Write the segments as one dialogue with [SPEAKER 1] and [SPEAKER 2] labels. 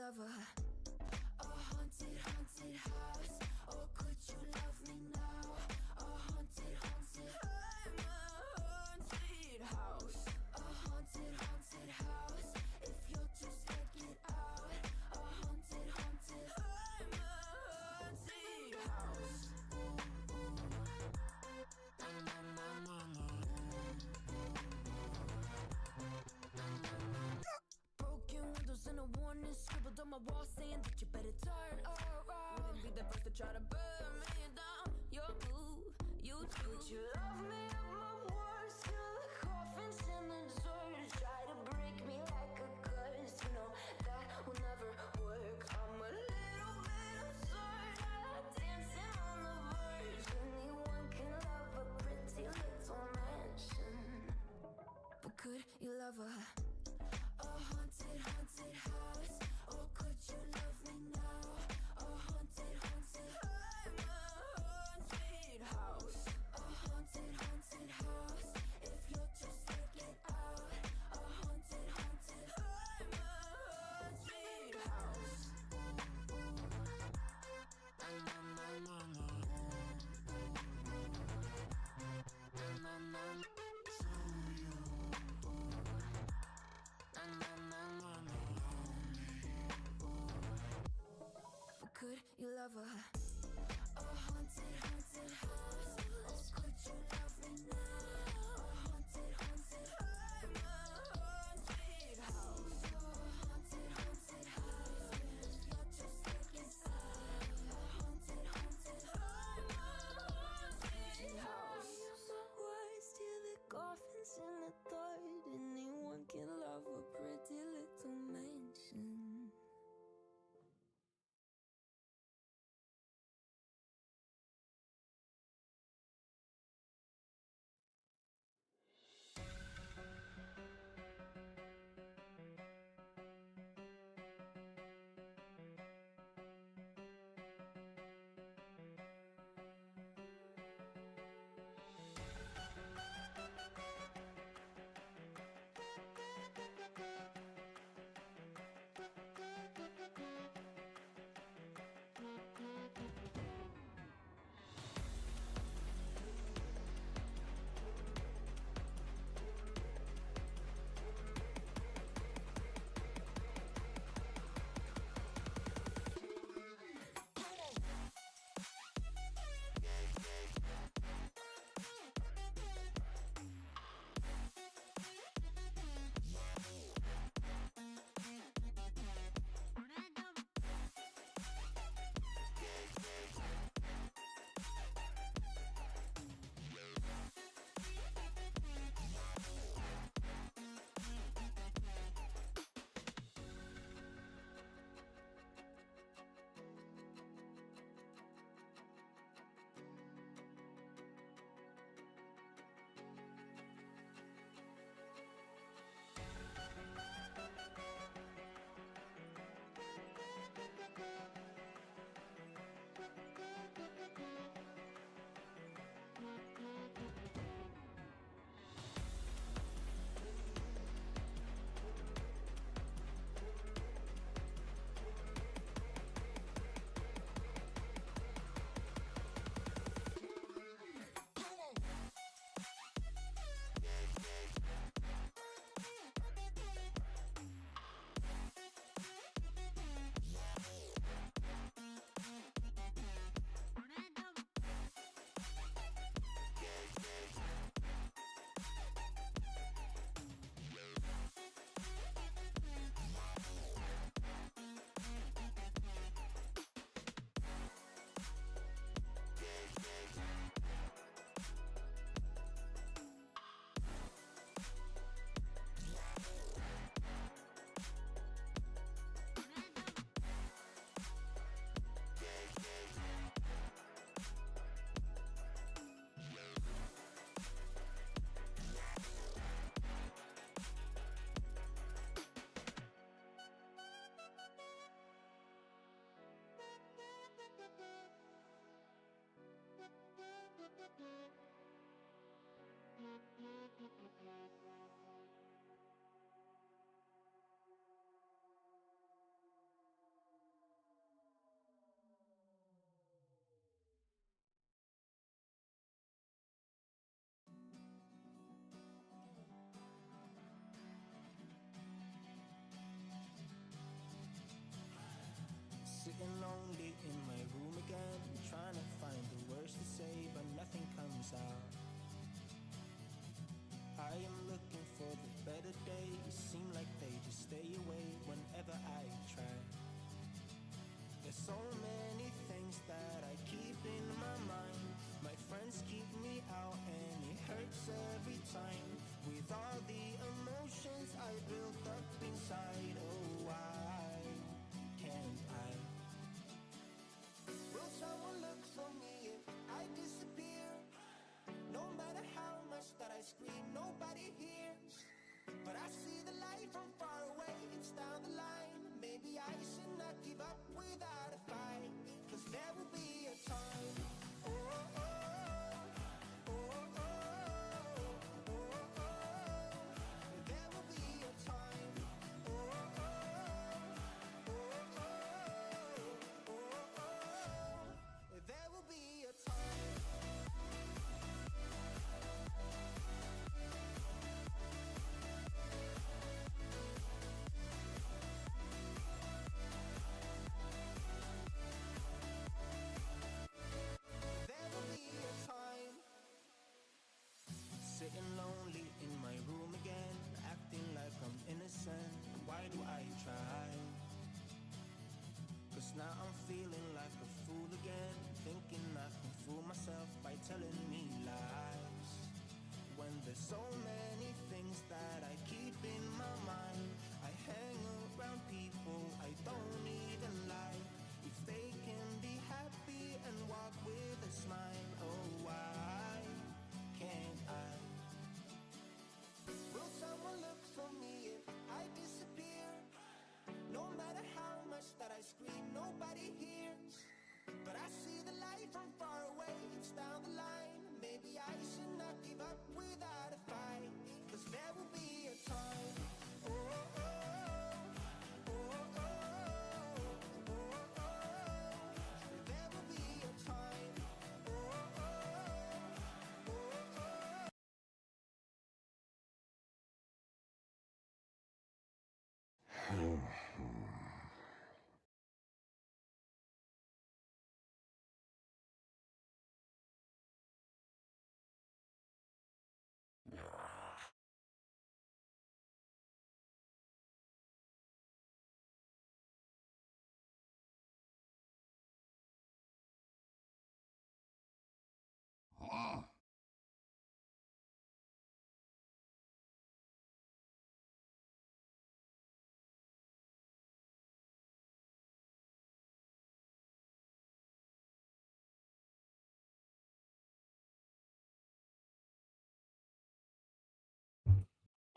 [SPEAKER 1] love a haunted, haunted house? Or could you love me now? A haunted, haunted, I'm a haunted house. A haunted, haunted house. If you're too scared, get out. A haunted, haunted, I'm a haunted house. Broken windows and a warning scribbled on my wall saying that you better turn around. Wouldn't be the first to try to burn me down. Your move, you too. Would you love me at my worst? Till the coffins in the dirt try to break me like a curse. You know that will never work. I'm a little bit absurd, dancing on the verge. Anyone can love a pretty little mansion, but could you love a haunted, haunted house? Or could you love me now? A haunted, haunted, I'm a haunted house. A haunted, haunted house. If you're too scared, get out. A haunted, haunted, I'm a haunted house. Could you love a haunted, haunted house? Or could you love me now? A haunted, haunted, I'm a haunted house. A haunted, haunted house. If you're too scared, get out. A haunted, haunted, I'm a haunted house. Words till the coffins in the dirt. Anyone can love a pretty little mansion.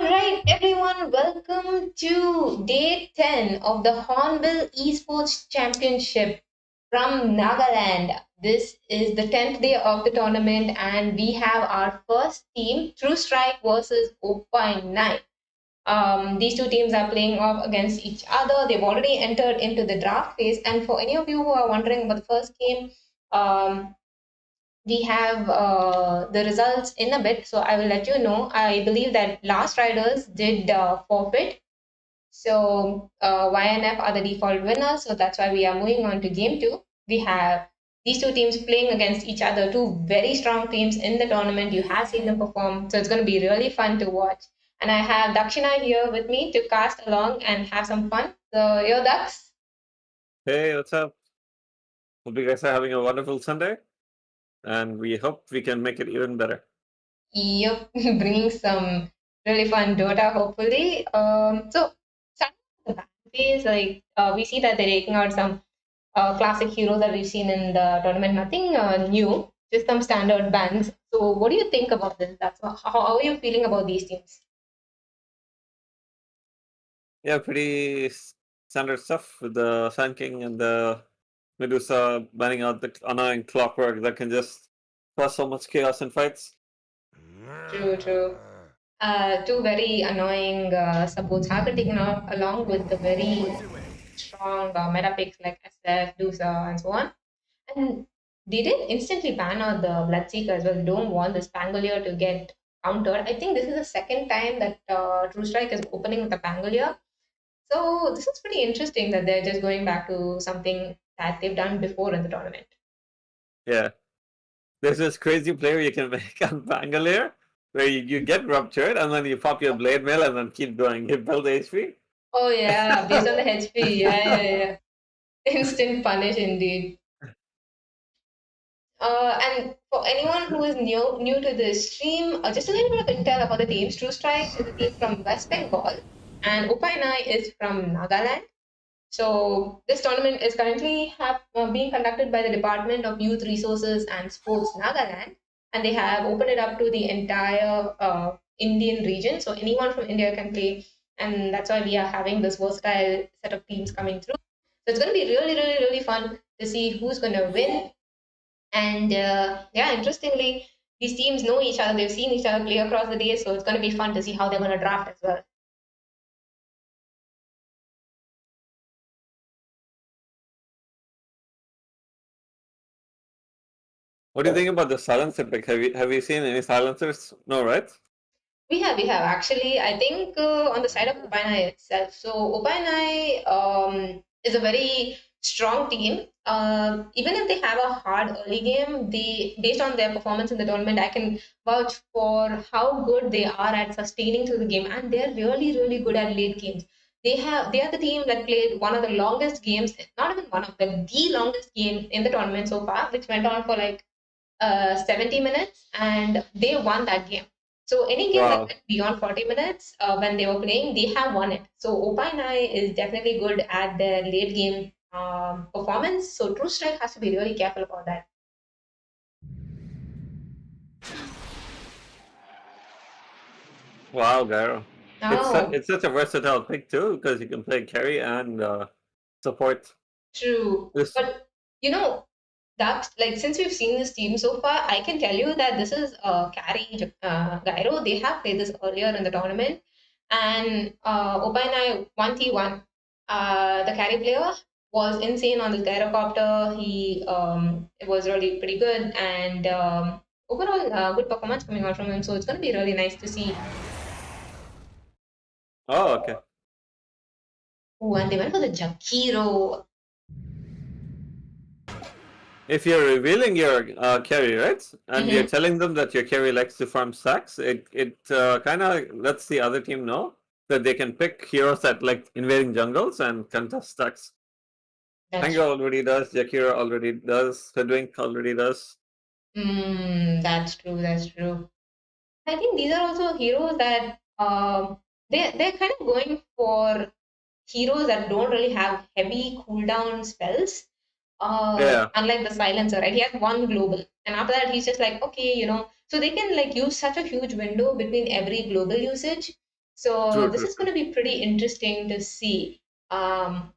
[SPEAKER 2] Right, everyone, welcome to day 10 of the Hornbill Esports Championship from Nagaland. This is the 10th day of the tournament, and we have our first team, True Strike versus Opine. These two teams are playing off against each other. They've already entered into the draft phase, and for any of you who are wondering about the first game, um, we have the results in a bit, so I will let you know. I believe that last riders did forfeit, so YNF are the default winners, so that's why we are moving on to game two. We have these two teams playing against each other, two very strong teams in the tournament. You have seen them perform, so it's going to be really fun to watch. And I have Dakshina here with me to cast along and have some fun. So, yo, Dax.
[SPEAKER 3] Hey, what's up? Hope you guys are having a wonderful Sunday, and we hope we can make it even better.
[SPEAKER 2] Yep, bringing some really fun Dota, hopefully. So starting with the back phase, like we see that they're taking out some classic heroes that we've seen in the tournament. Nothing new, just some standard bans. So what do you think about this? How are you feeling about these teams?
[SPEAKER 3] Yeah, pretty standard stuff with the Sun King and the Medusa banning out the annoying clockwork that can just cause so much chaos in fights.
[SPEAKER 2] True, true. Two very annoying supports have been taken out along with the very strong meta picks like SF, Dusa, and so on. And they did instantly ban out the Bloodseeker as well. Don't want this Pangolier to get countered. I think this is the second time that True Strike is opening with the Pangolier. So this is pretty interesting that they're just going back to something that they've done before in the tournament.
[SPEAKER 3] Yeah, there's this crazy player you can make on Bangalore where you get ruptured and then you pop your blade mail and then keep going. You build HP.
[SPEAKER 2] Oh yeah, based on the HP. Yeah, yeah, yeah. Instant punish indeed. And for anyone who is new to this stream, just a little bit of intel about the teams. True Strike is a team from West Bengal, and Upainai is from Nagaland. So this tournament is currently being conducted by the Department of Youth Resources and Sports Nagaland, and they have opened it up to the entire Indian region. So anyone from India can play, and that's why we are having this versatile set of teams coming through. So it's going to be really, really, really fun to see who's going to win. And yeah, interestingly, these teams know each other. They've seen each other play across the days, so it's going to be fun to see how they're going to draft as well.
[SPEAKER 3] What do you think about the silencer pick? Have you seen any silencers? No, right?
[SPEAKER 2] We have actually. I think on the side of Upainai itself. So Upainai is a very strong team. Even if they have a hard early game, they based on their performance in the tournament, I can vouch for how good they are at sustaining through the game, and they're really, really good at late games. They are the team that played one of the longest games, not even one of them, the longest game in the tournament so far, which went on for like 70 minutes, and they won that game. So any game that
[SPEAKER 3] Wow.
[SPEAKER 2] went beyond 40 minutes when they were playing, they have won it. So Opinai is definitely good at their late game performance. So True Strike has to be really careful about that.
[SPEAKER 3] Wow, Gyro.
[SPEAKER 2] Oh,
[SPEAKER 3] It's such a versatile pick too because you can play carry and support.
[SPEAKER 2] true.
[SPEAKER 3] This
[SPEAKER 2] But you know, that's like since we've seen this team so far, I can tell you that this is carry Gyro. They have played this earlier in the tournament, and Obainai 1T1. The carry player was insane on this gyrocopter. He it was really pretty good, and overall good performance coming out from him. So it's going to be really nice to see.
[SPEAKER 3] Oh, okay.
[SPEAKER 2] Oh, and they went for the Jakiro.
[SPEAKER 3] If you're revealing your carry, right, and you're
[SPEAKER 2] Mm-hmm.
[SPEAKER 3] telling them that your carry likes to farm stacks, it kind of lets the other team know that they can pick heroes that like invading jungles and contest stacks.
[SPEAKER 2] That's
[SPEAKER 3] Tango already does, Jakira already does, Hoodwink already does.
[SPEAKER 2] that's true. That's true. I think these are also heroes that they're kind of going for heroes that don't really have heavy cooldown spells.
[SPEAKER 3] Yeah,
[SPEAKER 2] Unlike the silencer, right? He has one global, and after that, he's just like, okay, so they can like use such a huge window between every global usage. So this
[SPEAKER 3] True.
[SPEAKER 2] is going to be pretty interesting to see. Um,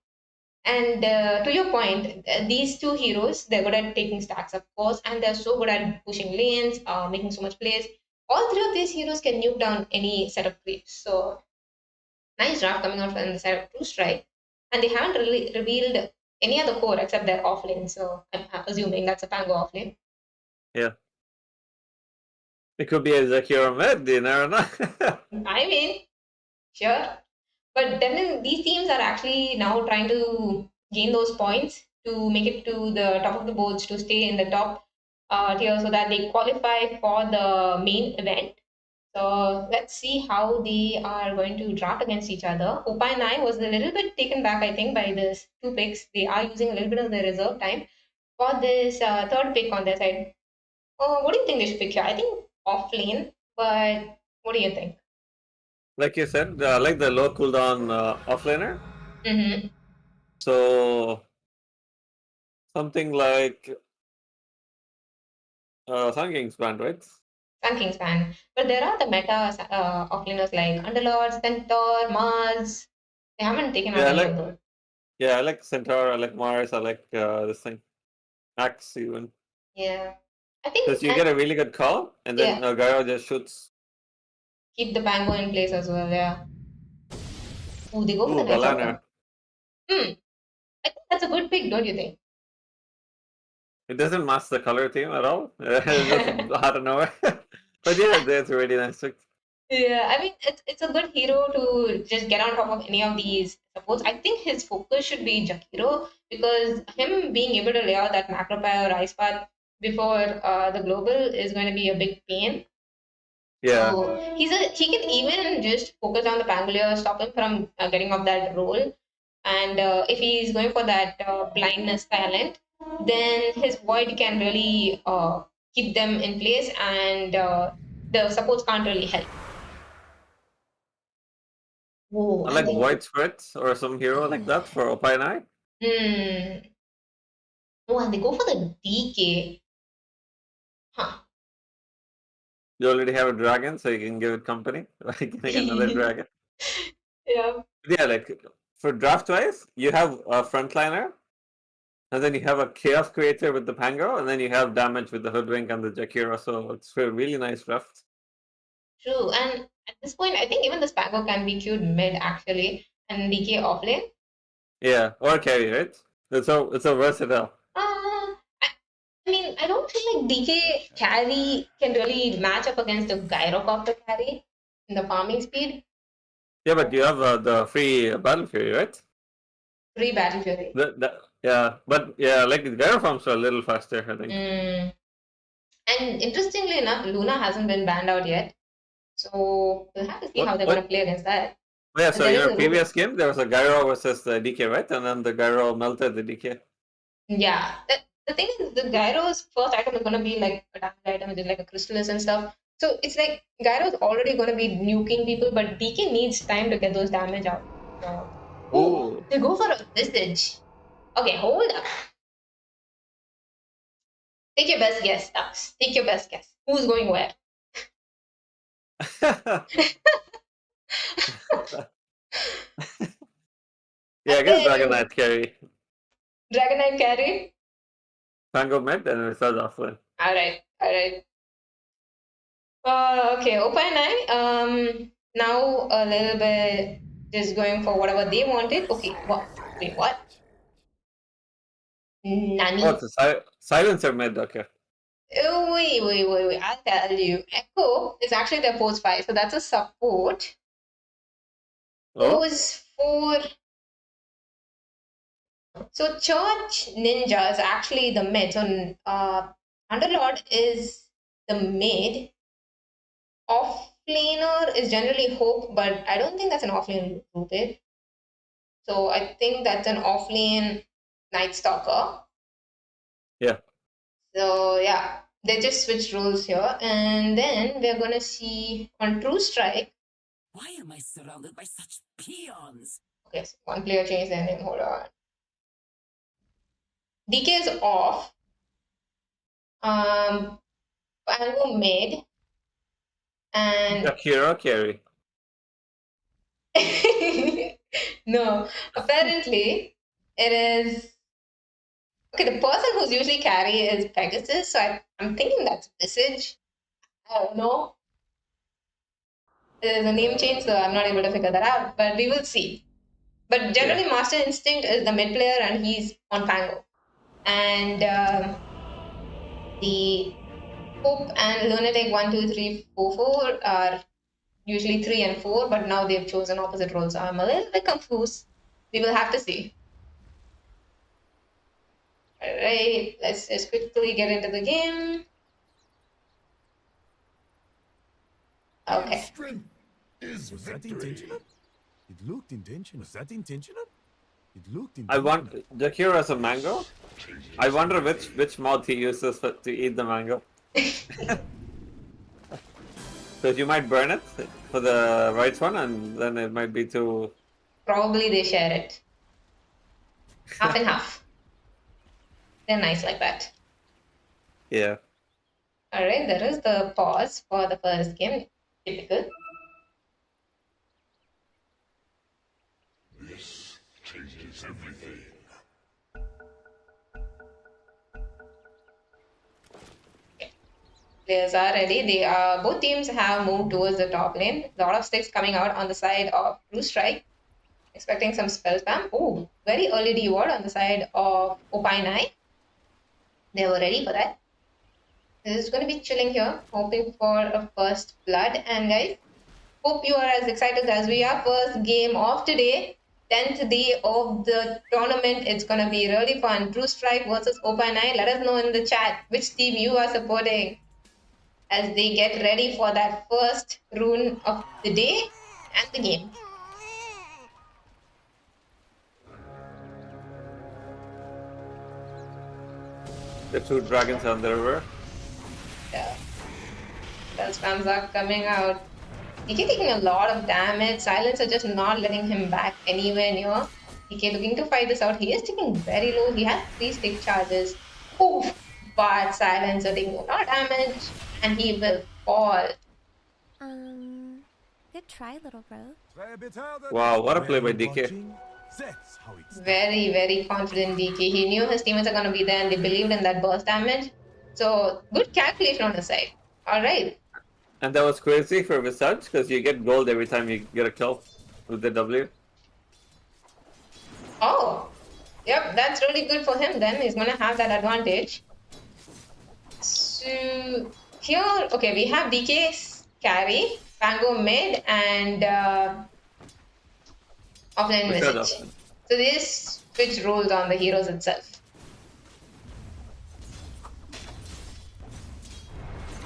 [SPEAKER 2] and to your point, these two heroes, they're good at taking stacks, of course, and they're so good at pushing lanes, making so much plays. All three of these heroes can nuke down any set of creeps. So nice draft coming out from the side of True Strike. And they haven't really revealed any other core except their offlane. So I'm assuming that's a Pango offlane.
[SPEAKER 3] Yeah. It could be a Zakira mid, you never know.
[SPEAKER 2] I mean, sure. But definitely, these teams are actually now trying to gain those points to make it to the top of the boards to stay in the top tier so that they qualify for the main event. So let's see how they are going to draft against each other. Opa and I was a little bit taken back, I think, by this two picks. They are using a little bit of their reserve time for this third pick on their side. What do you think they should pick here? I think off lane, but what do you think?
[SPEAKER 3] Like you said, I like the low cooldown offlaner.
[SPEAKER 2] Mm-hmm.
[SPEAKER 3] So something like Sun King's band, right?
[SPEAKER 2] Sun Kingspan. But there are the meta offlaners like Underlord, Centaur, Mars. They haven't taken out
[SPEAKER 3] Yeah, I
[SPEAKER 2] any of
[SPEAKER 3] like
[SPEAKER 2] those.
[SPEAKER 3] I like Centaur, I like Mars, I like this thing. Axe even.
[SPEAKER 2] Yeah. I think,
[SPEAKER 3] Because you
[SPEAKER 2] and
[SPEAKER 3] get a really good call, and then
[SPEAKER 2] yeah,
[SPEAKER 3] Gyro just shoots.
[SPEAKER 2] keep the Pango in place as well. Yeah. Ooh, they go for the
[SPEAKER 3] Ooh,
[SPEAKER 2] Night Stalker.
[SPEAKER 3] Balana.
[SPEAKER 2] Hmm. I think that's a good pick, don't you think?
[SPEAKER 3] It doesn't match the color theme at all. It's just out of nowhere. But yeah, that's a really nice pick.
[SPEAKER 2] Yeah, I mean it's a good hero to just get on top of any of these supports. I think his focus should be Jakiro because him being able to lay out that macro path or ice path before the global is going to be a big pain.
[SPEAKER 3] Yeah.
[SPEAKER 2] So he can even just focus on the Pangolier, stop him from getting off that role. And if he's going for that blindness talent, then his void can really keep them in place, and the supports can't really help. Oh,
[SPEAKER 3] I
[SPEAKER 2] and
[SPEAKER 3] like
[SPEAKER 2] they
[SPEAKER 3] White Spirits or some hero like that for Opinai.
[SPEAKER 2] hmm. Oh, and they go for the DK. Huh.
[SPEAKER 3] You already have a dragon, so you can give it company. Like getting another dragon.
[SPEAKER 2] Yeah.
[SPEAKER 3] Yeah, like for draft wise, you have a frontliner, and then you have a chaos creator with the Pango, and then you have damage with the Hoodwink and the Jakira. So it's a really nice draft.
[SPEAKER 2] True. And at this point, I think even the Spango can be queued mid actually, and DK offlane.
[SPEAKER 3] Yeah, or carry, right? It's a versatile.
[SPEAKER 2] I mean, I don't feel like DK carry can really match up against the Gyrocopter carry in the farming speed.
[SPEAKER 3] Yeah, but you have the free battle fury, right?
[SPEAKER 2] Free Battle Fury.
[SPEAKER 3] Yeah, but yeah, like the gyro farms are a little faster, I think.
[SPEAKER 2] Mm. And interestingly enough, Luna hasn't been banned out yet. So we'll have to see how
[SPEAKER 3] What?
[SPEAKER 2] they're going to
[SPEAKER 3] What?
[SPEAKER 2] play against that.
[SPEAKER 3] Oh, yeah,
[SPEAKER 2] And
[SPEAKER 3] so
[SPEAKER 2] there
[SPEAKER 3] in
[SPEAKER 2] is
[SPEAKER 3] our
[SPEAKER 2] a root.
[SPEAKER 3] previous game, there was a gyro versus the DK, right? And then the gyro melted the DK.
[SPEAKER 2] Yeah. The thing is, the Gyro's first item is going to be like a damage item, which is like a Crystallis and stuff. So it's like Gyro's already going to be nuking people, but DK needs time to get those damage out. So, oh,
[SPEAKER 3] Ooh.
[SPEAKER 2] they go for a Visage. Okay, hold up. Take your best guess, Tux. Take your best guess. Who's going where?
[SPEAKER 3] Yeah, I
[SPEAKER 2] And
[SPEAKER 3] guess Dragon
[SPEAKER 2] then
[SPEAKER 3] Knight carry.
[SPEAKER 2] Dragonite carry.
[SPEAKER 3] Pango mid and Visage offlane.
[SPEAKER 2] Alright, alright. Okay, Opa and I, now a little bit just going for whatever they wanted. Okay, what? Wait, what?
[SPEAKER 3] Oh,
[SPEAKER 2] Nani.
[SPEAKER 3] it's a silencer mid, okay.
[SPEAKER 2] Oh, wait. I'll tell you. Echo is actually their post 5, so that's a support.
[SPEAKER 3] Oh?
[SPEAKER 2] Pose 4. So Church Ninja is actually the mid. So Underlord is the mid. Offlaner is generally Hope, but I don't think that's an offlane rooted. So I think that's an offlane Night Stalker.
[SPEAKER 3] Yeah.
[SPEAKER 2] So yeah, they just switched roles here. And then we're gonna see on True Strike.
[SPEAKER 1] Why am I surrounded by such peons?
[SPEAKER 2] Okay, so one player changed their name. Hold on. DK is off. Pango mid. And
[SPEAKER 3] Jakira carry.
[SPEAKER 2] No, apparently it is. Okay, the person who's usually carry is Pegasus, so I'm thinking that's Visage. I don't know. There's a name change, so I'm not able to figure that out, but we will see. But
[SPEAKER 3] Yeah.
[SPEAKER 2] generally, Master Instinct is the mid player, and he's on Pango. And the Hope and Lunatic 1, 2, 3, 4, 4 are usually 3 and 4, but now they've chosen opposite roles. So I'm a little bit confused. We will have to see. Alright, let's just quickly get into the game. Okay.
[SPEAKER 4] Strength is
[SPEAKER 5] Was that
[SPEAKER 4] victory.
[SPEAKER 5] intentional? It looked intentional. Was that intentional? It looked
[SPEAKER 3] I
[SPEAKER 5] intentional.
[SPEAKER 3] want Jakiro as a mango. I wonder which mouth he uses to eat the mango. Because you might burn it for the right one, and then it might be too.
[SPEAKER 2] Probably they share it. Half and half. They're nice like that.
[SPEAKER 3] Yeah.
[SPEAKER 2] Alright, there is the pause for the first game. Typical.
[SPEAKER 4] This changes everything.
[SPEAKER 2] Players are ready. They both teams have moved towards the top lane. A lot of sticks coming out on the side of Blue Strike. Expecting some spell spam. Oh, very early D-ward on the side of Opinai. They were ready for that. This is going to be chilling here, hoping for a first blood. And guys, hope you are as excited as we are. First game of today, 10th day of the tournament. It's going to be really fun. Blue Strike versus Opinai. Let us know in the chat which team you are supporting as they get ready for that first rune of the day and the game.
[SPEAKER 3] The two dragons on the river.
[SPEAKER 2] Yeah. Spell spams are coming out. DK taking a lot of damage. Silence are just not letting him back anywhere near. DK looking to fight this out. He is taking very low. He has 3 stick charges. Oof! But Silence are taking a lot of damage. And he will fall.
[SPEAKER 1] Good try, little bro.
[SPEAKER 5] Try a bit harder.
[SPEAKER 3] Wow, what a play by
[SPEAKER 5] When
[SPEAKER 3] DK.
[SPEAKER 5] watching, that's how it's done.
[SPEAKER 2] Very, very confident DK. He knew his teammates are going to be there and they believed in that burst damage. So, good calculation on his side. Alright.
[SPEAKER 3] And that was crazy for Visage because you get gold every time you get a kill with the W.
[SPEAKER 2] Oh, yep, that's really good for him then. He's going to have that advantage. So, here, okay, we have DK's carry, Pango mid, and offline
[SPEAKER 3] Without
[SPEAKER 2] message.
[SPEAKER 3] offline.
[SPEAKER 2] So, they switch roles on the heroes itself.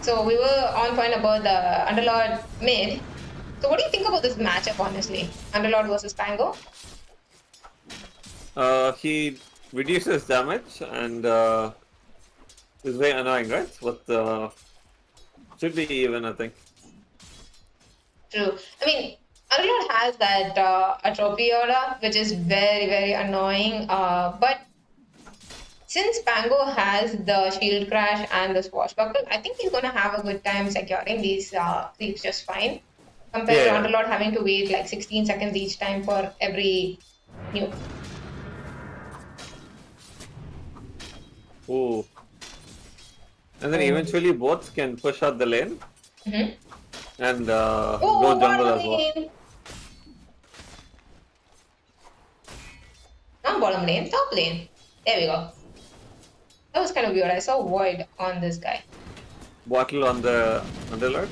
[SPEAKER 2] So, we were on point about the Underlord mid. So, what do you think about this matchup, honestly? Underlord versus Pango?
[SPEAKER 3] He reduces damage and is very annoying, right? But should be even, I think.
[SPEAKER 2] True. I mean, Underlord has that Atrophy aura, which is very, very annoying. But since Pango has the Shield Crash and the Swashbuckle, I think he's going to have a good time securing these creeps just fine. Compared
[SPEAKER 3] Yeah.
[SPEAKER 2] to Underlord having to wait like 16 seconds each time for every nuke.
[SPEAKER 3] Ooh. And then eventually both can push out the lane
[SPEAKER 2] Mm-hmm.
[SPEAKER 3] and
[SPEAKER 2] Oh,
[SPEAKER 3] go jungle
[SPEAKER 2] bottom
[SPEAKER 3] as well.
[SPEAKER 2] lane! Not bottom lane, top lane. There we go. That was kind of weird. I saw Void on this guy.
[SPEAKER 3] Bottle on the Underlord.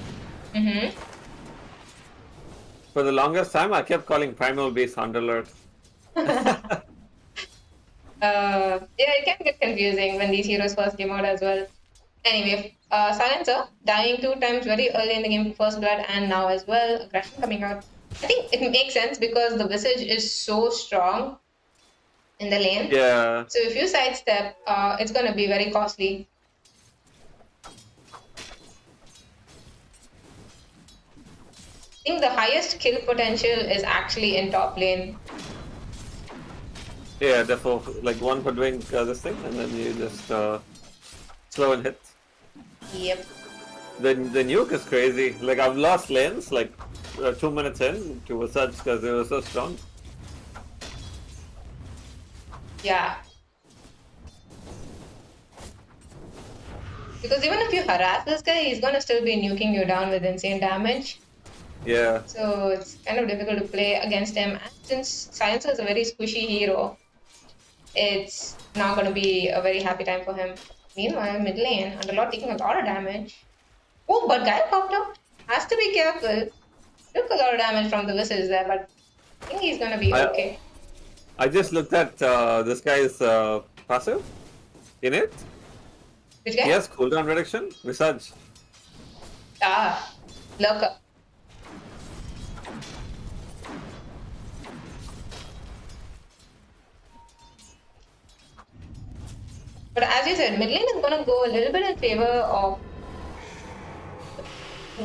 [SPEAKER 2] Mm-hmm.
[SPEAKER 3] For the longest time, I kept calling Primal Beast Underlord.
[SPEAKER 2] Yeah, it can get confusing when these heroes first came out as well. Anyway, Silencer dying 2 times very early in the game, first blood, and now as well, aggression coming out. I think it makes sense because the Visage is so strong in the lane.
[SPEAKER 3] Yeah.
[SPEAKER 2] So if you sidestep, it's going to be very costly. I think the highest kill potential is actually in top lane.
[SPEAKER 3] Yeah, therefore, like one for doing this thing, and then you just slow and hit.
[SPEAKER 2] Yep.
[SPEAKER 3] The nuke is crazy. Like I've lost lanes like 2 minutes in to Visage because they were so strong.
[SPEAKER 2] Yeah. Because even if you harass this guy, he's gonna still be nuking you down with insane damage.
[SPEAKER 3] Yeah.
[SPEAKER 2] So it's kind of difficult to play against him. And since Silencer is a very squishy hero, it's not gonna be a very happy time for him. Meanwhile, mid lane, Underlord taking a lot of damage. Oh, but guy popped up. Has to be careful. Took a lot of damage from the whistles there, but I think he's gonna be okay.
[SPEAKER 3] I just looked at this guy's passive in it.
[SPEAKER 2] Which guy?
[SPEAKER 3] He has cooldown reduction. Visage.
[SPEAKER 2] Ah, Lurker. But as you said, mid lane is gonna go a little bit in favor of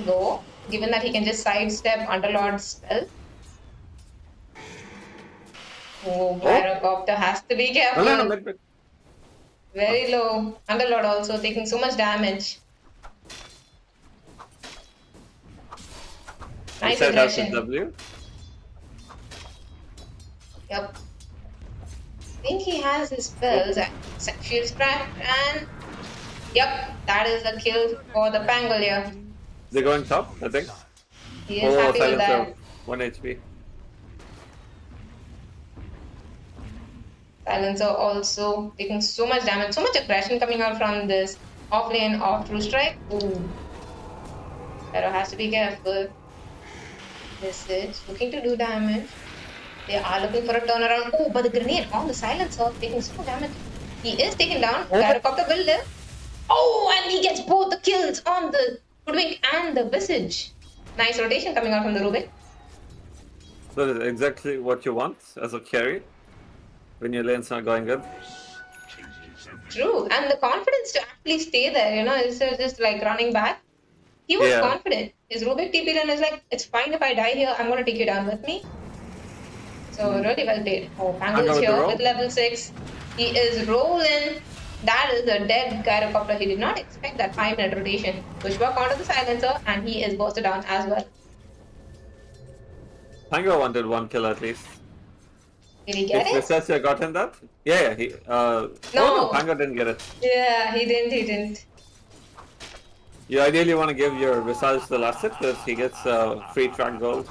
[SPEAKER 2] Go, given that he can just sidestep Underlord's spell. Oh, Gyrocopter has to be careful.
[SPEAKER 3] No.
[SPEAKER 2] Very low. Underlord also taking so much damage. Nice
[SPEAKER 3] Visage has
[SPEAKER 2] aggression.
[SPEAKER 3] his W.
[SPEAKER 2] Yep. I think he has his spells. Shield Scrap and yep, that is a kill for the Pangolier.
[SPEAKER 3] They're going top, I think.
[SPEAKER 2] He is happy with that.
[SPEAKER 3] Silencer. 1 HP.
[SPEAKER 2] Silencer also taking so much damage, so much aggression coming out from this off lane of True Strike. Ooh. Pharaoh has to be careful. This is looking to do damage. They are looking for a turnaround. Oh, but the grenade on the Silencer taking so much damage. He is taken down. Gyrocopter will live. Oh, and he gets both the kills on the Hoodwink and the Visage. Nice rotation coming out from the Rubik.
[SPEAKER 3] So that's exactly what you want as a carry when your lane's not going good.
[SPEAKER 2] True, and the confidence to actually stay there, instead of just like running back. He was confident. His Rubik TP then is like, it's fine if I die here, I'm gonna take you down with me. So really well played. Oh, Pango is here with level 6. He is rolling. That is a dead Gyrocopter. He did not expect that 5-minute rotation. Pushback onto the Silencer and he is bursted down as well.
[SPEAKER 3] Pango wanted 1 kill at least.
[SPEAKER 2] Did he get it?
[SPEAKER 3] Visage gotten that? Yeah, he no, Pango didn't get it.
[SPEAKER 2] Yeah, he didn't.
[SPEAKER 3] You ideally want to give your Visage the last hit because he gets free track gold.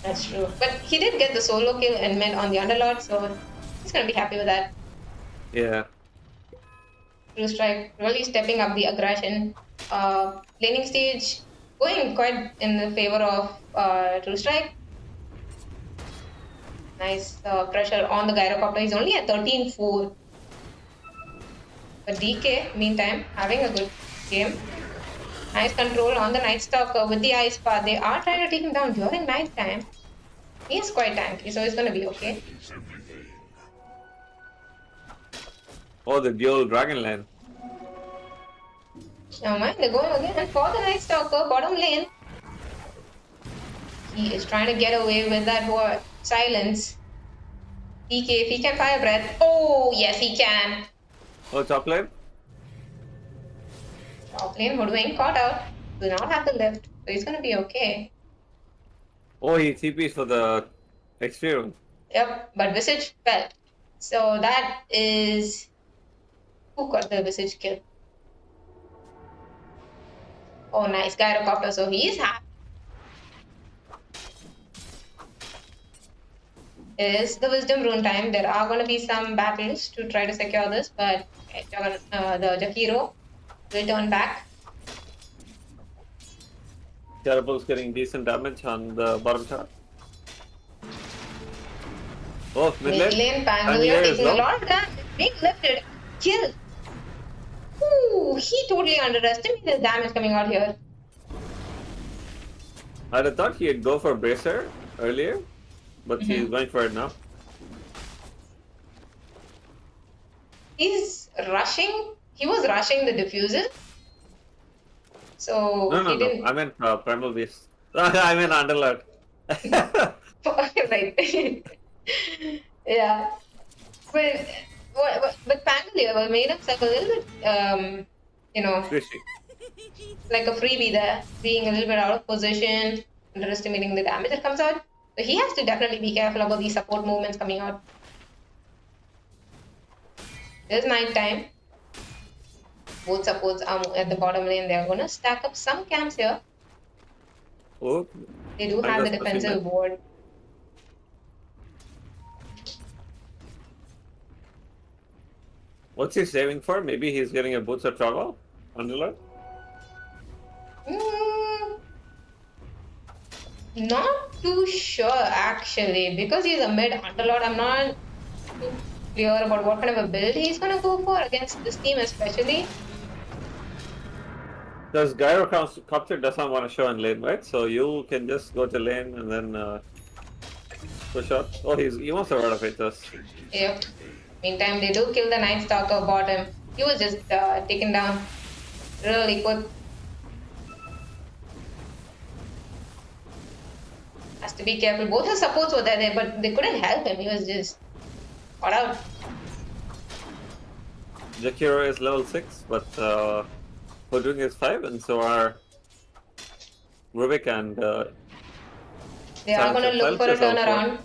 [SPEAKER 2] That's true. But he did get the solo kill and mid on the Underlord, so he's gonna be happy with that.
[SPEAKER 3] Yeah.
[SPEAKER 2] True Strike really stepping up the aggression. Laning stage going quite in the favor of True Strike. Nice pressure on the Gyrocopter. He's only at 13-4. But DK, meantime, having a good game. Nice control on the Night Stalker with the Ice Path. They are trying to take him down during night time. He is quite tanky, so he's gonna be okay.
[SPEAKER 3] Oh, the dual dragon lane.
[SPEAKER 2] Never mind, they're going again for the Night Stalker, bottom lane. He is trying to get away with that word. Silence. DK, if he can fire breath. Oh, yes, he can.
[SPEAKER 3] Oh, top lane?
[SPEAKER 2] Top lane, Hoodwink caught out. Do not have the lift, so he's gonna be okay.
[SPEAKER 3] Oh, he TP'd for the XP room.
[SPEAKER 2] Yep, but Visage fell. So that is... Who got the Visage kill? Oh, nice. Gyrocopter, so he is happy. Is the Wisdom Rune time. There are going to be some battles to try to secure this, but the Jakiro will turn back.
[SPEAKER 3] Terrible's getting decent damage on the bottom tower. Oh, mid lane.
[SPEAKER 2] Pangolier taking a lot of damage. Being lifted. Kill. Ooh, he totally underestimated the damage coming out here.
[SPEAKER 3] I'd have thought he'd go for Bracer earlier, but he's going for it now.
[SPEAKER 2] He's rushing. He was rushing the diffuser. So
[SPEAKER 3] No.
[SPEAKER 2] didn't...
[SPEAKER 3] I meant Primal Beast. I meant Underlord.
[SPEAKER 2] Right. Yeah. But Pangolier made himself a little bit,
[SPEAKER 3] Squishy.
[SPEAKER 2] like a freebie there, being a little bit out of position, underestimating the damage that comes out. So he has to definitely be careful about these support movements coming out. It is night time. Both supports are at the bottom lane. They're gonna stack up some camps here.
[SPEAKER 3] Oh,
[SPEAKER 2] They do
[SPEAKER 3] I
[SPEAKER 2] have the
[SPEAKER 3] guess pushing
[SPEAKER 2] defensive
[SPEAKER 3] mid.
[SPEAKER 2] ward.
[SPEAKER 3] What's he saving for? Maybe he's getting a boots or toggle? Underlord?
[SPEAKER 2] Mm, not too sure actually, because he's a mid underlord. I'm not too clear about what kind of a build he's gonna go for against this team, especially.
[SPEAKER 3] Because Gyrocopter doesn't want to show in lane, right? So you can just go to lane and then push up. Oh, he wants to run of it.
[SPEAKER 2] Yep. Meantime, they do kill the Night Stalker bottom. He was just taken down really quick. Has to be careful. Both his supports were there, but they couldn't help him. He was just caught out.
[SPEAKER 3] Jakiro is level 6, but Hodwing is 5, and so are Rubik and
[SPEAKER 2] They are going to look for a
[SPEAKER 3] Silence is level 4.
[SPEAKER 2] turnaround.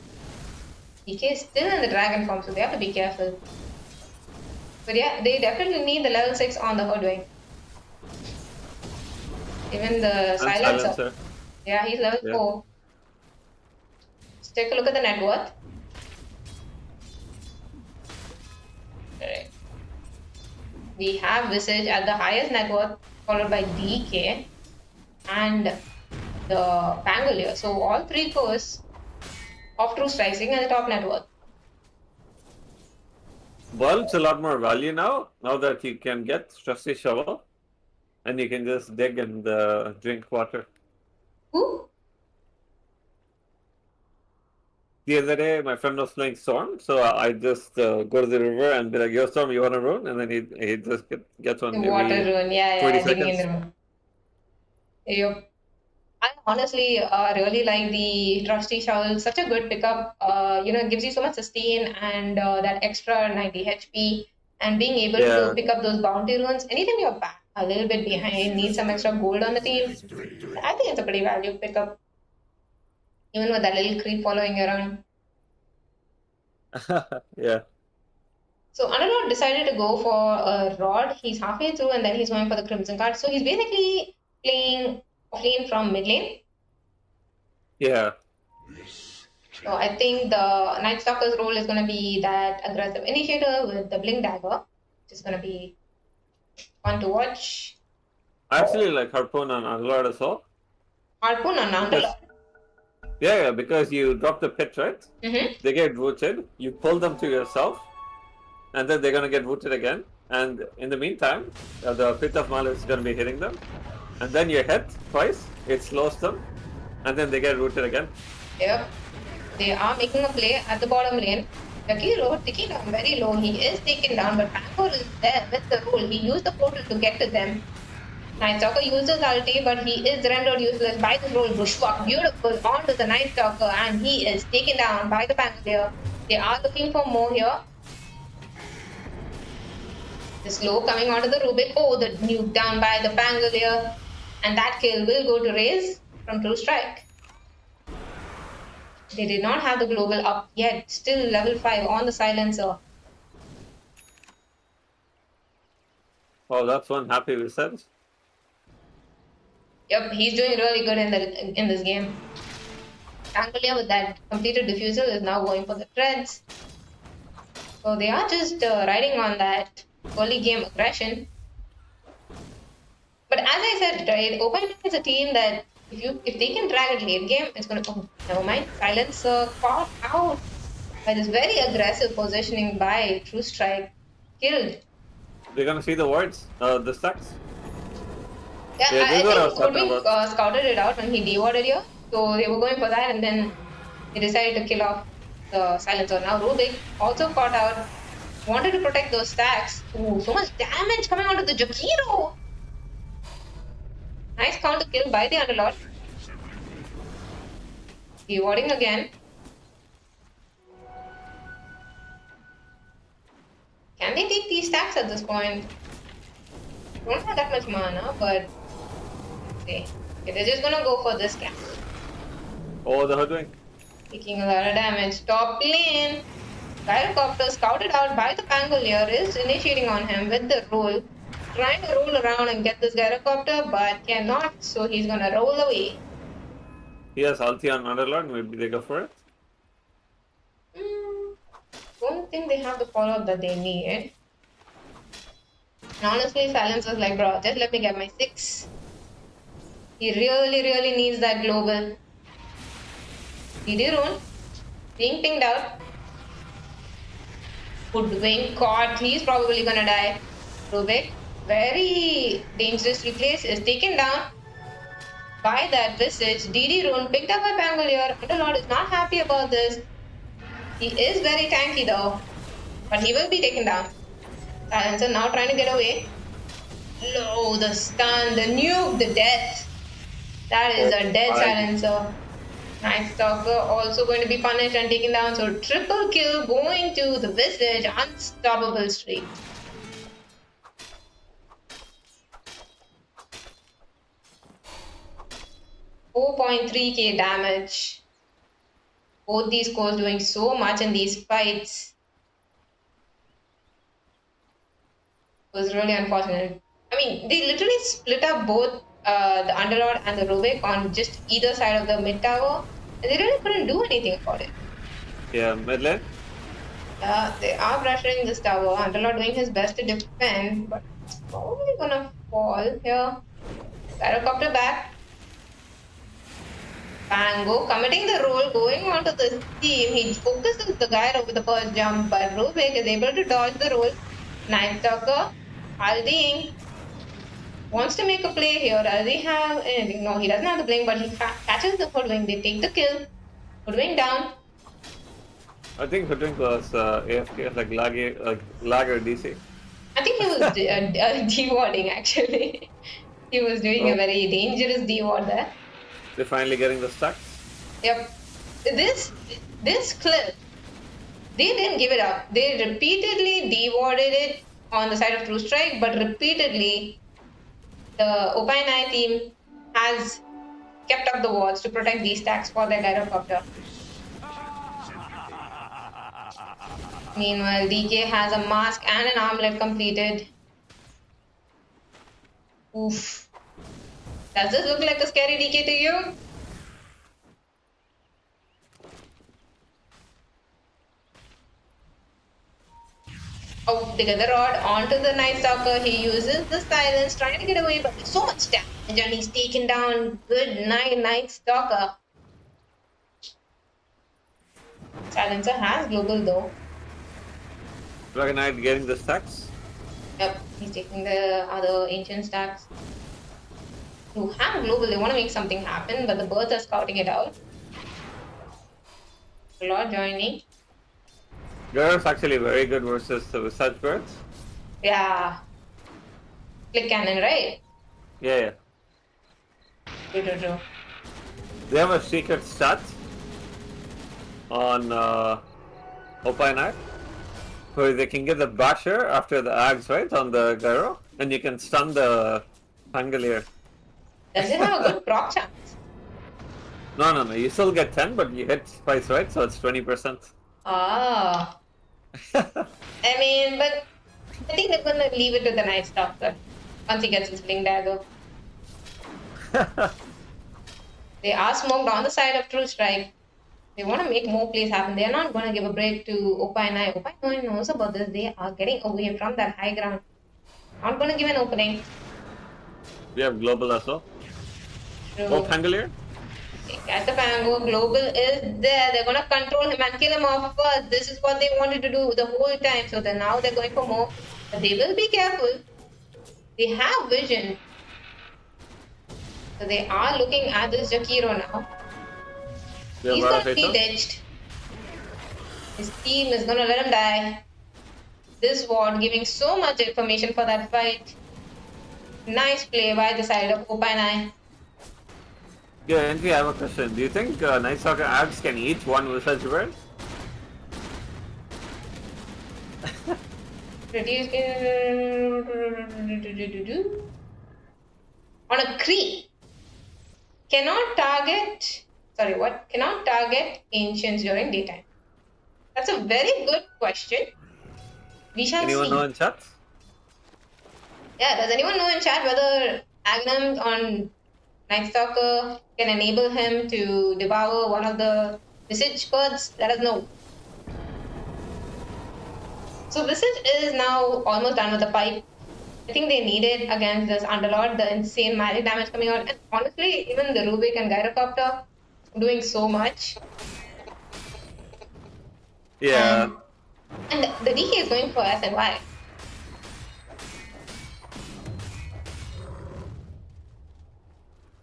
[SPEAKER 2] DK is still in the dragon form, so they have to be careful. But yeah, they definitely need the level 6 on the Hoodwing. Even the
[SPEAKER 3] And
[SPEAKER 2] silencer. Yeah, he's level 4. Let's take a look at the net worth. Alright. We have Visage at the highest net worth, followed by DK and the Pangolier. So all three cores of True Striking and the top net worth.
[SPEAKER 3] Bulb's a lot more value now that you can get Trusty Shovel and you can just dig and drink water.
[SPEAKER 2] Who?
[SPEAKER 3] The other day, my friend was playing Storm, so I just go to the river and be like, "Yo, Storm, you want a rune?" And then he just gets one
[SPEAKER 2] The water
[SPEAKER 3] every
[SPEAKER 2] rune, yeah,
[SPEAKER 3] 20
[SPEAKER 2] digging in the
[SPEAKER 3] seconds.
[SPEAKER 2] room. Yep. I honestly really like the Trusty Shovel. Such a good pickup. It gives you so much sustain and that extra 90 HP. And being able to pick up those bounty runes. Anytime you're back a little bit behind, need some extra gold on the team, I think it's a pretty value pickup. Even with that little creep following you around.
[SPEAKER 3] Yeah.
[SPEAKER 2] So Underlord decided to go for a rod. He's halfway through and then he's going for the Crimson card. So he's basically playing offlane from mid lane.
[SPEAKER 3] Yeah.
[SPEAKER 2] So I think the Night Stalker's role is going to be that aggressive initiator with the Blink Dagger, which is going to be fun to watch.
[SPEAKER 3] I actually like Harpoon on Underlord as well.
[SPEAKER 2] Harpoon on Underlord.
[SPEAKER 3] Yeah, because you drop the pit, right?
[SPEAKER 2] Mm-hmm.
[SPEAKER 3] They get rooted, you pull them to yourself, and then they're going to get rooted again. And in the meantime, the Pit of Mal is going to be hitting them. And then you hit twice, it slows them, and then they get rooted again.
[SPEAKER 2] Yep. They are making a play at the bottom lane. Jakiro ticking down very low. He is taken down, but Pangor is there with the rule. He used the portal to get to them. Night Stalker uses ulti, but he is rendered useless by the roll. Bushwalk, beautiful, onto the Night Stalker, and he is taken down by the Pangolier. They are looking for more here. The slow coming onto the Rubik. Oh, the nuke down by the Pangolier. And that kill will go to Raze from True Strike. They did not have the global up yet. Still level 5 on the silencer.
[SPEAKER 3] Oh, that's one happy Visage.
[SPEAKER 2] Yep, he's doing really good in this game. Pangolier with that completed diffusal is now going for the treads. So they are just riding on that early game aggression. But as I said, right, Open is a team that if they can drag it late game, it's gonna never mind. Silence caught out by this very aggressive positioning by True Strike. Killed.
[SPEAKER 3] They're gonna see the wards, the stacks.
[SPEAKER 2] Yeah,
[SPEAKER 3] Yeah,
[SPEAKER 2] I
[SPEAKER 3] this is what I was
[SPEAKER 2] think
[SPEAKER 3] talking
[SPEAKER 2] Goodwin scouted it out when he dewarded here. So they were going for that and then they decided to kill off the silencer. Now Rubik also caught out. Wanted to protect those stacks. Ooh, so much damage coming onto the Jakiro. Nice counter kill by the Underlord. Dewarding again. Can they take these stacks at this point? Don't have that much mana, but okay, they're just gonna go for this camp.
[SPEAKER 3] Oh, the Hoodwink.
[SPEAKER 2] Taking a lot of damage. Top lane. Gyrocopter, scouted out by the Pangolier, is initiating on him with the roll. Trying to roll around and get this Gyrocopter, but cannot, so he's gonna roll away.
[SPEAKER 3] He has ulti on Underlord, maybe they go for it.
[SPEAKER 2] Don't think they have the follow-up that they need. And honestly, Silence was like, bro, just let me get my 6. He really needs that global. DD Rune being pinged out. Hoodwink caught. He's probably gonna die. Rubik, very dangerously placed, is taken down by that Visage. DD Rune picked up by Pangolier. Underlord is not happy about this. He is very tanky though, but he will be taken down. Silencer now trying to get away. No, the stun, the nuke, the death. That is a dead Silencer. Night Stalker also going to be punished and taken down. So triple kill going to the Visage. Unstoppable streak. $4.3k damage. Both these cores doing so much in these fights. It was really unfortunate. I mean, they literally split up both the Underlord and the Rubik on just either side of the mid tower, and they really couldn't do anything about it.
[SPEAKER 3] Yeah, mid lane.
[SPEAKER 2] They are pressuring this tower. Underlord doing his best to defend, but it's probably gonna fall here. Gyrocopter back. Pango committing the role, going onto the team. He focuses the guy over the first jump, but Rubik is able to dodge the roll. Night Stalker, Aldi wants to make a play here. Does he have anything? No, he doesn't have the blink, but he catches the Hoodwink. They take the kill. Hoodwink down.
[SPEAKER 3] I think Hoodwink was AFK, like lagger DC.
[SPEAKER 2] I think he was dewarding actually. He was doing a very dangerous deward there.
[SPEAKER 3] They're finally getting the stacks.
[SPEAKER 2] Yep. This clip, they didn't give it up. They repeatedly dewarded it on the side of True Strike, but repeatedly the Opinai team has kept up the wards to protect these stacks for their Gyrocopter. Meanwhile, DK has a mask and an armlet completed. Oof. Does this look like a scary DK to you? Oh, they get the rod onto the Night Stalker. He uses the silence, trying to get away, but there's so much damage and he's taken down. Good night, Night Stalker. Silencer has global though.
[SPEAKER 3] Dragon Knight getting the stacks.
[SPEAKER 2] Yep, he's taking the other ancient stacks. To have global, they want to make something happen, but the birds are scouting it out. Lord joining.
[SPEAKER 3] Gyro's actually very good versus the Visage birds.
[SPEAKER 2] Yeah. Click cannon, right?
[SPEAKER 3] Yeah.
[SPEAKER 2] True.
[SPEAKER 3] They have a secret stat on Opinai where they can get the basher after the axe, right, on the Gyro, and you can stun the Pangolier.
[SPEAKER 2] Does it have a good proc chance?
[SPEAKER 3] No. You still get 10, but you hit twice, right? So it's 20%.
[SPEAKER 2] Ah. I mean, but I think they're gonna leave it to the Night Stalker once he gets his Bling Dagger. They are smoked on the side of True Strike. They want to make more plays happen. They are not going to give a break to Opinai. Opinai knows about this. They are getting away from that high ground. Not going to give an opening.
[SPEAKER 3] We have global as well.
[SPEAKER 2] True.
[SPEAKER 3] Oh, Pangolier?
[SPEAKER 2] They catch the Pango. Global is there. They're going to control him and kill him off first. This is what they wanted to do the whole time. So now they're going for more. But they will be careful. They have vision. So they are looking at this Jakiro now. He's going to be ditched. His team is going to let him die. This ward giving so much information for that fight. Nice play by the side of Opinai.
[SPEAKER 3] Yeah, Entry, I have a question. Do you think Night Stalker ads can eat one Visage bird?
[SPEAKER 2] On a creep. Cannot target ancients during daytime. That's a very good question. We shall
[SPEAKER 3] Anyone
[SPEAKER 2] see.
[SPEAKER 3] know in chat?
[SPEAKER 2] Yeah, does anyone know in chat whether Agnum on Night Stalker can enable him to devour one of the Visage birds? Let us know. So Visage is now almost done with the pipe. I think they need it against this Underlord, the insane magic damage coming out. And honestly, even the Rubik and Gyrocopter doing so much.
[SPEAKER 3] Yeah.
[SPEAKER 2] And the DK is going for SNY.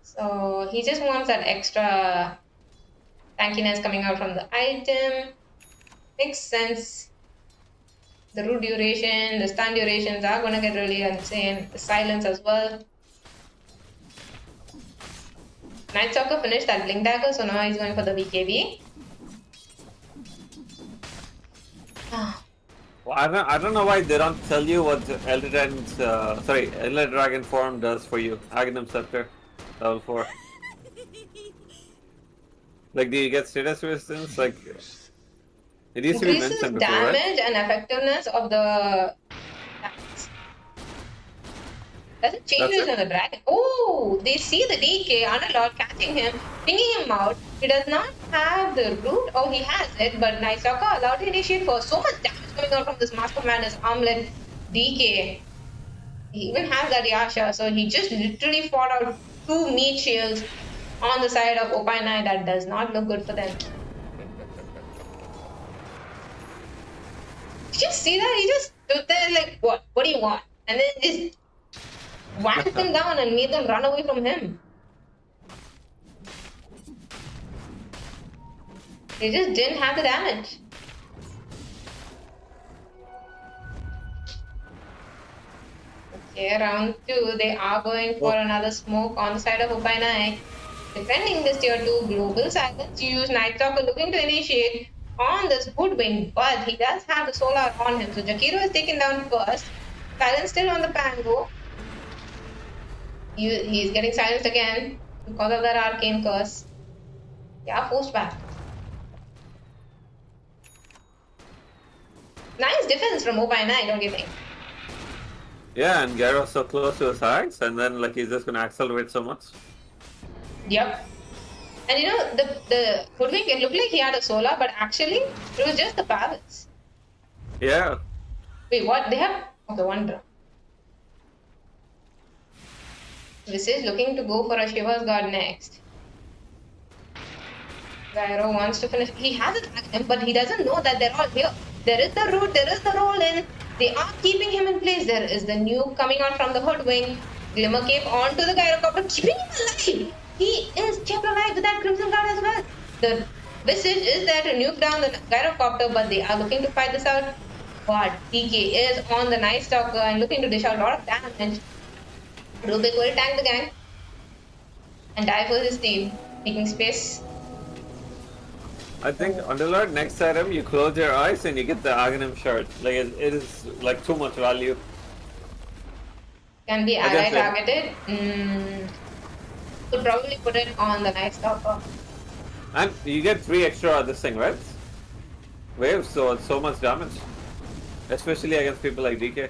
[SPEAKER 2] So he just wants that extra tankiness coming out from the item. Makes sense. The root duration, the stun durations are gonna get really insane. The silence as well. Night Stalker finished that Blink Dagger, so now he's going for the BKB.
[SPEAKER 3] Well, I don't know why they don't tell you what Elder Dragon form does for you. Aghanim Scepter, level 4. Like, do you get status resistance? Like, it used to be
[SPEAKER 2] Increases
[SPEAKER 3] mentioned before, right?
[SPEAKER 2] damage and effectiveness of the attacks. Doesn't change
[SPEAKER 3] That's
[SPEAKER 2] it on the dragon. Oh, they see the DK, Underlord catching him, pinging him out. He does not have the root, or he has it, but Night Stalker allowed to initiate for so much damage coming out from this Master Madness armlet DK. He even has that Yasha, so he just literally fought out 2 meat shields on the side of Opinai. That does not look good for them. Did you see that? He just stood there like, what? What do you want? And then just whacked them down and made them run away from him. They just didn't have the damage. Okay, round 2, they are going for another smoke on the side of Opinai. Defending this tier 2 global silence, you use Night Stalker looking to initiate on this Hoodwink, but he does have the solar on him. So Jakiro is taken down first. Silence still on the Pango. He's getting silenced again because of that arcane curse. Yeah, forced back. Nice defense from Opinai, don't you think?
[SPEAKER 3] Yeah, and Gyro's so close to his sides, and then like he's just gonna accelerate so much.
[SPEAKER 2] Yep. And you know, the Hoodwink, it looked like he had a solar, but actually, it was just the pallets.
[SPEAKER 3] Yeah.
[SPEAKER 2] Wait, what? They have... Okay, one drop. This is looking to go for a Shiva's Guard next. Gyro wants to finish. He has attacked him, but he doesn't know that they're all here. There is the root, there is the roll in. They are keeping him in place. There is the nuke coming out from the Hoodwink. Glimmer Cape onto the Gyrocopter, keeping him alive. He is kept alive with that Crimson Guard as well. The Visage is there to nuke down the Gyrocopter, but they are looking to fight this out. But DK is on the Night Stalker and looking to dish out a lot of damage. Rubik will tank the gang and die for his team, making space.
[SPEAKER 3] I think Underlord, next item, you close your eyes and you get the Aghanim shard. Like, it is like too much value.
[SPEAKER 2] Can be
[SPEAKER 3] I
[SPEAKER 2] ally
[SPEAKER 3] guess
[SPEAKER 2] targeted. Could probably put it on the Night Stalker.
[SPEAKER 3] And you get 3 extra this thing, right? Waves, so it's so much damage. Especially against people like DK.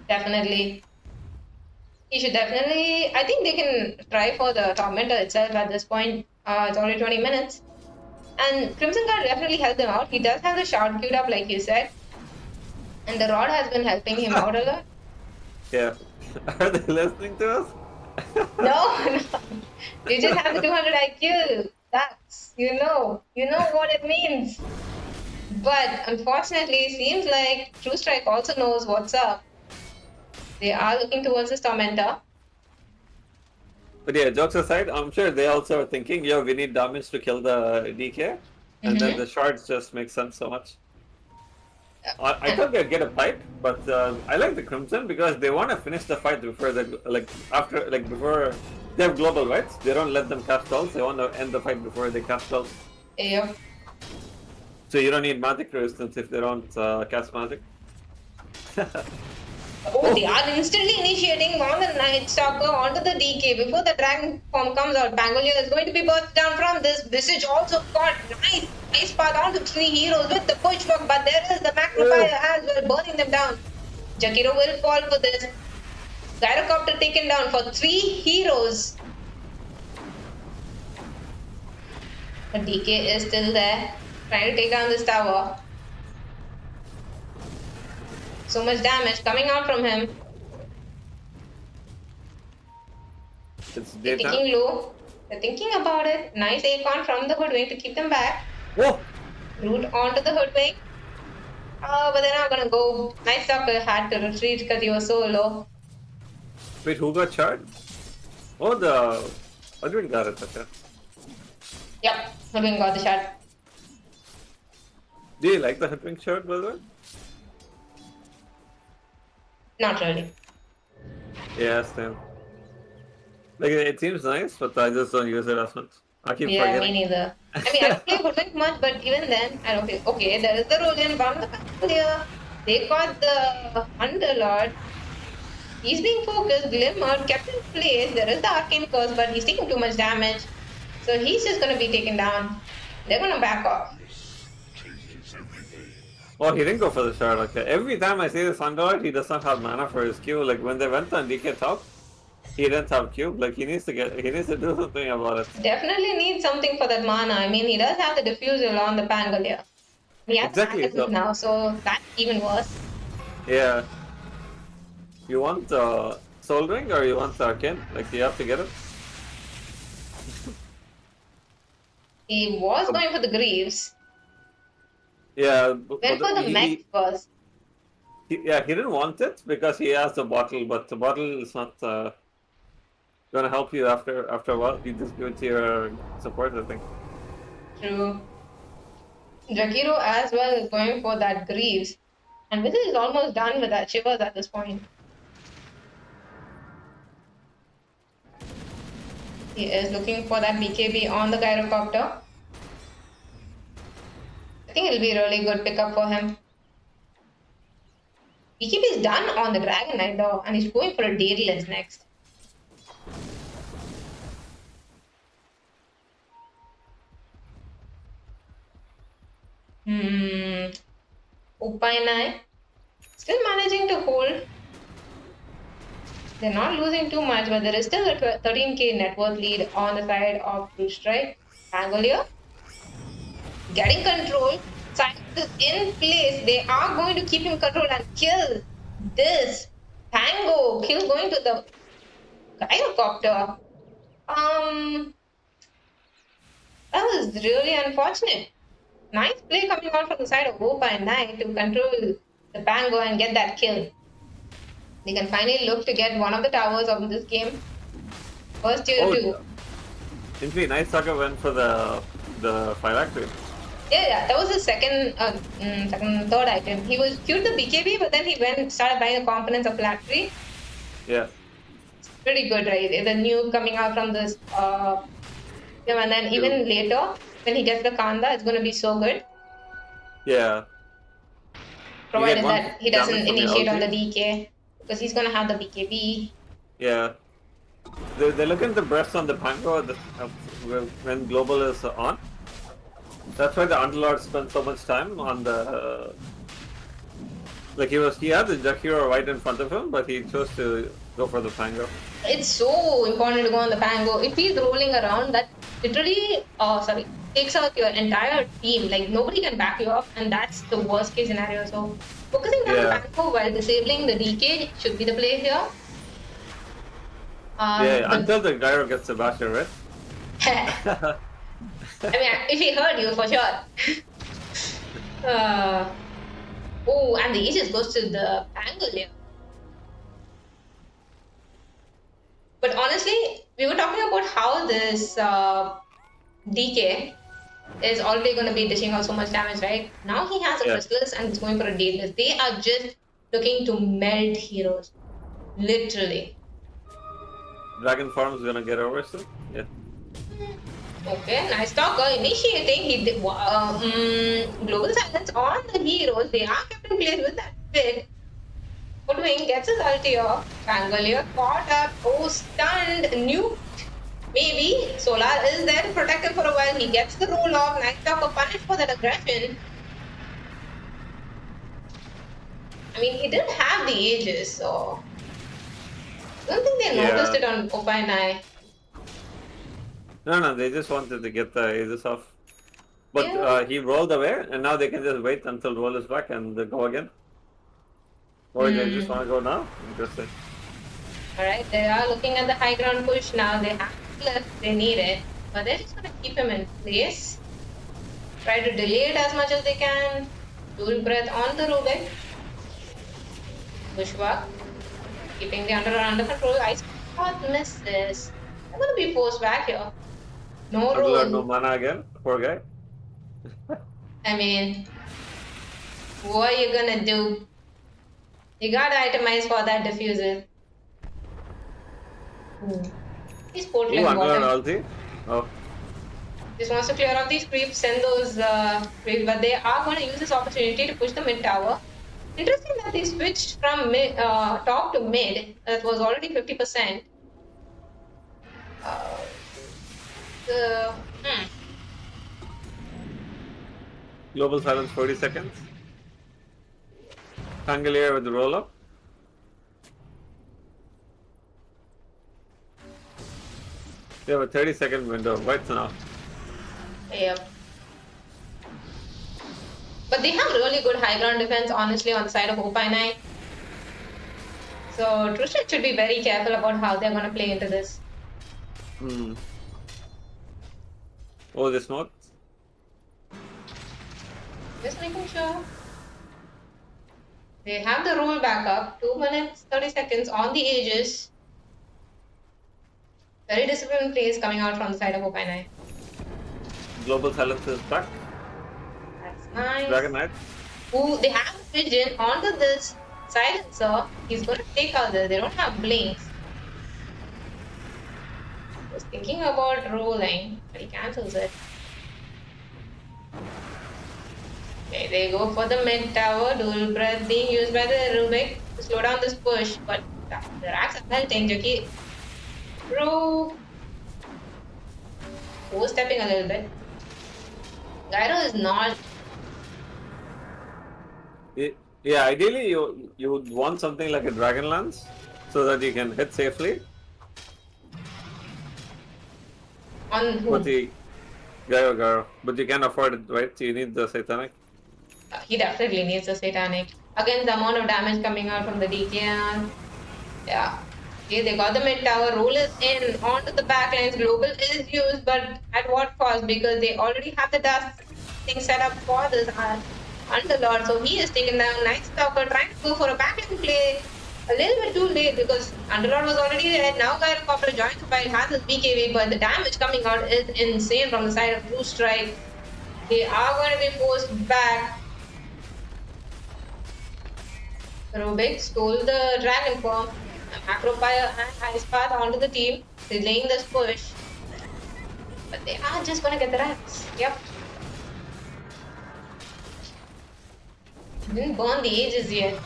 [SPEAKER 2] Definitely. He should definitely... I think they can try for the Tormentor itself at this point. It's already 20 minutes. And Crimson Guard definitely helped him out. He does have the shard queued up like you said. And the rod has been helping him out a lot.
[SPEAKER 3] Yeah. Are they listening to us?
[SPEAKER 2] No. You just have the 200 IQ. That's, you know what it means. But unfortunately, it seems like True Strike also knows what's up. They are looking towards this Tormentor.
[SPEAKER 3] But yeah, jokes aside, I'm sure they also are thinking, yo, we need damage to kill the DK. And then the shards just make sense so much. I thought they'd get a pipe, but I like the Crimson because they want to finish the fight before they, before they have global, right? They don't let them cast spells, they want to end the fight before they cast spells.
[SPEAKER 2] Yep.
[SPEAKER 3] So you don't need magic resistance if they don't cast magic.
[SPEAKER 2] Oh, they are instantly initiating on the Night Stalker onto the DK before the Dragon form comes out. Pangolier is going to be burst down from this. Visage also got nice Nice path on to 3 heroes with the pushback, but there is the magnifier as well, burning them down. Jakiro will fall for this. Gyrocopter taken down for 3 heroes. But DK is still there, trying to take down this tower. So much damage coming out from him.
[SPEAKER 3] It's
[SPEAKER 2] They're
[SPEAKER 3] data.
[SPEAKER 2] taking low. They're thinking about it. Nice Acorn from the Hoodwink to keep them back.
[SPEAKER 3] Whoa!
[SPEAKER 2] Root onto the Hoodwink. Oh, but they're not gonna go. Nice Soccer had to retreat because he was so low.
[SPEAKER 3] Wait, who got charged? Oh, the Adrian got it. Okay.
[SPEAKER 2] Yep, Hoodwink got the shot.
[SPEAKER 3] Do you like the Hitwing shirt, by the way?
[SPEAKER 2] Not really.
[SPEAKER 3] Yeah, same. Like, it seems nice, but I just don't use it as much. I keep
[SPEAKER 2] Yeah, me
[SPEAKER 3] forgetting.
[SPEAKER 2] neither. I mean, I don't play Hoodwink much, but even then, I don't feel. Okay, there is the Rolian bomb. The They got the Underlord. He's being focused, glimmered, kept in place. There is the Arcane Curse, but he's taking too much damage. So he's just gonna be taken down. They're gonna back off.
[SPEAKER 4] Changes everything.
[SPEAKER 3] Oh, he didn't go for the shard. Okay. Every time I see this Underlord, he does not have mana for his Q. Like when they went on DK top, he didn't have Q. Like he needs to do something about it.
[SPEAKER 2] Definitely needs something for that mana. I mean, he does have the diffusal on the Pangolier. He has
[SPEAKER 3] Exactly,
[SPEAKER 2] the
[SPEAKER 3] so-
[SPEAKER 2] now, so that's even worse.
[SPEAKER 3] Yeah. You want Soul Ring or you want Arcane? Like you have to get it.
[SPEAKER 2] He was going for the Greaves.
[SPEAKER 3] Yeah.
[SPEAKER 2] Went for the mech first.
[SPEAKER 3] Yeah, he didn't want it because he has the bottle, but the bottle is not gonna help you after a while. You just give it to your support, I think.
[SPEAKER 2] True. Jakiro as well is going for that Greaves. And Wizard is almost done with that Shivers at this point. He is looking for that BKB on the Gyrocopter. I think it'll be a really good pickup for him. BKB is done on the Dragon Knight though, and he's going for a Daedalus next. Upainai still managing to hold. They're not losing too much, but there is still a 13k net worth lead on the side of Blue Strike. Pangolier getting control. Silence is in place. They are going to keep him control and kill this Pango. Kill going to the Gyrocopter. That was really unfortunate. Nice play coming out from the side of Opa and Knight to control the Pango and get that kill. They can finally look to get one of the towers of this game. First tier 2.
[SPEAKER 3] Indeed, Night Sucker went for the phylactery.
[SPEAKER 2] Yeah, that was his third item. He was queued the BKB, but then he started buying the components of phylactery.
[SPEAKER 3] Yeah.
[SPEAKER 2] It's pretty good, right? The new coming out from this and then even later when he gets the Kanda, it's going to be so good.
[SPEAKER 3] Yeah.
[SPEAKER 2] Provided
[SPEAKER 3] one
[SPEAKER 2] that he doesn't
[SPEAKER 3] damage from the
[SPEAKER 2] initiate on the
[SPEAKER 3] ulti.
[SPEAKER 2] DK, because he's going to have the BKB.
[SPEAKER 3] Yeah. They're looking at the breast on the Pango when Global is on. That's why the Underlord spent so much time on the... Like he had the Jakiro right in front of him, but he chose to go for the Pango.
[SPEAKER 2] It's so important to go on the Pango. If he's rolling around, that literally takes out your entire team. Like nobody can back you up, and that's the worst case scenario. So focusing on the Pango while disabling the DK should be the play here.
[SPEAKER 3] Until the Gyro gets the Basher, right?
[SPEAKER 2] I mean, if he heard you, for sure. Oh, and the Aegis goes to the Pangolier. But honestly, we were talking about how this DK is already going to be dishing out so much damage, right? Now he has a Chrysalis and he's going for a Daedalus. They are just looking to melt heroes. Literally.
[SPEAKER 3] Dragon Farm is gonna get over soon. Yeah.
[SPEAKER 2] Okay, nice talk. Initiating, he did global silence on the heroes. They are kept in place with that bit. Woodwing gets his ulti off. Pangolier caught up. Oh, stunned. Nuked. Maybe Solar is there to protect him for a while. He gets the roll off. Night Stalker punished for that aggression. I mean, he didn't have the ages, so I don't think they noticed it on Opa and I.
[SPEAKER 3] No, they just wanted to get the ages off. But
[SPEAKER 2] Yeah.
[SPEAKER 3] he rolled away, and now they can just wait until roll is back and go again. Or they just want to go now? Interesting.
[SPEAKER 2] Alright, they are looking at the high ground push now. They have cliff, they need it. But they're just gonna keep him in place. Try to delay it as much as they can. Dual breath on the Rubik. Bushwalk. Keeping the under control. Ice Path misses. They're gonna be forced back here. No
[SPEAKER 3] Underlord, no
[SPEAKER 2] roll.
[SPEAKER 3] mana again. Poor guy.
[SPEAKER 2] I mean, what are you gonna do? You gotta itemize for that diffuser. He's portling
[SPEAKER 3] Ooh, Underlord
[SPEAKER 2] bottom.
[SPEAKER 3] ulti. Oh.
[SPEAKER 2] Just wants to clear off these creeps, send those creeps, but they are going to use this opportunity to push the mid tower. Interesting that they switched from top to mid. That was already 50%.
[SPEAKER 3] Global silence 40 seconds. Pangolier with the roll up. We have a 30-second window right now.
[SPEAKER 2] Yep. But they have really good high ground defense, honestly, on the side of Opinine. So Trushan should be very careful about how they're going to play into this.
[SPEAKER 3] Oh, they smoked.
[SPEAKER 2] Just making sure. They have the roll back up. 2 minutes, 30 seconds on the edges. Very disciplined plays coming out from the side of Opinine.
[SPEAKER 3] Global silence is back.
[SPEAKER 2] That's nice.
[SPEAKER 3] Dragon Knight.
[SPEAKER 2] Ooh, they have vision onto this silencer. He's going to take out this. They don't have blinks. Was thinking about rolling, but he cancels it. Okay, they go for the mid tower. Dual breath being used by the Rubik to slow down this push, but the racks are melting. Joki Bro, overstepping a little bit. Gyro is not.
[SPEAKER 3] Yeah, ideally you would want something like a Dragon Lance so that you can hit safely.
[SPEAKER 2] On who?
[SPEAKER 3] But the Gyro. But you can't afford it, right? You need the Satanic.
[SPEAKER 2] He definitely needs a Satanic. Again, the amount of damage coming out from the DK. Yeah. Okay, they got the mid tower. Roll is in onto the backlines. Global is used, but at what cost? Because they already have the dust thing set up for this Underlord. So he is taken down. Night Stalker trying to go for a backline play. A little bit too late because Underlord was already there. Now Gyrocopter joins the fight, has his BKB, but the damage coming out is insane from the side of Blue Strike. They are going to be forced back. Rubik stole the Dragon Form. Macropire and Ice Path onto the team, delaying this push. But they are just going to get the racks. Yep. Didn't burn the ages yet.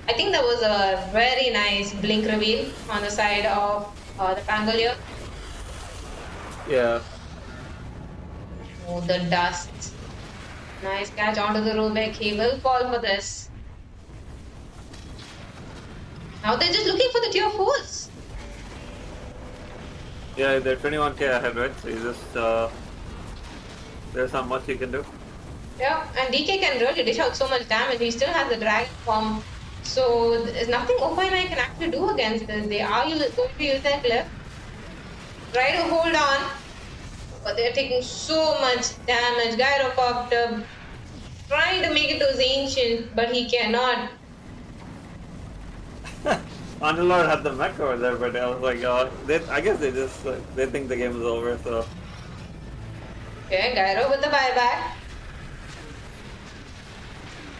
[SPEAKER 2] I think that was a very nice blink reveal on the side of the Pangolier.
[SPEAKER 3] Yeah.
[SPEAKER 2] Oh, the dust. Nice catch onto the Rubik. He will fall for this. Now they're just looking for the tier 4s.
[SPEAKER 3] Yeah, they're 21k ahead, right? So you just there's not much you can do.
[SPEAKER 2] Yeah, and DK can really dish out so much damage. He still has the Dragon Form. So there's nothing Opinine can actually do against this. They are going to use their clip. Try to hold on. But they're taking so much damage. Gyrocopter trying to make it to his ancient, but he cannot.
[SPEAKER 3] Underlord had the mech over there, but I was like, I guess they just they think the game is over. So
[SPEAKER 2] Okay, Gyro with the buyback.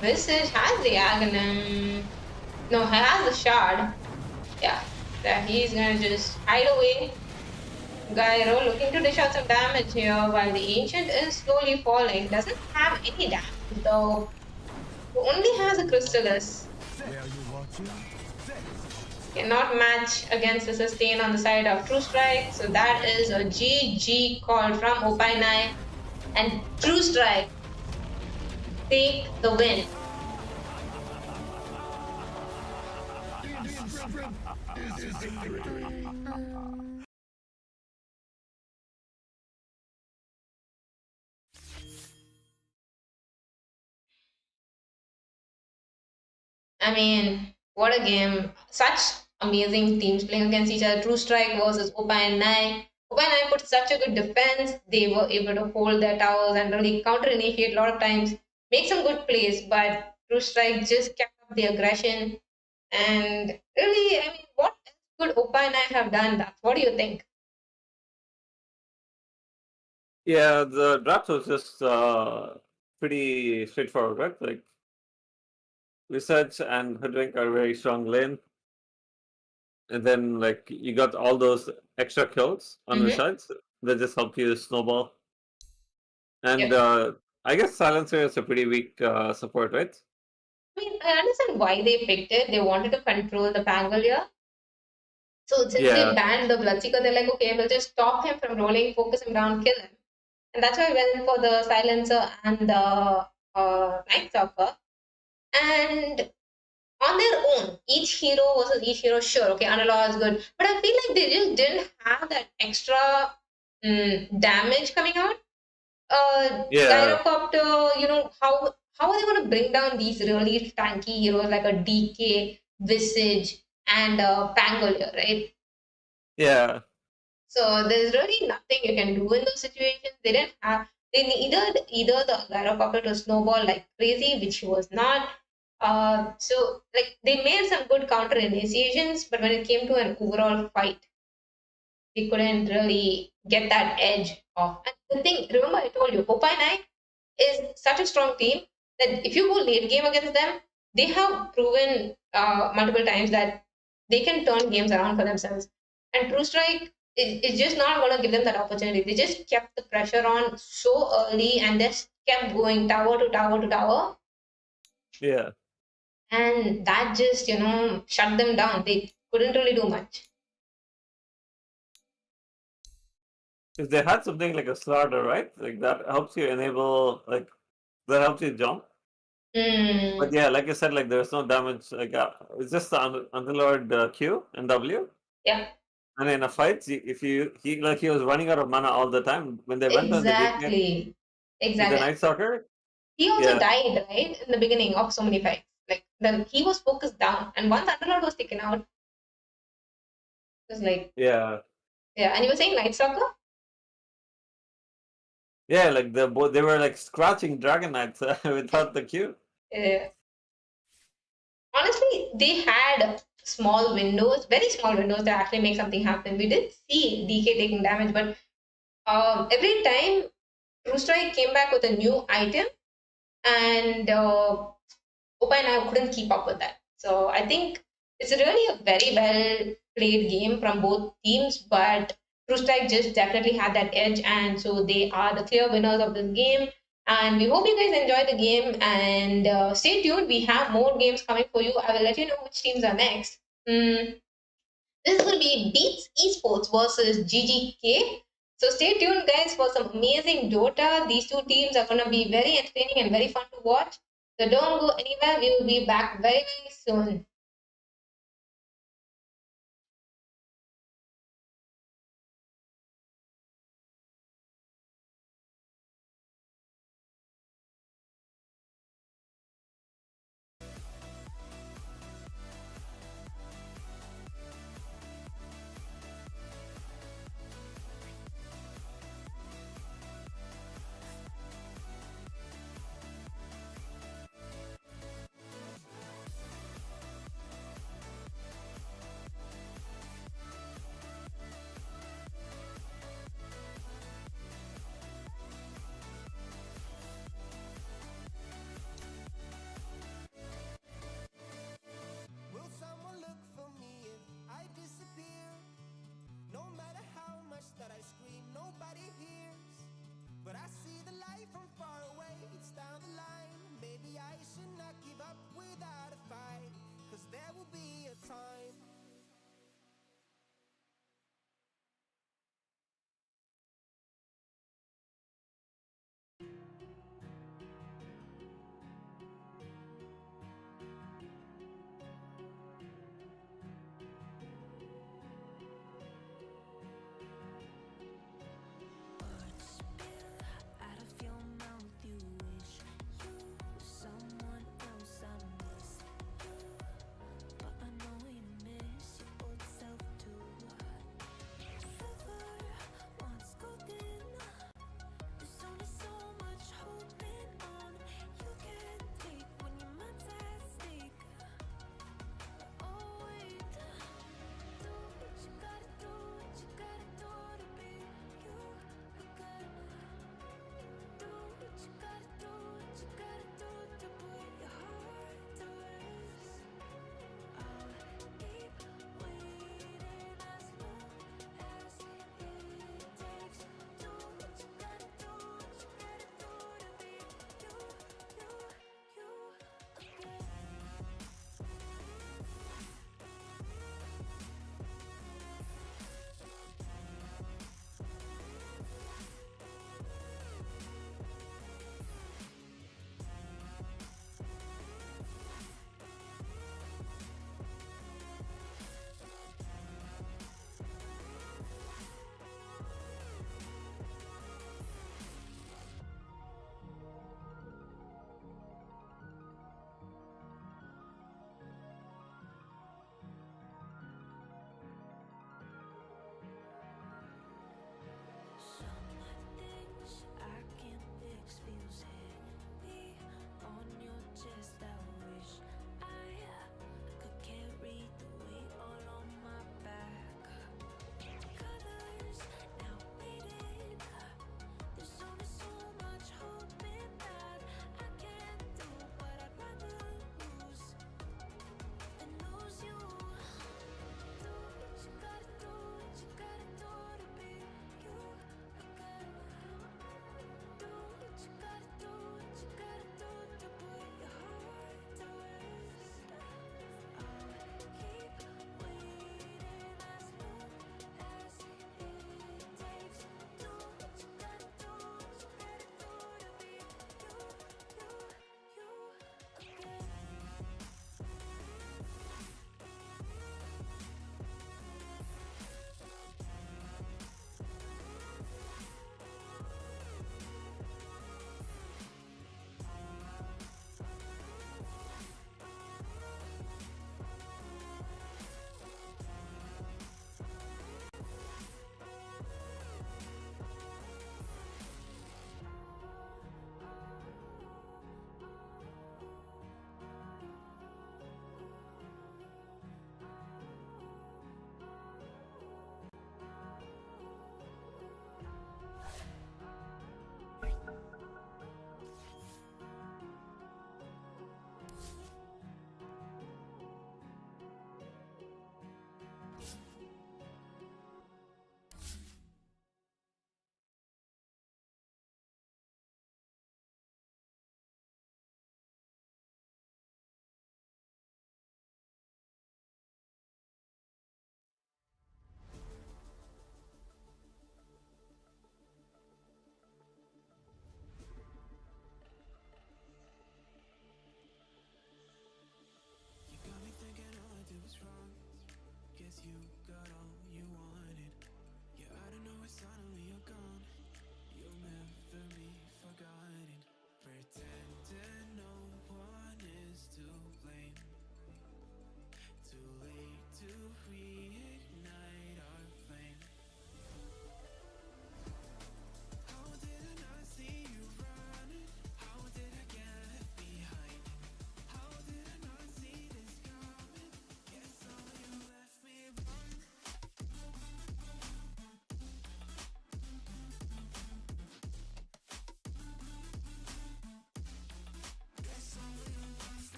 [SPEAKER 2] Visage has the Aghanim. No, he has the shard. Yeah, that he's gonna just hide away. Gyro looking to dish out some damage here while the ancient is slowly falling. Doesn't have any damage though. He only has a Crystallis.
[SPEAKER 5] Where are you watching? Attention. Set.
[SPEAKER 2] Cannot match against the sustain on the side of True Strike. So that is a GG call from Opinai. And True Strike take the win. I mean, what a game. Such amazing teams playing against each other. True Strike versus Opa and Nai. Opa and Nai put such a good defense. They were able to hold their towers and really counter initiate a lot of times, make some good plays, but True Strike just kept up the aggression. And really, I mean, what else could Opa and Nai have done? That? What do you think?
[SPEAKER 3] Yeah, the draft was just pretty straightforward, right? Like Research and Hoodwink are very strong lane, and then like you got all those extra kills on the sides that just help you snowball. And
[SPEAKER 2] Yep.
[SPEAKER 3] I guess Silencer is a pretty weak support, right?
[SPEAKER 2] I mean, I understand why they picked it. They wanted to control the Pangolier. So since they
[SPEAKER 3] Yeah,
[SPEAKER 2] banned the Bloodseeker, they're like, okay, we'll just stop him from rolling, focus him down, kill him. And that's why I went for the Silencer and the Night Stalker. And on their own, each hero versus each hero, sure, okay, Analog is good. But I feel like they just didn't have that extra damage coming out.
[SPEAKER 3] yeah,
[SPEAKER 2] Gyrocopter, how are they going to bring down these really tanky heroes like a DK, Visage, and Pangolier, right?
[SPEAKER 3] yeah.
[SPEAKER 2] So there's really nothing you can do in those situations. They didn't have they needed either the gyrocopter to snowball like crazy, which he was not. So like they made some good counter initiations, but when it came to an overall fight, they couldn't really get that edge off. And the thing, remember I told you, Opinai is such a strong team that if you go late game against them, they have proven multiple times that they can turn games around for themselves. And True Strike is just not going to give them that opportunity. They just kept the pressure on so early and just kept going tower to tower to tower.
[SPEAKER 3] Yeah.
[SPEAKER 2] And that just, shut them down. They couldn't really do much.
[SPEAKER 3] If they had something like a slaughter, right? Like that helps you enable, like that helps you jump. But
[SPEAKER 2] Mm,
[SPEAKER 3] yeah, like I said, like there's no damage. Like it's just the Underlord Q and W.
[SPEAKER 2] yeah,
[SPEAKER 3] And in a fight, if he was running out of mana all the time when they went on the DK
[SPEAKER 2] exactly.
[SPEAKER 3] with the
[SPEAKER 2] Exactly.
[SPEAKER 3] Night Stalker.
[SPEAKER 2] He also
[SPEAKER 3] Yeah,
[SPEAKER 2] died, right, in the beginning of so many fights. Like, he was focused down. And once Underlord was taken out, it was like,
[SPEAKER 3] yeah,
[SPEAKER 2] yeah. And you were saying Night Stalker?
[SPEAKER 3] yeah. Like they were like scratching Dragon Knights without the Q.
[SPEAKER 2] Uh, honestly, they had small windows, very small windows to actually make something happen. We did see DK taking damage, but every time True Strike came back with a new item, and Opa and I couldn't keep up with that. So I think it's really a very well played game from both teams, but True Strike just definitely had that edge, and so they are the clear winners of this game. And we hope you guys enjoy the game and stay tuned. We have more games coming for you. I will let you know which teams are next. Mm, this is going to be Beats Esports versus GGK. So stay tuned, guys, for some amazing Dota. These two teams are going to be very entertaining and very fun to watch. So don't go anywhere. We will be back very, very soon.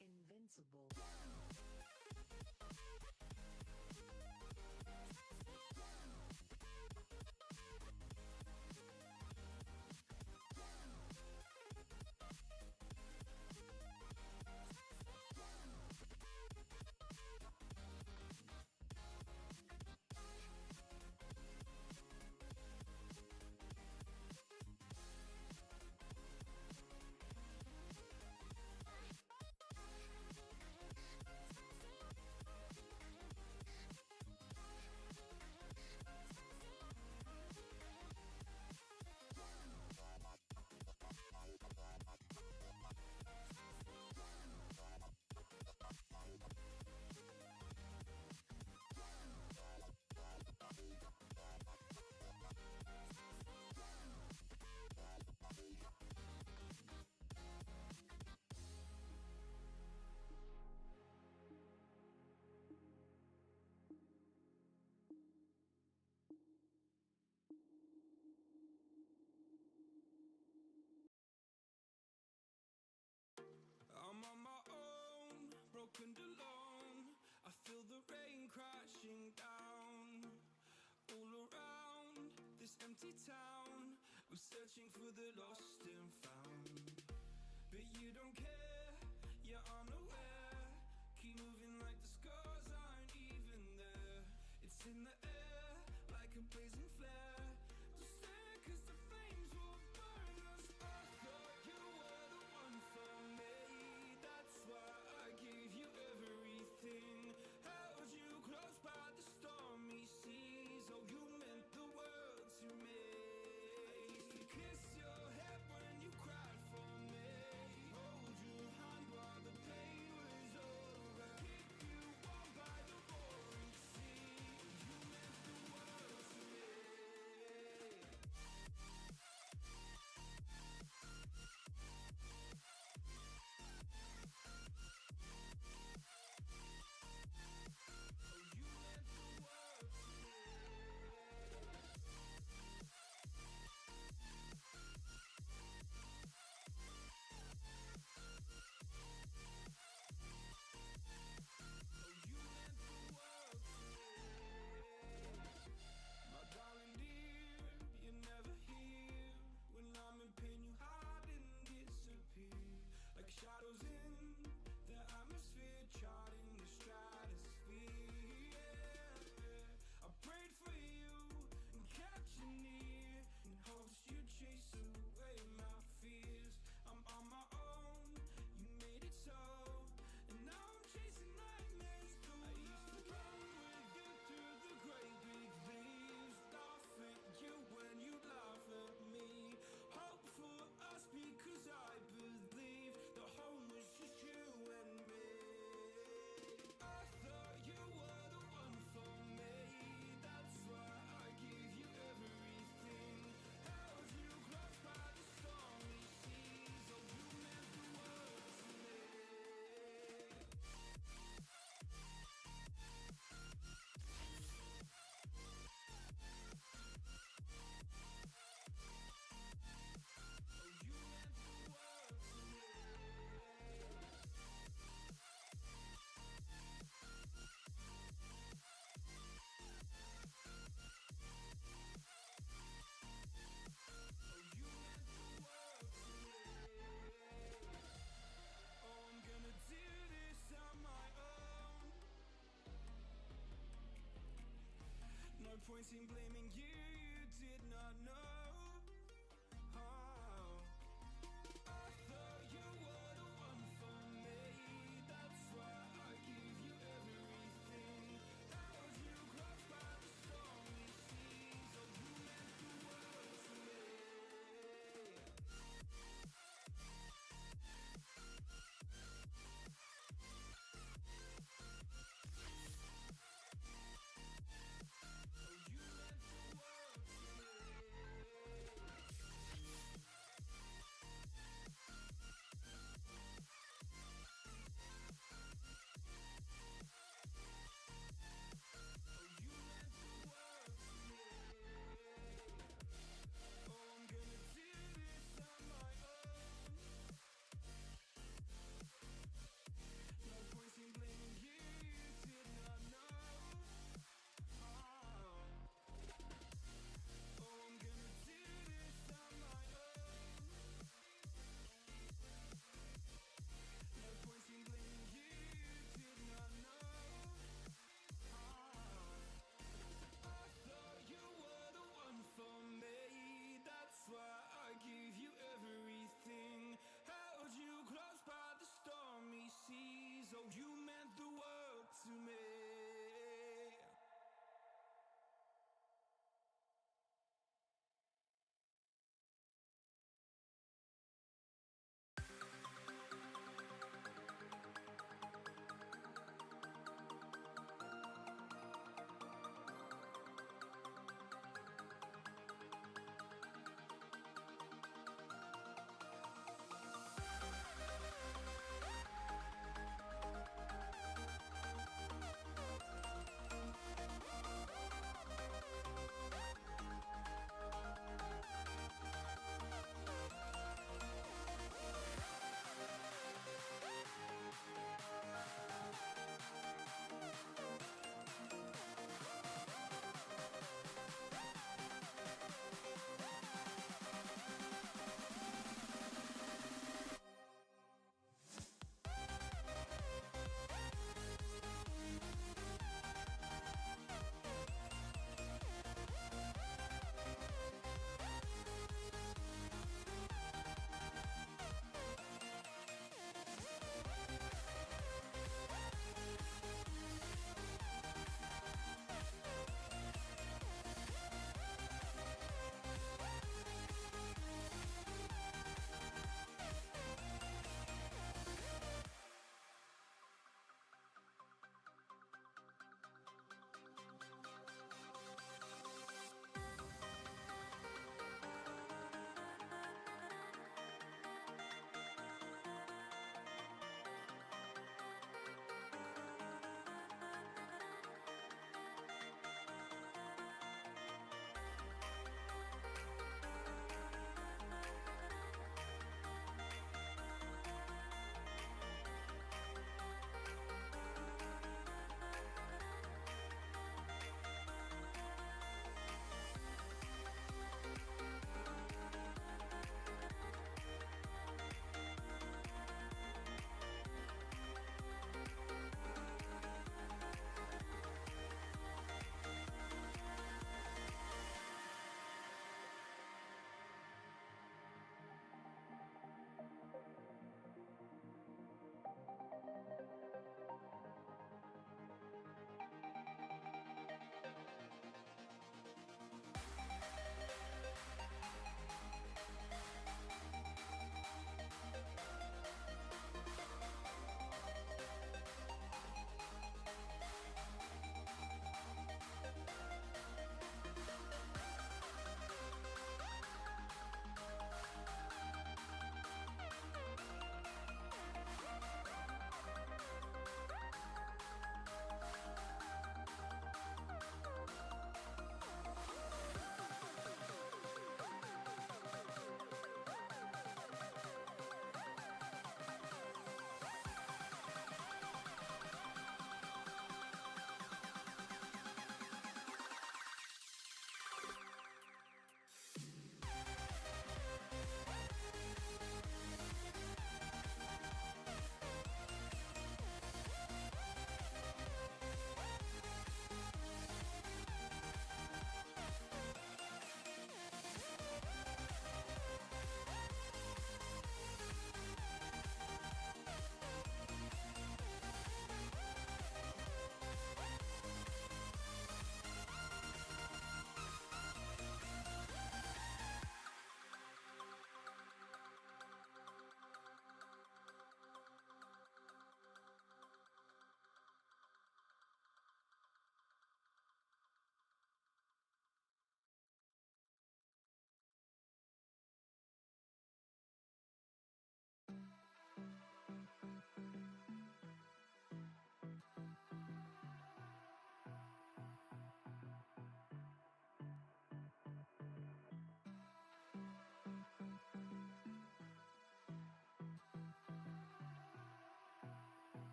[SPEAKER 1] Invincible.
[SPEAKER 6] I'm on my own, broken alone. I feel the rain crashing down all around this empty town. I'm searching for the lost and found, but you don't care, you're unaware. Keep moving like the scars aren't even there. It's in the air like a blazing flare. Just stare 'cause the flames will burn us. I thought you were the one for me. That's why I gave you everything. Held you close by the stormy seas. Oh, you meant the world to me. I used to kiss your head when you cried for me. points in blaming you, you did not know. Oh, I thought you were the one for me. That's why I give you everything. Held you close by the stormy seas. Oh, you meant the world to me. Oh, you meant the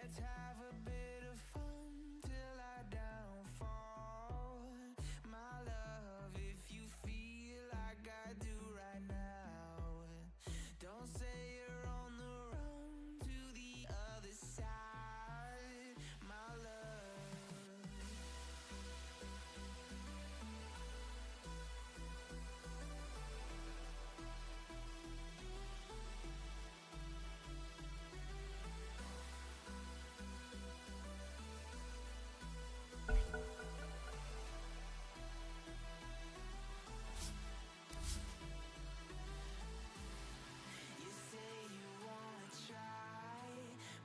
[SPEAKER 6] Let's have a bit of fun till I downfall. My love, if you feel like I do right now, don't say you're on the run to the other side, my love. You say you wanna try,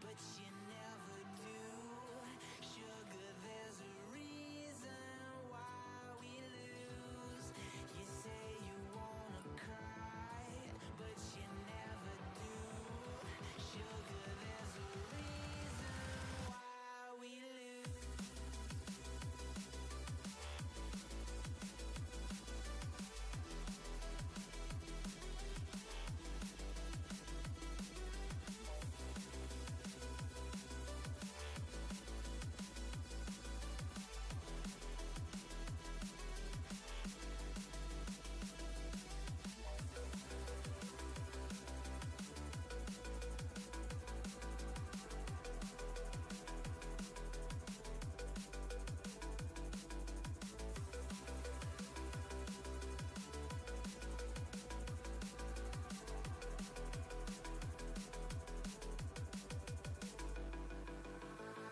[SPEAKER 6] but you never do. Sugar, there's a reason why we lose. You say you wanna cry, but you never do. Sugar, there's a reason why we lose.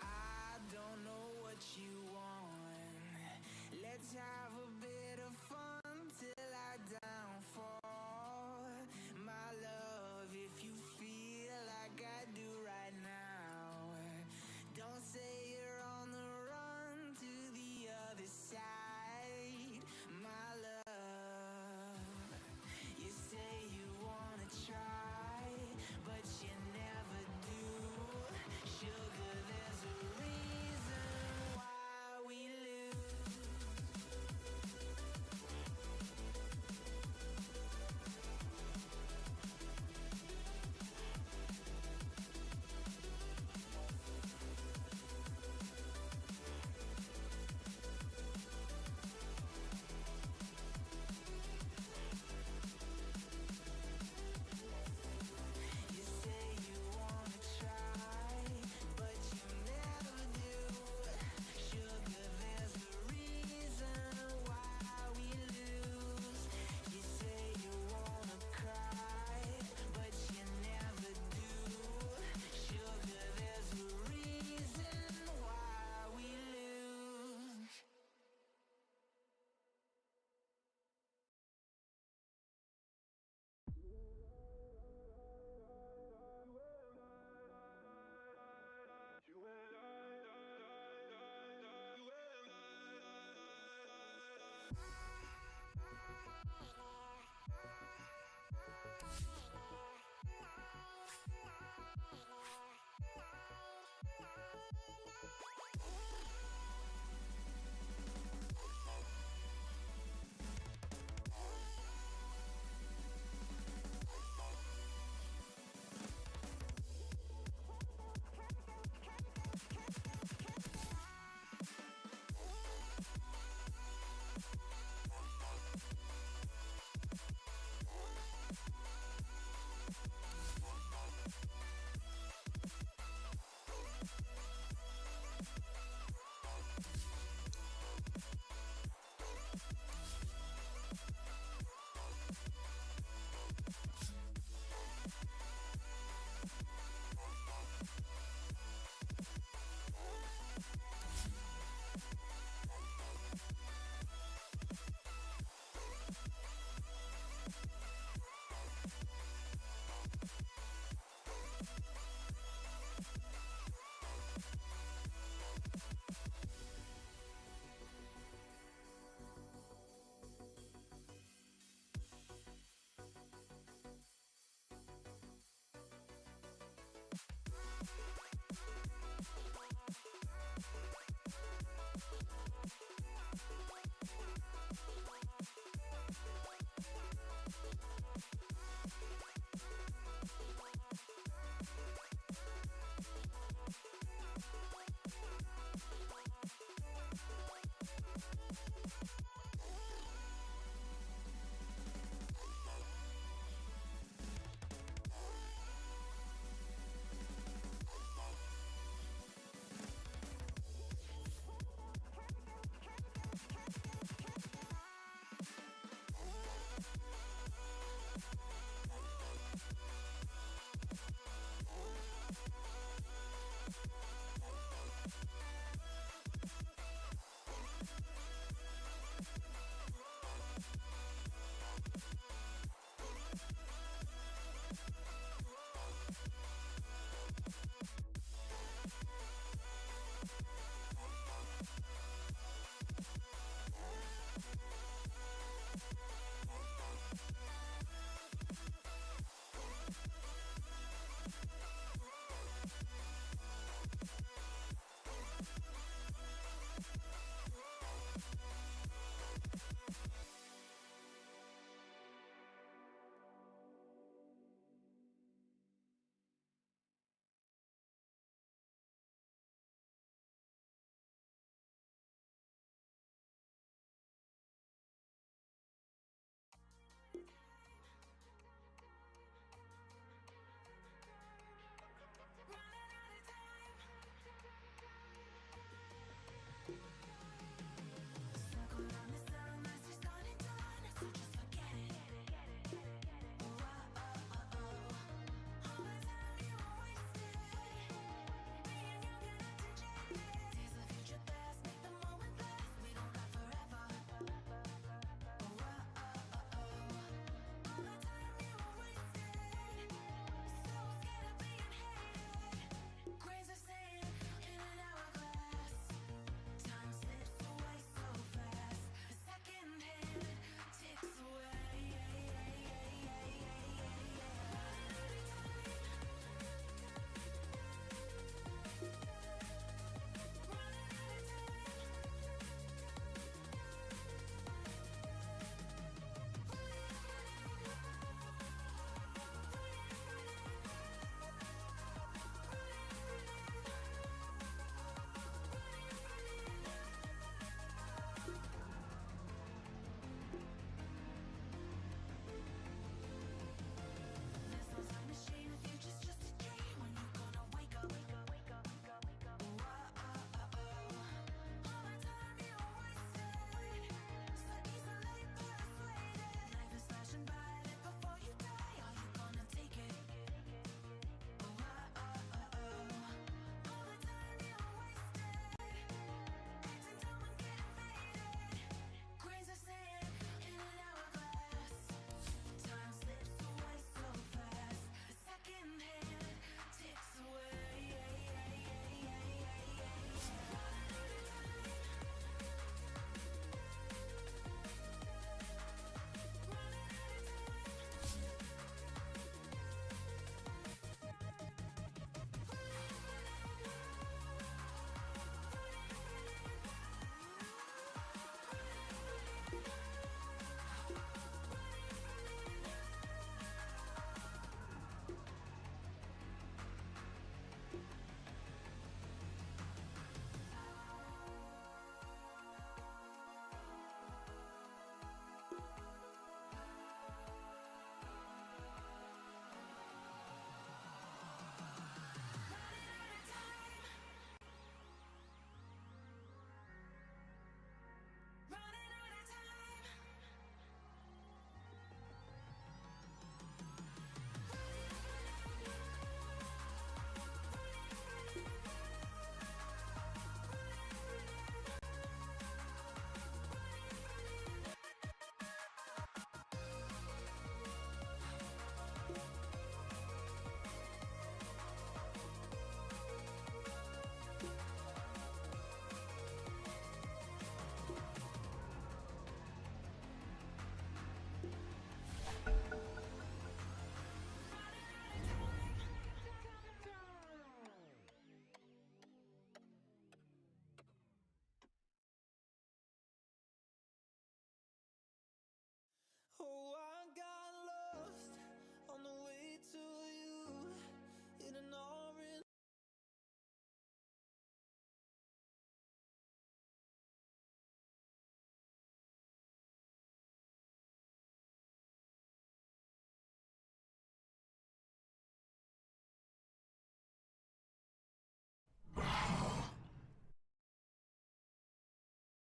[SPEAKER 6] I don't know what you want. Let's have a bit of fun till I downfall. My love, if you feel like I do right now, don't say you're on the run to the other side, my love. You say you wanna try, but you never do. Sugar, there's a reason why we lose. You say you wanna try, but you never do. Sugar, there's a reason why we lose. You say you wanna cry, but you never do. Sugar, there's a reason why we lose.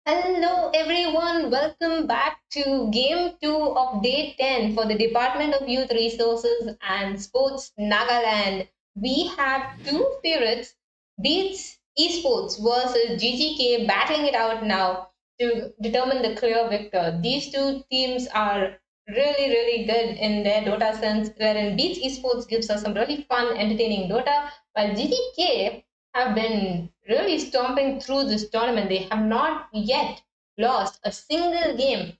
[SPEAKER 2] Hello everyone, welcome back to game 2 of day 10 for the Department of Youth Resources and Sports Nagaland. We have two favorites, Beats Esports versus GGK, battling it out now to determine the clear victor. These two teams are really good in their Dota sense, wherein Beats Esports gives us some really fun, entertaining Dota, while GGK have been really stomping through this tournament. They have not yet lost a single game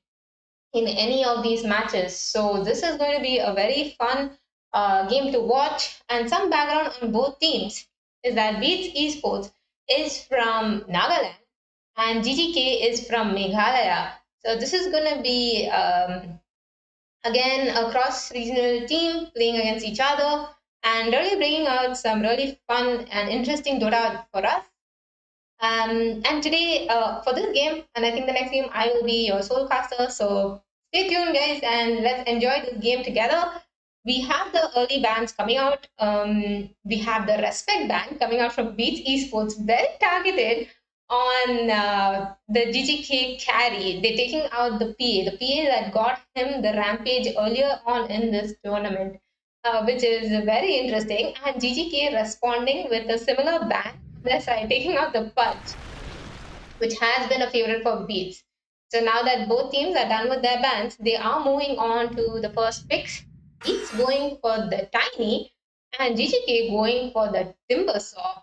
[SPEAKER 2] in any of these matches. So this is going to be a very fun game to watch. And some background on both teams is that Beats Esports is from Nagaland and GGK is from Meghalaya. So this is going to be again a cross-regional team playing against each other and really bringing out some really fun and interesting Dota for us. And today, for this game, and I think the next game, I will be your soul caster. So stay tuned, guys, and let's enjoy this game together. We have the early bans coming out. We have the respect ban coming out from Beats Esports, very targeted on the GGK carry. They're taking out the PA that got him the rampage earlier on in this tournament, which is very interesting. And GGK responding with a similar ban on their side, taking out the Punch, which has been a favorite for Beats. So now that both teams are done with their bans, they are moving on to the first picks. Beats going for the Tiny and GGK going for the Timbersaw.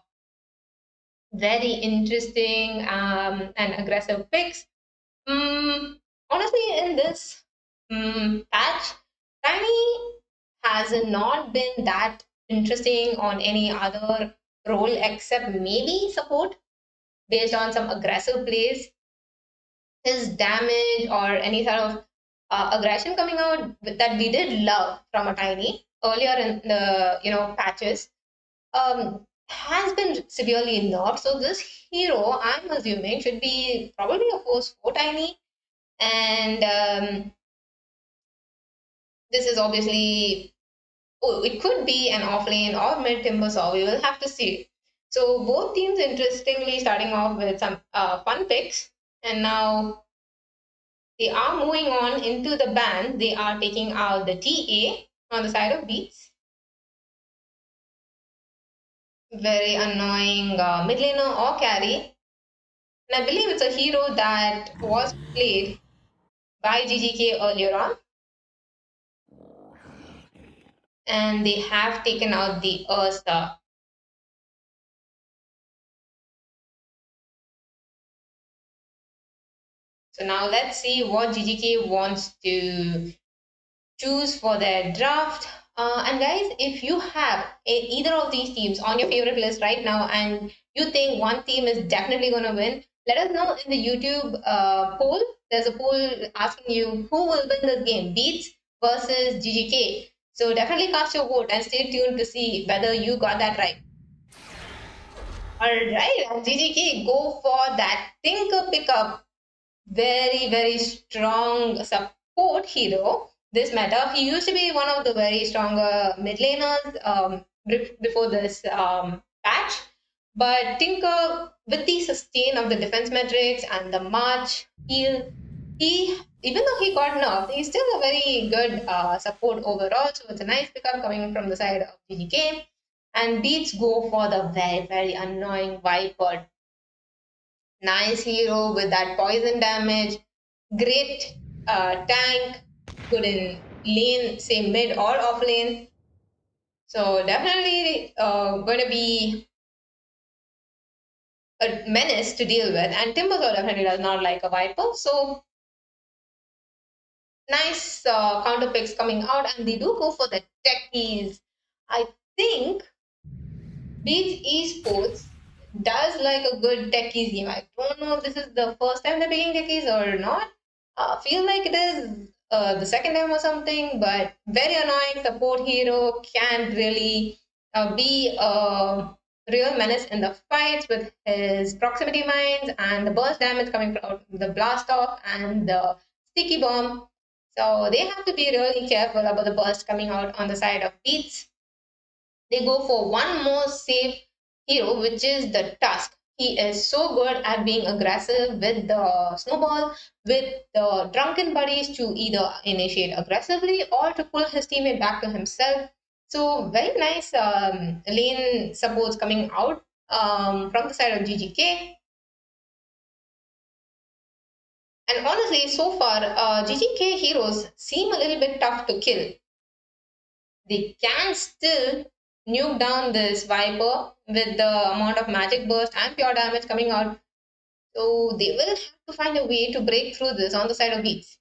[SPEAKER 2] Very interesting and aggressive picks. Honestly, in this patch, Tiny has not been that interesting on any other role except maybe support based on some aggressive plays. His damage or any sort of aggression coming out that we did love from a Tiny earlier in the patches has been severely nerfed. So this hero, I'm assuming, should be probably a force 4 Tiny, and this is obviously, it could be an offlane or mid Timbersaw. We will have to see. So both teams, interestingly, starting off with some fun picks, and now they are moving on into the ban. They are taking out the TA on the side of Beats. Very annoying mid laner or carry. And I believe it's a hero that was played by GGK earlier on. And they have taken out the Ursa. So now let's see what GGK wants to choose for their draft. And guys, if you have either of these teams on your favorite list right now and you think one team is definitely going to win, let us know in the YouTube poll. There's a poll asking you who will win this game, Beats versus GGK. So definitely cast your vote and stay tuned to see whether you got that right. Alright, and GGK go for that Tinker pickup. Very strong support hero this meta. He used to be one of the very stronger mid laners before this patch. But Tinker, with the sustain of the defense metrics and the march heal, he, even though he got nerfed, he's still a very good support overall. So it's a nice pickup coming from the side of GGK. And Beats go for the very annoying Viper. Nice hero with that poison damage. Great tank. Good in lane, say mid or off lane. So definitely going to be a menace to deal with. And Timbersaw definitely does not like a Viper. So nice counter picks coming out. And they do go for the techies. I think Beats Esports does like a good techies game. I don't know if this is the first time they're picking techies or not. Feel like it is the second time or something, but very annoying support hero, can really be a real menace in the fights with his proximity mines and the burst damage coming from the blast off and the sticky bomb. So they have to be really careful about the burst coming out on the side of Beats. They go for one more safe hero, which is the Tusk. He is so good at being aggressive with the snowball, with the drunken buddies to either initiate aggressively or to pull his teammate back to himself. So very nice lane supports coming out from the side of GGK. And honestly, so far, GGK heroes seem a little bit tough to kill. They can still nuke down this Viper with the amount of magic burst and pure damage coming out. So they will have to find a way to break through this on the side of beats.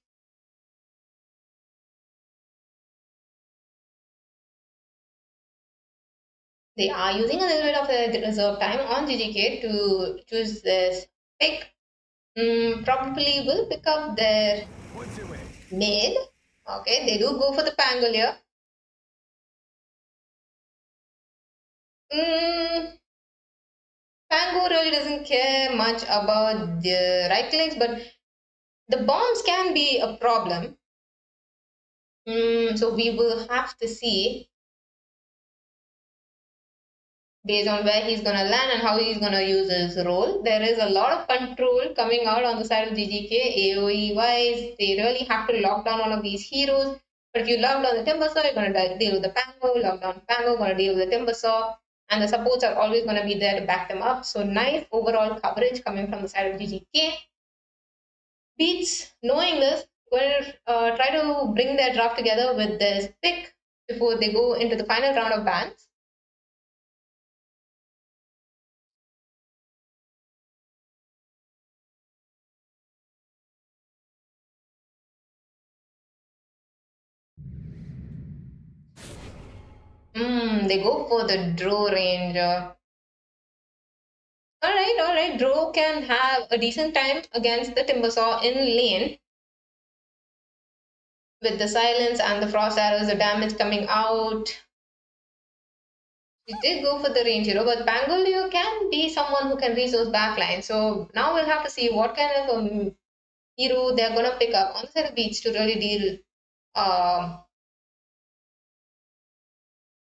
[SPEAKER 2] They are using a little bit of the reserve time on GGK to choose this pick. Probably will pick up their mid. Okay, they do go for the Pangolier. Pango really doesn't care much about the right clicks, but the bombs can be a problem. So we will have to see based on where he's going to land and how he's going to use his role. There is a lot of control coming out on the side of GGK. AoE wise, they really have to lock down one of these heroes. But if you lock down the Timber Saw, you're going to deal with the Pango. Lock down Pango, going to deal with the Timber Saw. And the supports are always going to be there to back them up. So nice overall coverage coming from the side of GGK. Beats, knowing this, will try to bring their draft together with this pick before they go into the final round of bans. They go for the Drow Ranger. Alright. Drow can have a decent time against the Timbersaw in lane. With the silence and the frost arrows, the damage coming out. He did go for the range hero, but Pangolier can be someone who can reach those backlines. So now we'll have to see what kind of a hero they're gonna pick up on the side of beats to really deal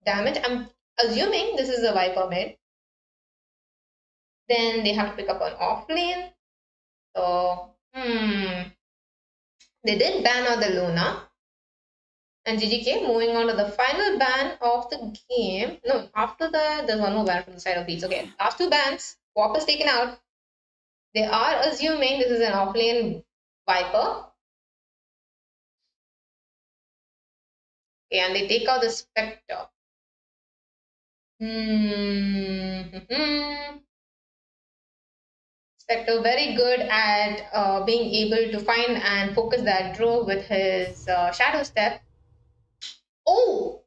[SPEAKER 2] damage. I'm assuming this is a Viper mid. Then they have to pick up an off lane. So, they did ban out the Luna. And GGK moving on to the final ban of the game. No, after that, there's one more ban from the side of beats. Okay, last two bans. Warp is taken out. They are assuming this is an offlane Viper. Okay, and they take out the Spectre. Spectre very good at being able to find and focus that draw with his Shadow Step. Oh,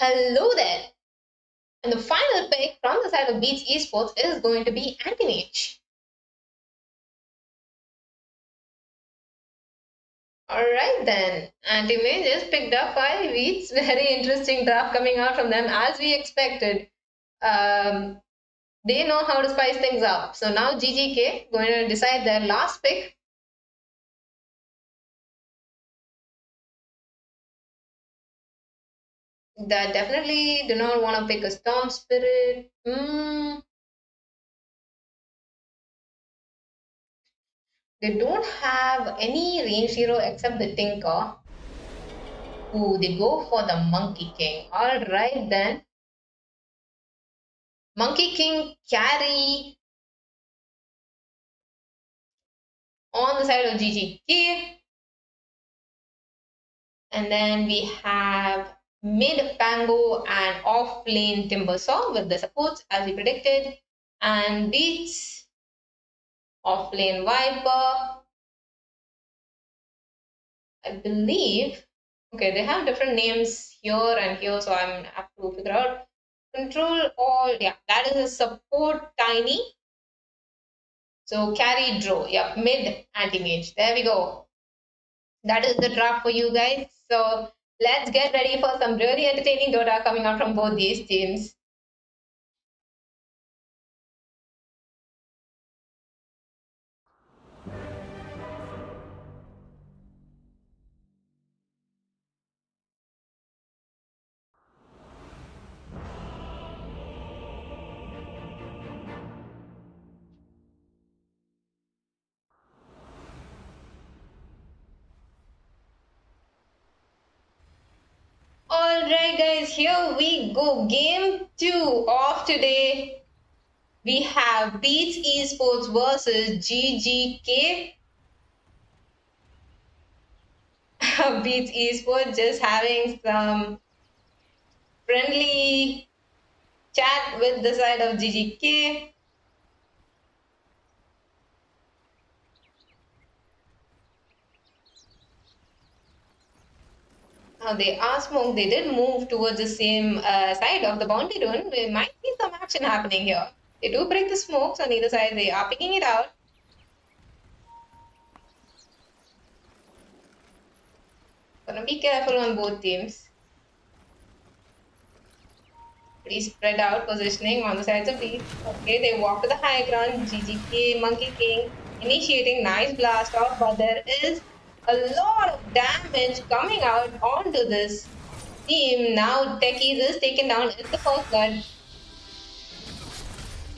[SPEAKER 2] hello there. And the final pick from the side of Beats Esports is going to be Anti-Mage. Alright then, Anti-Mage is picked up by Beats. Very interesting draft coming out from them as we expected. They know how to spice things up. So now GGK going to decide their last pick. That definitely do not want to pick a Storm Spirit. They don't have any range hero except the Tinker. Ooh, they go for the Monkey King. Alright then. Monkey King carry on the side of GGK. And then we have mid Pango and off lane Timbersaw with the supports as we predicted. And Beats off lane Viper. I believe. Okay, they have different names here and here, so I'm have to figure out. Control all, yeah, that is a support Tiny. So carry draw, yeah, mid anti-mage. There we go. That is the draft for you guys. So let's get ready for some really entertaining Dota coming out from both these teams. here we go. Game 2 of today. We have Beats Esports versus GGK. Beats Esports just having some friendly chat with the side of GGK. Now they are smoked. They did move towards the same side of the boundary zone. There might be some action happening here. They do break the smokes on either side. They are picking it out. Gonna be careful on both teams. Pretty spread out positioning on the sides of B. Okay, they walk to the high ground. GGK, Monkey King initiating nice blast off, but there is a lot of damage coming out onto this team. Now Techies is taken down. It's the first blood.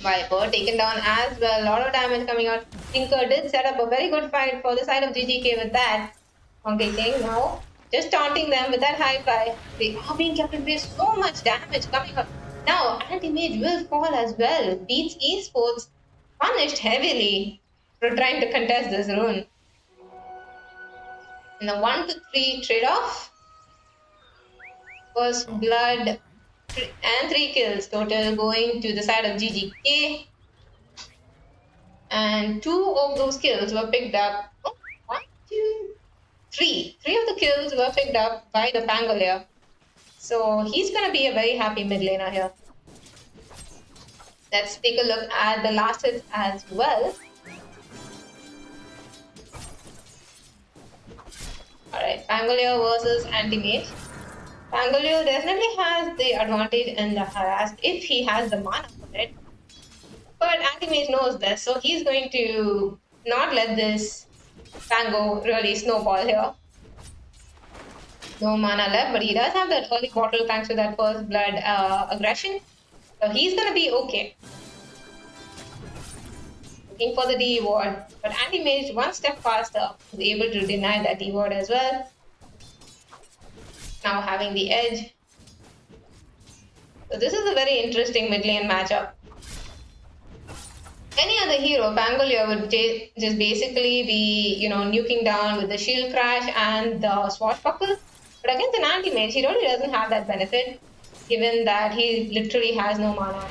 [SPEAKER 2] Viper taken down as well. A lot of damage coming out. Tinker did set up a very good fight for the side of GGK with that. Monkey King now just taunting them with that high fly. They are being kept in place. So much damage coming out. Now anti-mage will fall as well. Beats Esports punished heavily for trying to contest this rune. In the 1-3 trade-off. First blood and 3 kills total going to the side of GGK. And 2 of those kills were picked up. Oh, 1, 2, 3. 3 of the kills were picked up by the Pangolier. So he's going to be a very happy mid laner here. Let's take a look at the last hits as well. Alright, Pangolier versus Anti-Mage. Pangolier definitely has the advantage in the harass if he has the mana for it. But Anti-Mage knows this, so he's going to not let this Pango really snowball here. No mana left, but he does have that early bottle thanks to that first blood aggression. So he's gonna be okay. Looking for the D ward, but Anti-Mage one step faster is able to deny that D ward as well. Now having the edge. So this is a very interesting mid lane matchup. Any other hero, Pangolier would just basically be, nuking down with the shield crash and the swashbuckle. But against an anti-mage, he really doesn't have that benefit, given that he literally has no mana.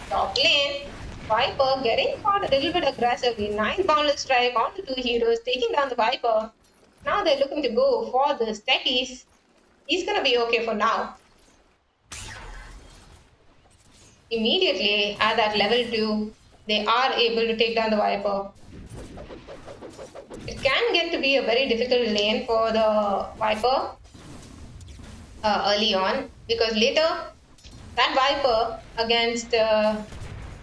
[SPEAKER 2] Top lane, Viper getting caught a little bit aggressively. Nice boundless strike onto 2 heroes, taking down the Viper. Now they're looking to go for the Techies. He's gonna be okay for now. Immediately at that level 2, they are able to take down the Viper. It can get to be a very difficult lane for the Viper early on, because later that Viper against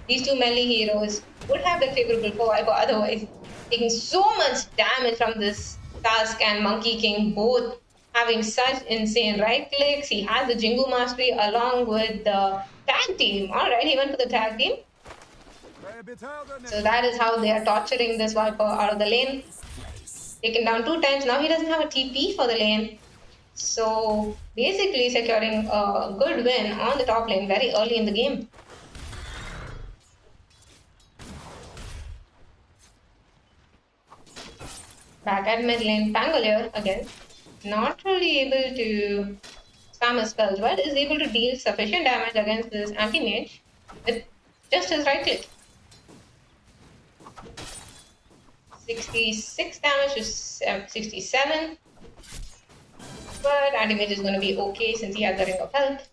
[SPEAKER 2] these 2 melee heroes would have been favorable for Viper otherwise. Taking so much damage from this Tusk and Monkey King, both having such insane right clicks. He has the Jingu Mastery along with the tag team. Alright, he went for the tag team. So that is how they are torturing this Viper out of the lane. Taken down 2 times. Now he doesn't have a TP for the lane. So basically securing a good win on the top lane very early in the game. Back at mid lane, Pangolier again. Not really able to spam his spells, but is able to deal sufficient damage against this anti-mage with just his right click. 66 damage to 67. But anti-mage is going to be okay since he has the Ring of Health.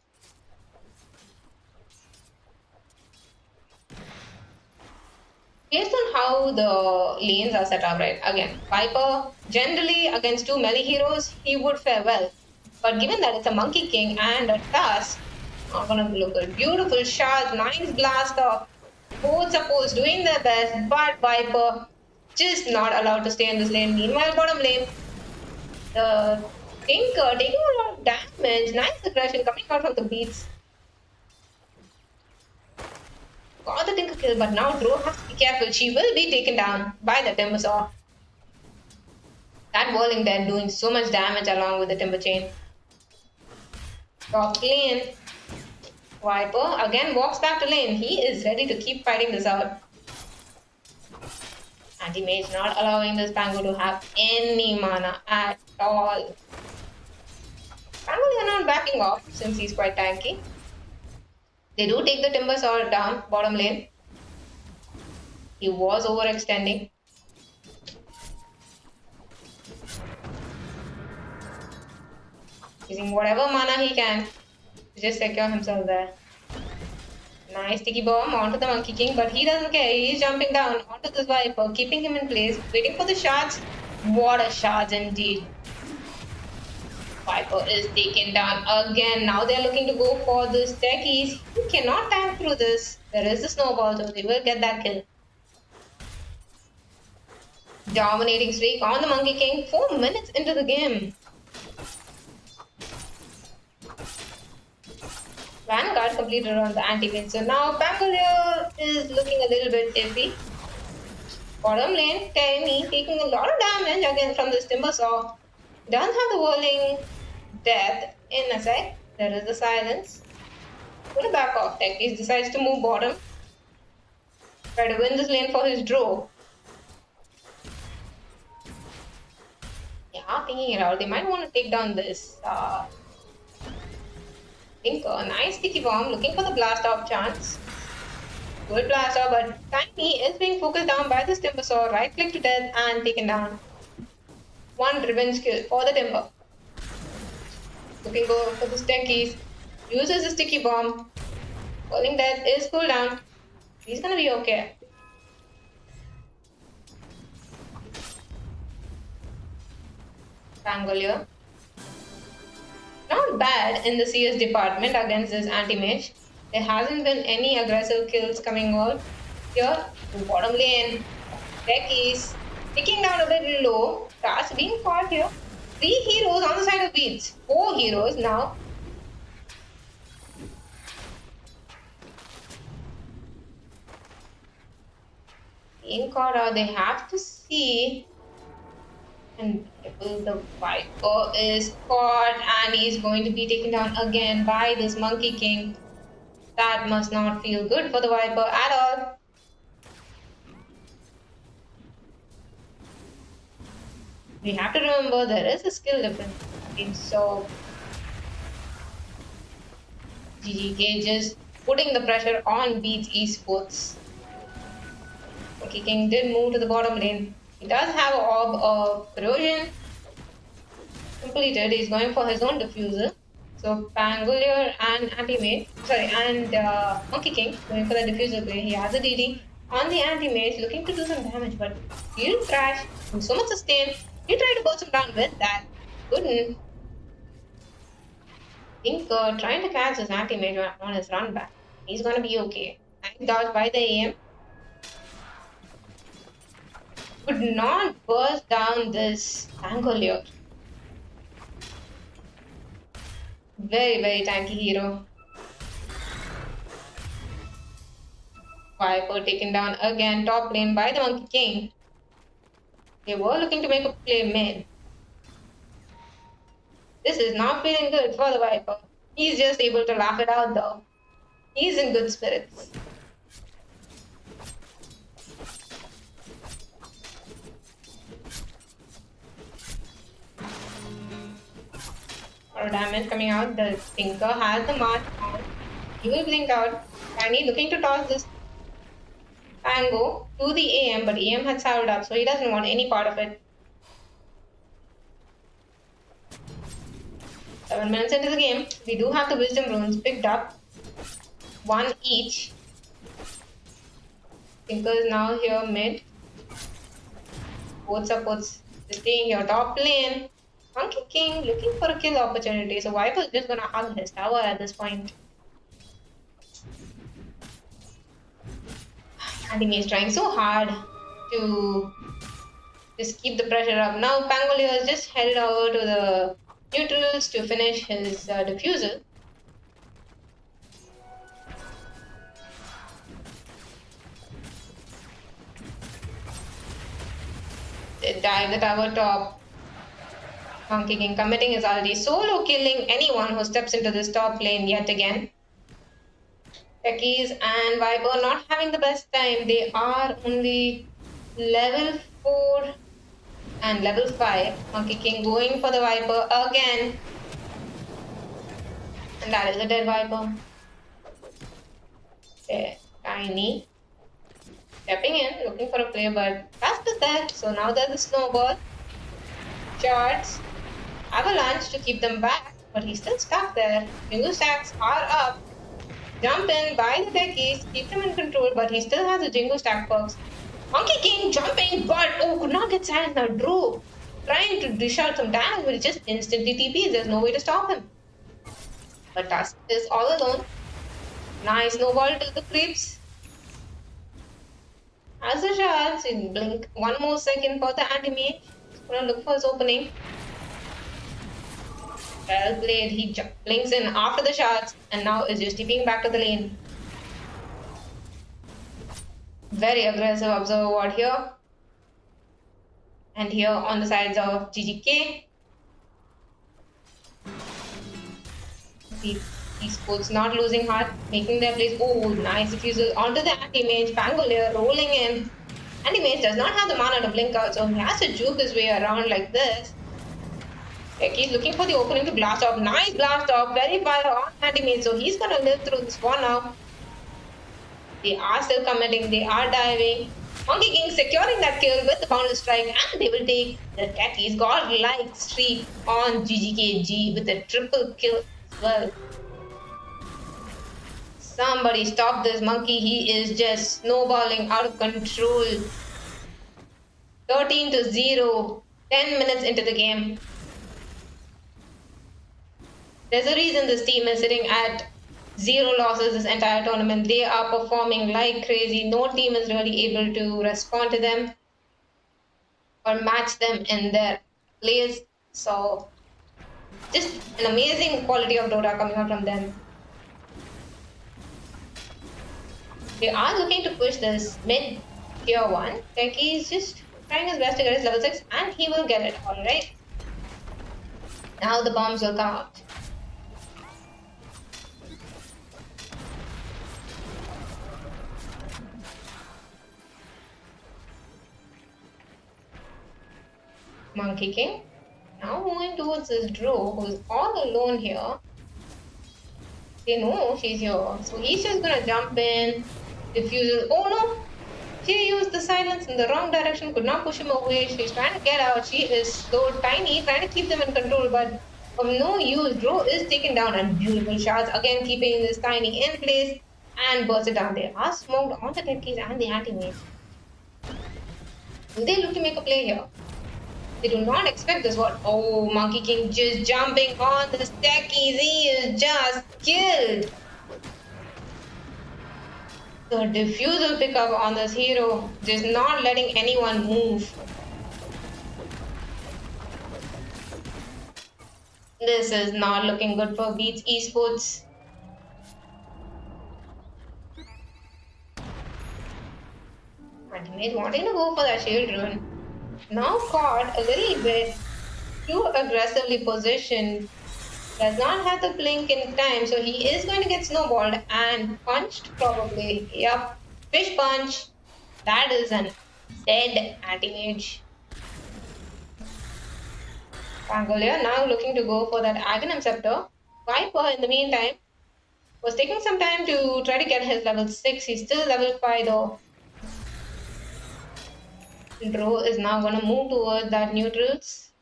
[SPEAKER 2] Based on how the lanes are set up, right? Again, Viper, generally against 2 melee heroes, he would fare well. But given that it's a Monkey King and a Tusk, not gonna look good. Beautiful shot, nice blast off. Both supports doing their best, but Viper just not allowed to stay in this lane. Meanwhile, bottom lane, the Tinker taking a lot of damage. Nice aggression coming out from the beats. Got the Tinker kill, but now Dro has to be careful. She will be taken down by the Timber Saw. That Whirling Dead doing so much damage along with the Timber Chain. Top lane. Viper again walks back to lane. He is ready to keep fighting this out. Anti-mage not allowing this Pango to have any mana at all. Pango is not backing off since he's quite tanky. They do take the Timber Sword down, bottom lane. He was overextending. Using whatever mana he can to just secure himself there. Nice sticky bomb onto the Monkey King, but he doesn't care. He's jumping down onto this Viper, keeping him in place, waiting for the shards. What a shards indeed. Viper is taken down again. Now they're looking to go for the techies. He cannot tank through this. There is the snowball, so they will get that kill. Dominating streak on the Monkey King. 4 minutes into the game. Vanguard completed on the anti-mage. So now Pangolier is looking a little bit iffy. Bottom lane, Tiny taking a lot of damage again from this Timber Saw. Doesn't have the whirling death in a sec. There is the silence. Gonna back off. Techies decides to move bottom. Try to win this lane for his draw. Yeah, thinking it out. They might want to take down this Tinker. Nice sticky bomb. Looking for the blast off chance. Good blast off, but Tiny is being focused down by this Timber Saw. Right click to death and taken down. One revenge kill for the Timber. Looking for the techies. Uses the sticky bomb. Falling death is cooled down. He's gonna be okay. Pangolier. Not bad in the CS department against this anti-mage. There hasn't been any aggressive kills coming out. Here, bottom lane. Techies. Ticking down a little low. Starts being fought here. 3 heroes on the side of beats. 4 heroes now. Being caught out, they have to see. And the Viper is caught and he's going to be taken down again by this Monkey King. That must not feel good for the Viper at all. We have to remember there is a skill difference. So GGK just putting the pressure on Beats Esports. Monkey King did move to the bottom lane. He does have an orb of corrosion completed. He's going for his own diffuser. So Pangolier and Monkey King going for the diffuser play. He has a DD on the anti-mage, looking to do some damage, but he didn't crash. So much sustain. He tried to burst him down with that. Couldn't. Think trying to catch his anti-mage on his run back. He's gonna be okay. Nice dodge by the AM. Could not burst down this Pangolier. Very, very tanky hero. Viper taken down again, top lane by the Monkey King. They were looking to make a play mid. This is not feeling good for the Viper. He's just able to laugh it out though. He's in good spirits. Damage coming out. The Tinker has the march on. He will blink out. Tiny looking to toss this Pango to the AM, but AM had saddled up, so he doesn't want any part of it. 7 minutes into the game, we do have the Wisdom Runes picked up. 1 each. Tinker is now here mid. Both supports staying here top lane. Monkey King looking for a kill opportunity, so Viper's just gonna hug his tower at this point. Anti-mage is trying so hard to just keep the pressure up. Now Pangolier has just headed over to the neutrals to finish his diffusal. They dive the tower top. Monkey King committing his ulti, solo killing anyone who steps into this top lane yet again. Techies and Viper not having the best time. They are only level 4 and level 5. Monkey King going for the Viper again. And that is a dead Viper. There, Tiny. Stepping in, looking for a play, but Fast is there. So now there's a snowball. Shards. Avalanche to keep them back, but he's still stuck there. Jingle stacks are up. Jump in, buy the techies, keep them in control, but he still has the Jingle stack perks. Monkey King jumping, but could not get silenced now. Drew trying to dish out some damage, but he just instantly TPs. There's no way to stop him. But Tusk is all alone. Nice snowball to the creeps. Has the shards, he blink 1 more second for the anti-mage. He's gonna look for his opening. Well played, he blinks in after the shards and now is just TPing back to the lane. Very aggressive observer ward here. And here on the sides of GGK. Esports not losing heart, making their plays. Oh, nice refusal onto the anti-mage. Pangolier rolling in. Anti-mage does not have the mana to blink out, so he has to juke his way around like this. He's looking for the opening to blast off. Nice blast off. Very fire on anti-mage, so he's gonna live through this one now. They are still committing. They are diving. Monkey King securing that kill with the boundary strike, and they will take the Techies godlike streak on GGKG with a triple kill as well. Somebody stop this monkey. He is just snowballing out of control. 13-0. 10 minutes into the game. There's a reason this team is sitting at 0 losses this entire tournament. They are performing like crazy. No team is really able to respond to them or match them in their plays. So, just an amazing quality of DOTA coming out from them. They are looking to push this mid tier 1. Techie is just trying his best to get his level 6 and he will get it, alright. Now the bombs will come out. Monkey King now moving towards this Drew who's all alone here. They know she's here, so he's just gonna jump in. Diffusal. Oh no! She used the silence in the wrong direction, could not push him away. She's trying to get out. She is so tiny, trying to keep them in control, but of no use. Drew is taken down and beautiful shots. Again, keeping this tiny in place and burst it down. They are smoked on the techies and the anti-mage. Will they look to make a play here? They do not expect this one. Oh, Monkey King just jumping on the techies. He is just killed. The diffusal pickup on this hero, just not letting anyone move. This is not looking good for Beats Esports. Anti-mage wanting to go for that shield rune. Now caught a little bit too aggressively positioned. Does not have the blink in time, so he is going to get snowballed and punched probably. Yup, fish punch. That is an dead anti-mage. Pangolier now looking to go for that Aghanim Scepter. Viper in the meantime was taking some time to try to get his level 6. He's still level 5 though. Drew is now going to move towards that neutrals.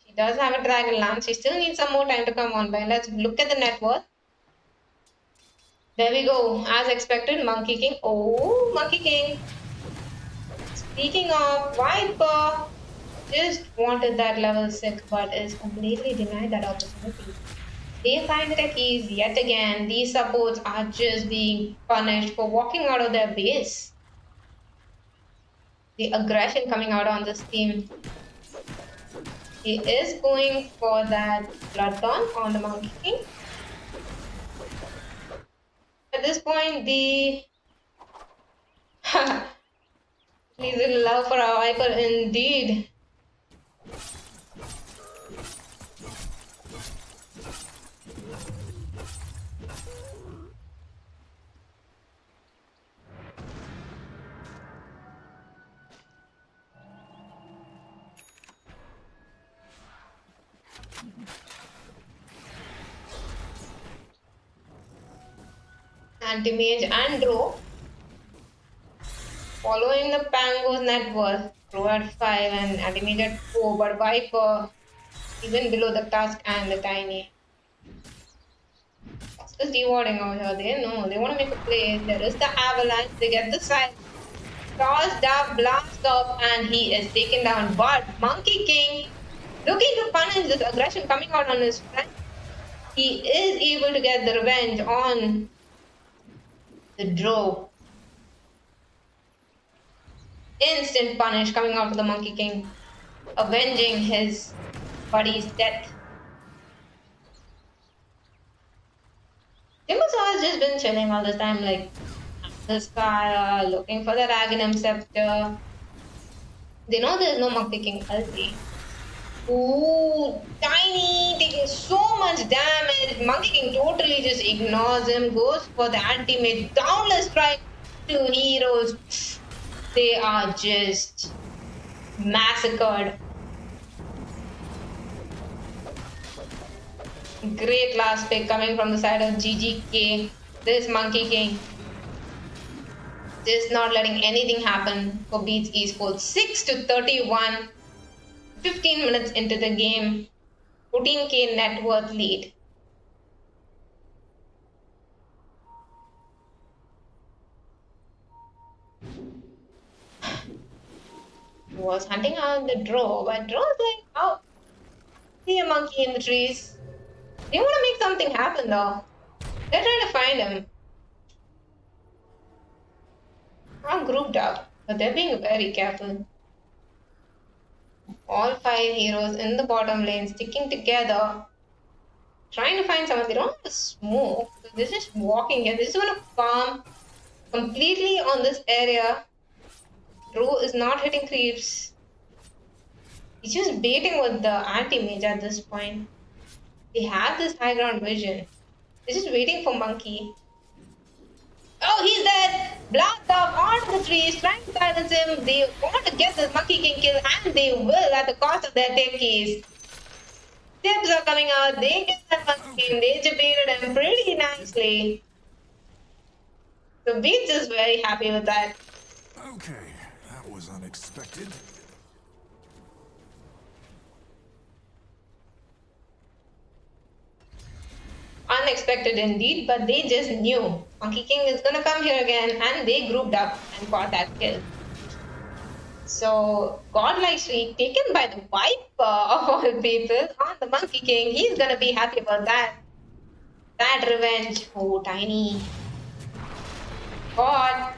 [SPEAKER 2] She does have a dragon lance. She still needs some more time to come on by. Let's look at the net worth. There we go. As expected, Monkey King. Oh, Monkey King. Speaking of, Viper just wanted that level 6 but is completely denied that opportunity. They find the techies yet again. These supports are just being punished for walking out of their base. The aggression coming out on this team. He is going for that Bloodthorn on the Monkey King. At this point, the please little love for our Viper indeed. Anti-Mage and Draw. Following the Pango's net worth. Draw at 5 and Anti-Mage at 4, but Viper even below the Tusk and the Tiny. Tusk is dewarding over here. They know. They want to make a play. There is the Avalanche. They get the side. Tossed up, blast up, and he is taken down. But Monkey King looking to punish this aggression coming out on his friend. He is able to get the revenge on the Drow. Instant punish coming out to the Monkey King, avenging his buddy's death. Timbersaw has just been chilling all this time, like the sky, looking for the Ragnum Scepter. They know there's no Monkey King ulti. Ooh, Tiny taking so much damage. Monkey King totally just ignores him, goes for the anti-mage. Downless strike to heroes. They are just massacred. Great last pick coming from the side of GGK. This Monkey King just not letting anything happen for Beats Esports. 6-31. 15 minutes into the game. 14k net worth lead. Was hunting out the Drow, but Drow's like, oh, see a monkey in the trees. They want to make something happen though. They're trying to find him. I'm grouped up, but they're being very careful. All 5 heroes in the bottom lane sticking together, trying to find someone. They don't have to smoke, they're just walking here. They just want to farm completely on this area. Drew is not hitting creeps. He's just baiting with the anti-mage at this point. They have this high ground vision. They're just waiting for Monkey. Oh, he's dead! Blast off onto the trees, trying to silence him. They want to get this Monkey King kill, and they will at the cost of their tech keys. Tips are coming out. They get that Monkey King. They debated him pretty nicely. So Beats is very happy with that.
[SPEAKER 5] Okay, that was unexpected.
[SPEAKER 2] Unexpected indeed, but they just knew Monkey King is gonna come here again, and they grouped up and got that kill. So, godlike streak taken by the Viper of all people on the Monkey King. He's gonna be happy about that. That revenge. Oh, Tiny. God.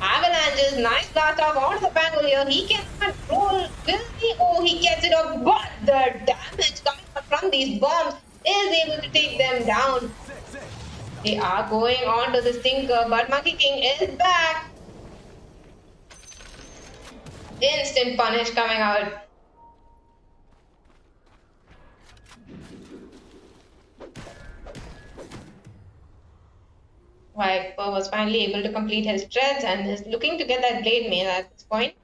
[SPEAKER 2] Avalanches, nice blast off onto the Pango here. He cannot roll. Will he? Oh, he gets it off. But the damage coming from these bombs is able to take them down. They are going on to the stinker, but Monkey King is back. Instant punish coming out. Viper was finally able to complete his dreads and is looking to get that blade mail at this point.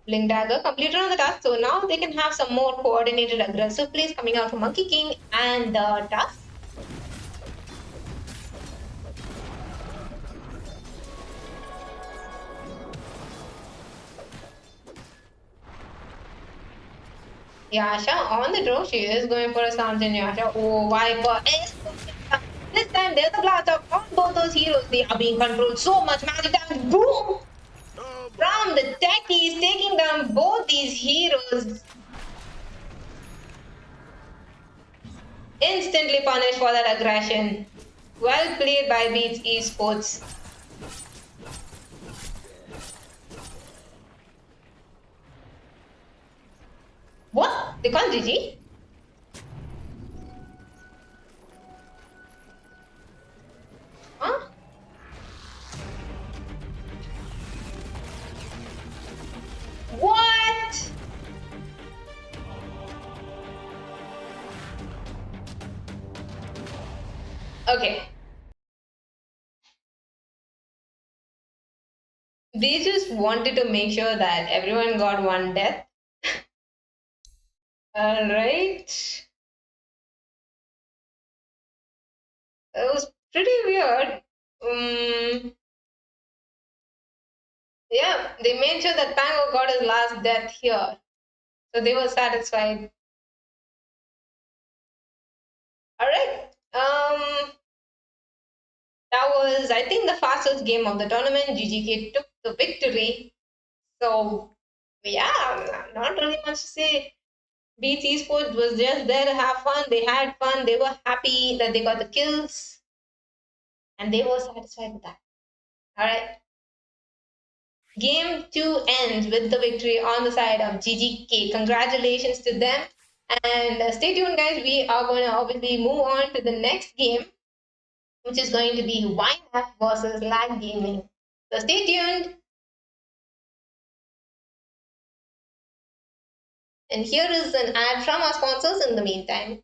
[SPEAKER 2] Blink Dagger completed on the Tusk, so now they can have some more coordinated aggressive plays coming out from Monkey King and the Tusk. Yasha on the draw, she is going for a stance in Yasha. Oh, Viper is this time there's a blast off on both those heroes. They are being controlled so much magic damage. Boom! From the techies, taking down both these heroes. Instantly punished for that aggression. Well played by Beats Esports. What? They can't GG? Huh? What? Okay. They just wanted to make sure that everyone got one death. Alright. That was pretty weird. Yeah, they made sure that Pango got his last death here. So they were satisfied. Alright. That was, I think, the fastest game of the tournament. GGK took the victory. So, yeah, not really much to say. Beats Esports was just there to have fun. They had fun. They were happy that they got the kills. And they were satisfied with that. Alright. Game 2 ends with the victory on the side of GGK. Congratulations to them. And stay tuned, guys. We are going to obviously move on to the next game, which is going to be YNAP versus Lag Gaming. So stay tuned. And here is an ad from our sponsors in the meantime.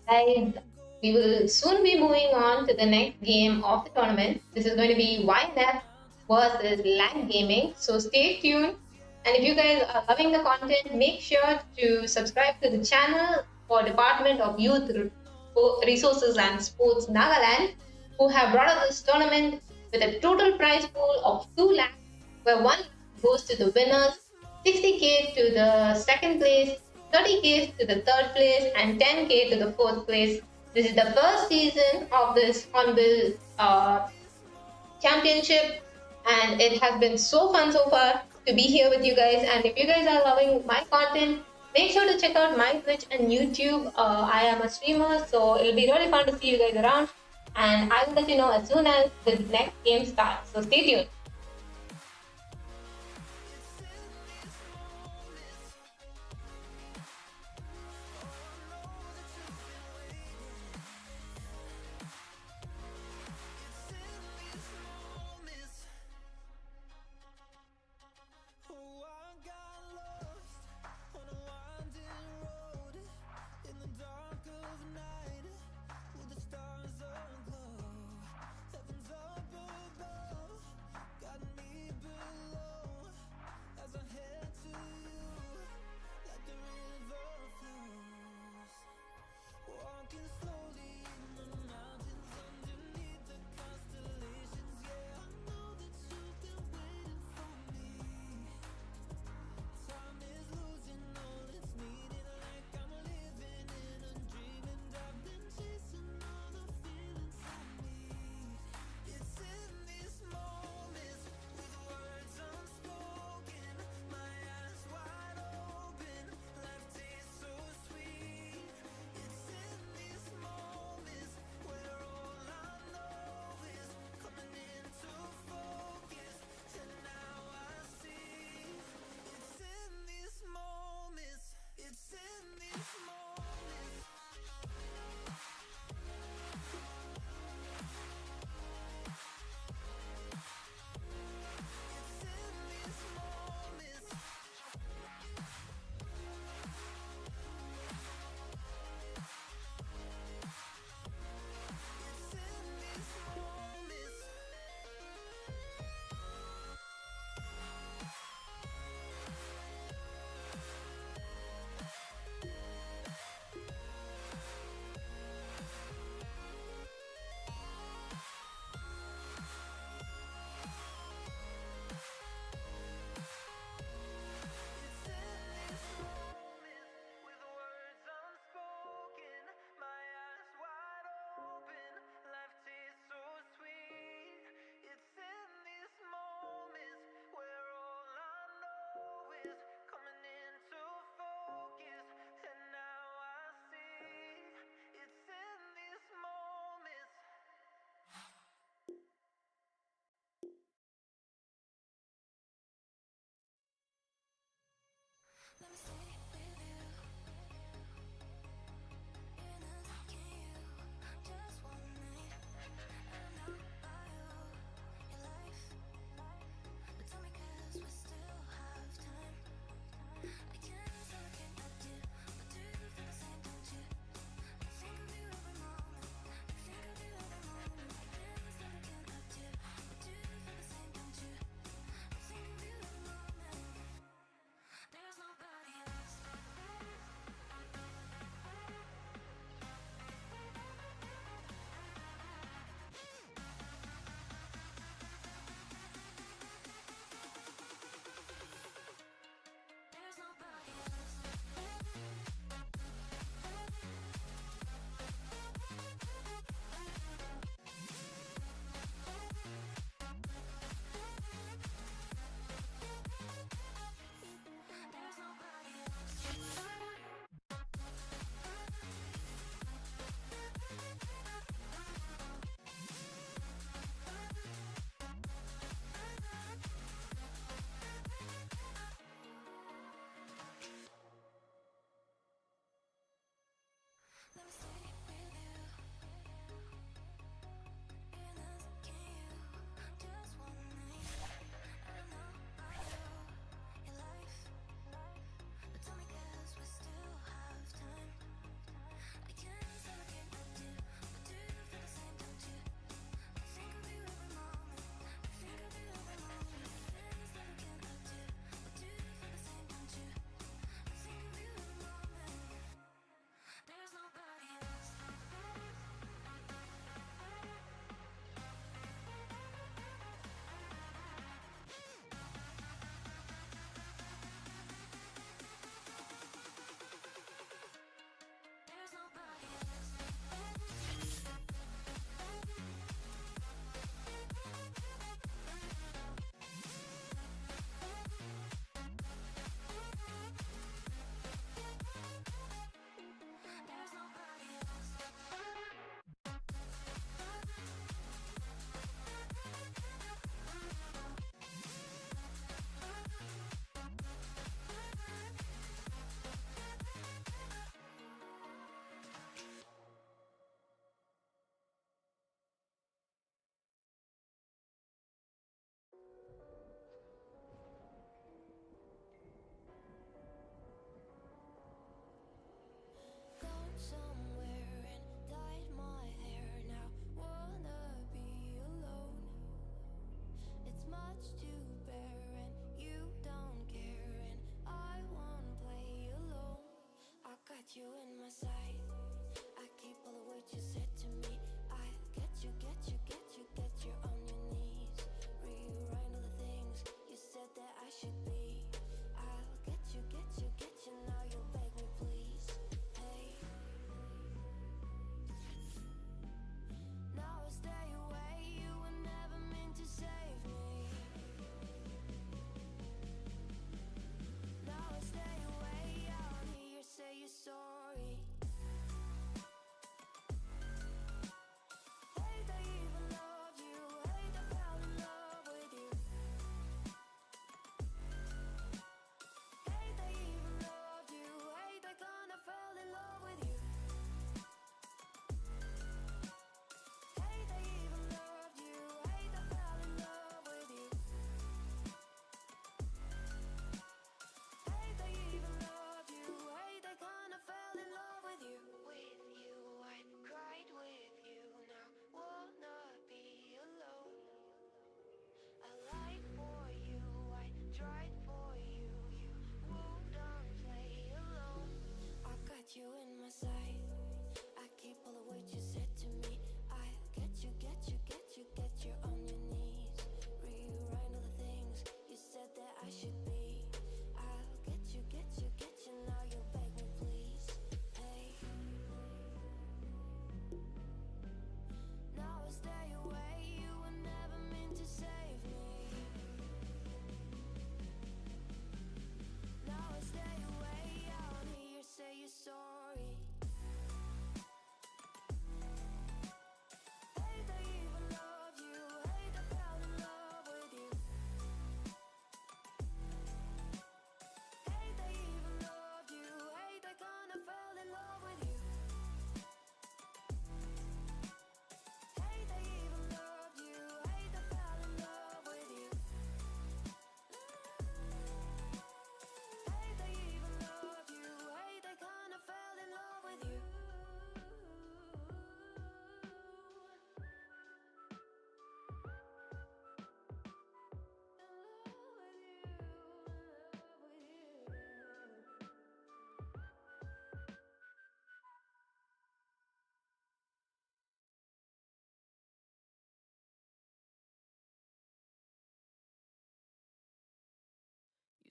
[SPEAKER 2] Guys, we will soon be moving on to the next game of the tournament. This is going to be YNF versus Lag Gaming. So stay tuned. And if you guys are loving the content, make sure to subscribe to the channel for Department of Youth Resources and Sports Nagaland, who have brought up this tournament with a total prize pool of 2 lakhs, where 1 lakh goes to the winners, 60k to the second place, 30k to the third place, and 10k to the fourth place. This is the first season of this Hornbill championship, and it has been so fun so far to be here with you guys. And if you guys are loving my content, make sure to check out my Twitch and YouTube. I am a streamer, so it'll be really fun to see you guys around, and I will let you know as soon as the next game starts. So stay tuned.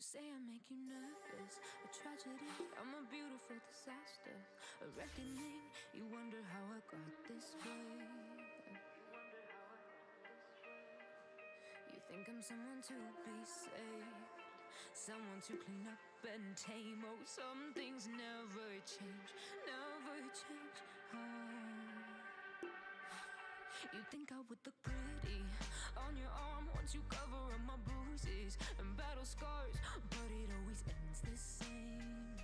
[SPEAKER 1] say I make you nervous, a tragedy, I'm a beautiful disaster, a reckoning, you wonder how I got this way. You think I'm someone to be saved, someone to clean up and tame. Oh, some things never change, never change. Oh. You think I would look pretty on your arm once you cover up my bruises and battle scars, but it always ends the same.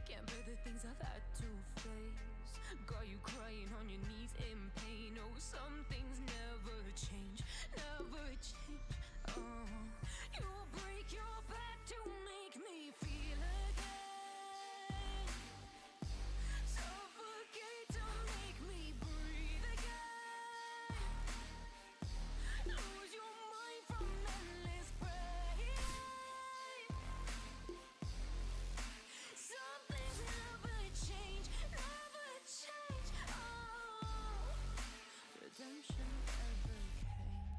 [SPEAKER 1] Can't bear the things I've had to face, got you crying on your knees in pain. Oh, some things never change, never change. Oh, you'll break your back to make me feel again, suffocate to make me breathe again, lose your mind from endless pain. Some things never change, never change. Oh, redemption never came.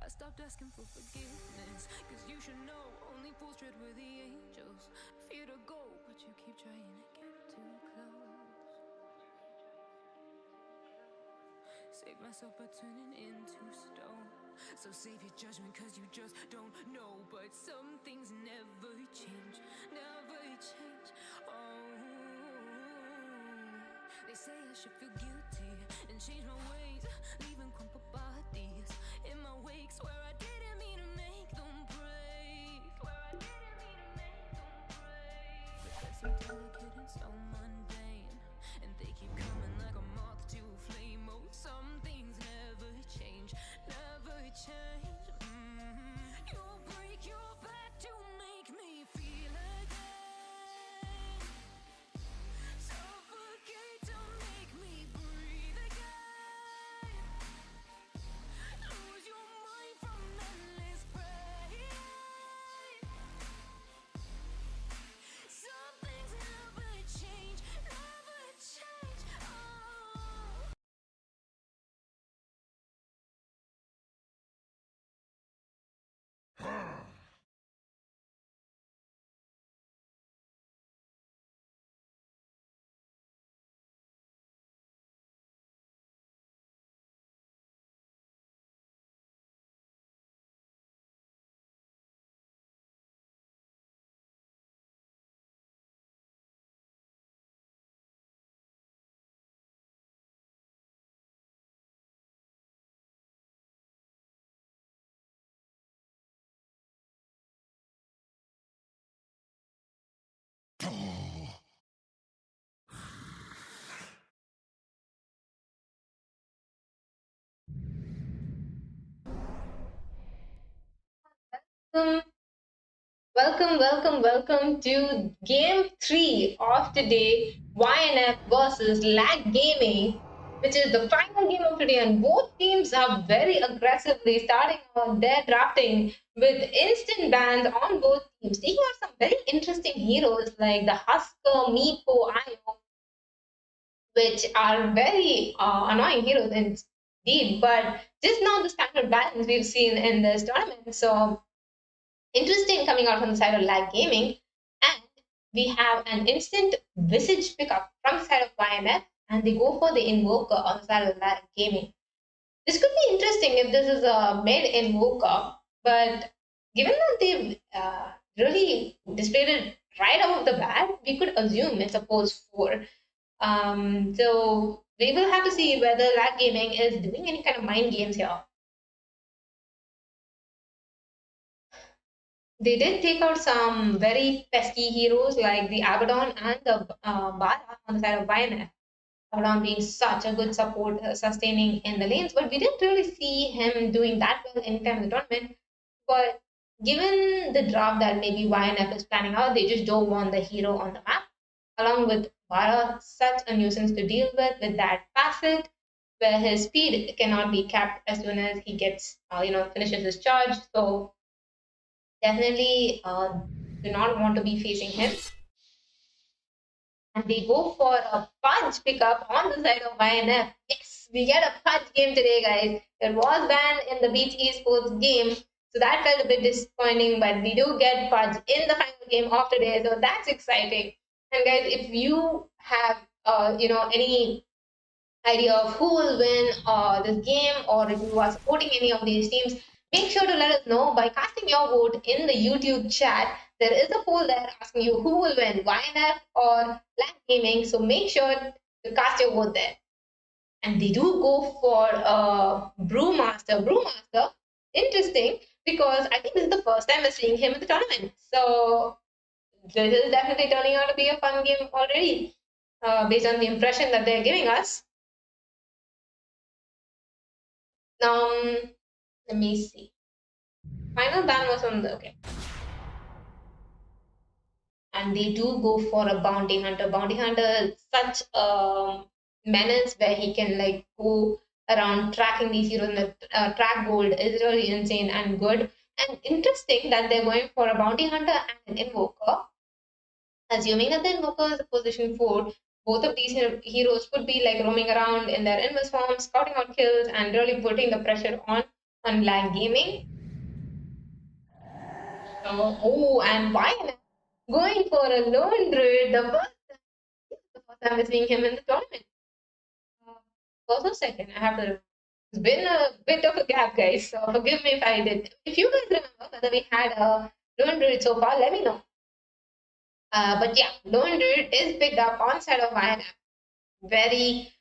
[SPEAKER 1] I stopped asking for forgiveness, cause you should know only fools tread where the angels fear to go, but you keep trying to get too close. Save myself by turning into stone, so save your judgment cause you just don't know. But some things never change, never change. Oh, they say I should feel guilty and change my ways, leaving crumpled bodies in my wake. Swear I didn't mean to make them break, swear I didn't mean to make them break. But that's so delicate and so mundane, and they keep coming like a moth to a flame. Oh, some things never change, never change. You'll break your back to make me feel again, suffocate to make me breathe again, lose your mind from endless pain. Some things never change, never change. Oh.
[SPEAKER 2] Um, welcome to game 3 of today, YNF versus Lag Gaming, which is the final game of today. And both teams are very aggressively starting on their drafting with instant bans on both teams, taking out some very interesting heroes like the Husker, Meepo, Io, which are very annoying heroes indeed. But just now, the standard balance we've seen in this tournament. So interesting coming out from the side of Lag Gaming. And we have an instant Visage pickup from the side of YNF, and they go for the Invoker on the side of Lag Gaming. This could be interesting if this is a mid Invoker, but given that they've really displayed it right off the bat, we could assume it's a pose 4. So we will have to see whether Lag Gaming is doing any kind of mind games here. They did take out some very pesky heroes like the Abaddon and the Bara on the side of YNF. Abaddon being such a good support, sustaining in the lanes, but we didn't really see him doing that well anytime in the tournament. But given the draft that maybe YNF is planning out, they just don't want the hero on the map. Along with Bara, such a nuisance to deal with that passive, where his speed cannot be capped as soon as he gets, finishes his charge. So definitely do not want to be facing him. And they go for a punch pickup on the side of YNF. Yes, we get a PUBG game today, guys. It was banned in the Beach Esports game, so that felt a bit disappointing. But we do get PUBG in the final game of today, so that's exciting. And guys, if you have any idea of who will win this game, or if you are supporting any of these teams, make sure to let us know by casting your vote in the YouTube chat. There is a poll there asking you who will win, YNF or Lag Gaming. So make sure to cast your vote there. And they do go for Brewmaster. Brewmaster, interesting, because I think this is the first time we're seeing him in the tournament. So this is definitely turning out to be a fun game already, based on the impression that they're giving us. Let me see. Final ban was on the okay. And they do go for a bounty hunter. Bounty hunter is such a menace where he can like go around tracking these heroes. And the track gold is really insane and good. And interesting that they're going for a bounty hunter and an invoker. Assuming that the invoker is a position 4, both of these heroes could be like roaming around in their invis form, scouting out kills, and really putting the pressure on Lag Gaming. And why going for a lone druid the first time we're seeing him in the tournament. First or second, I have to. It's been a bit of a gap, guys. So forgive me if I did. If you guys remember whether we had a lone druid so far, let me know. But yeah, lone druid is picked up on side of YNF. Very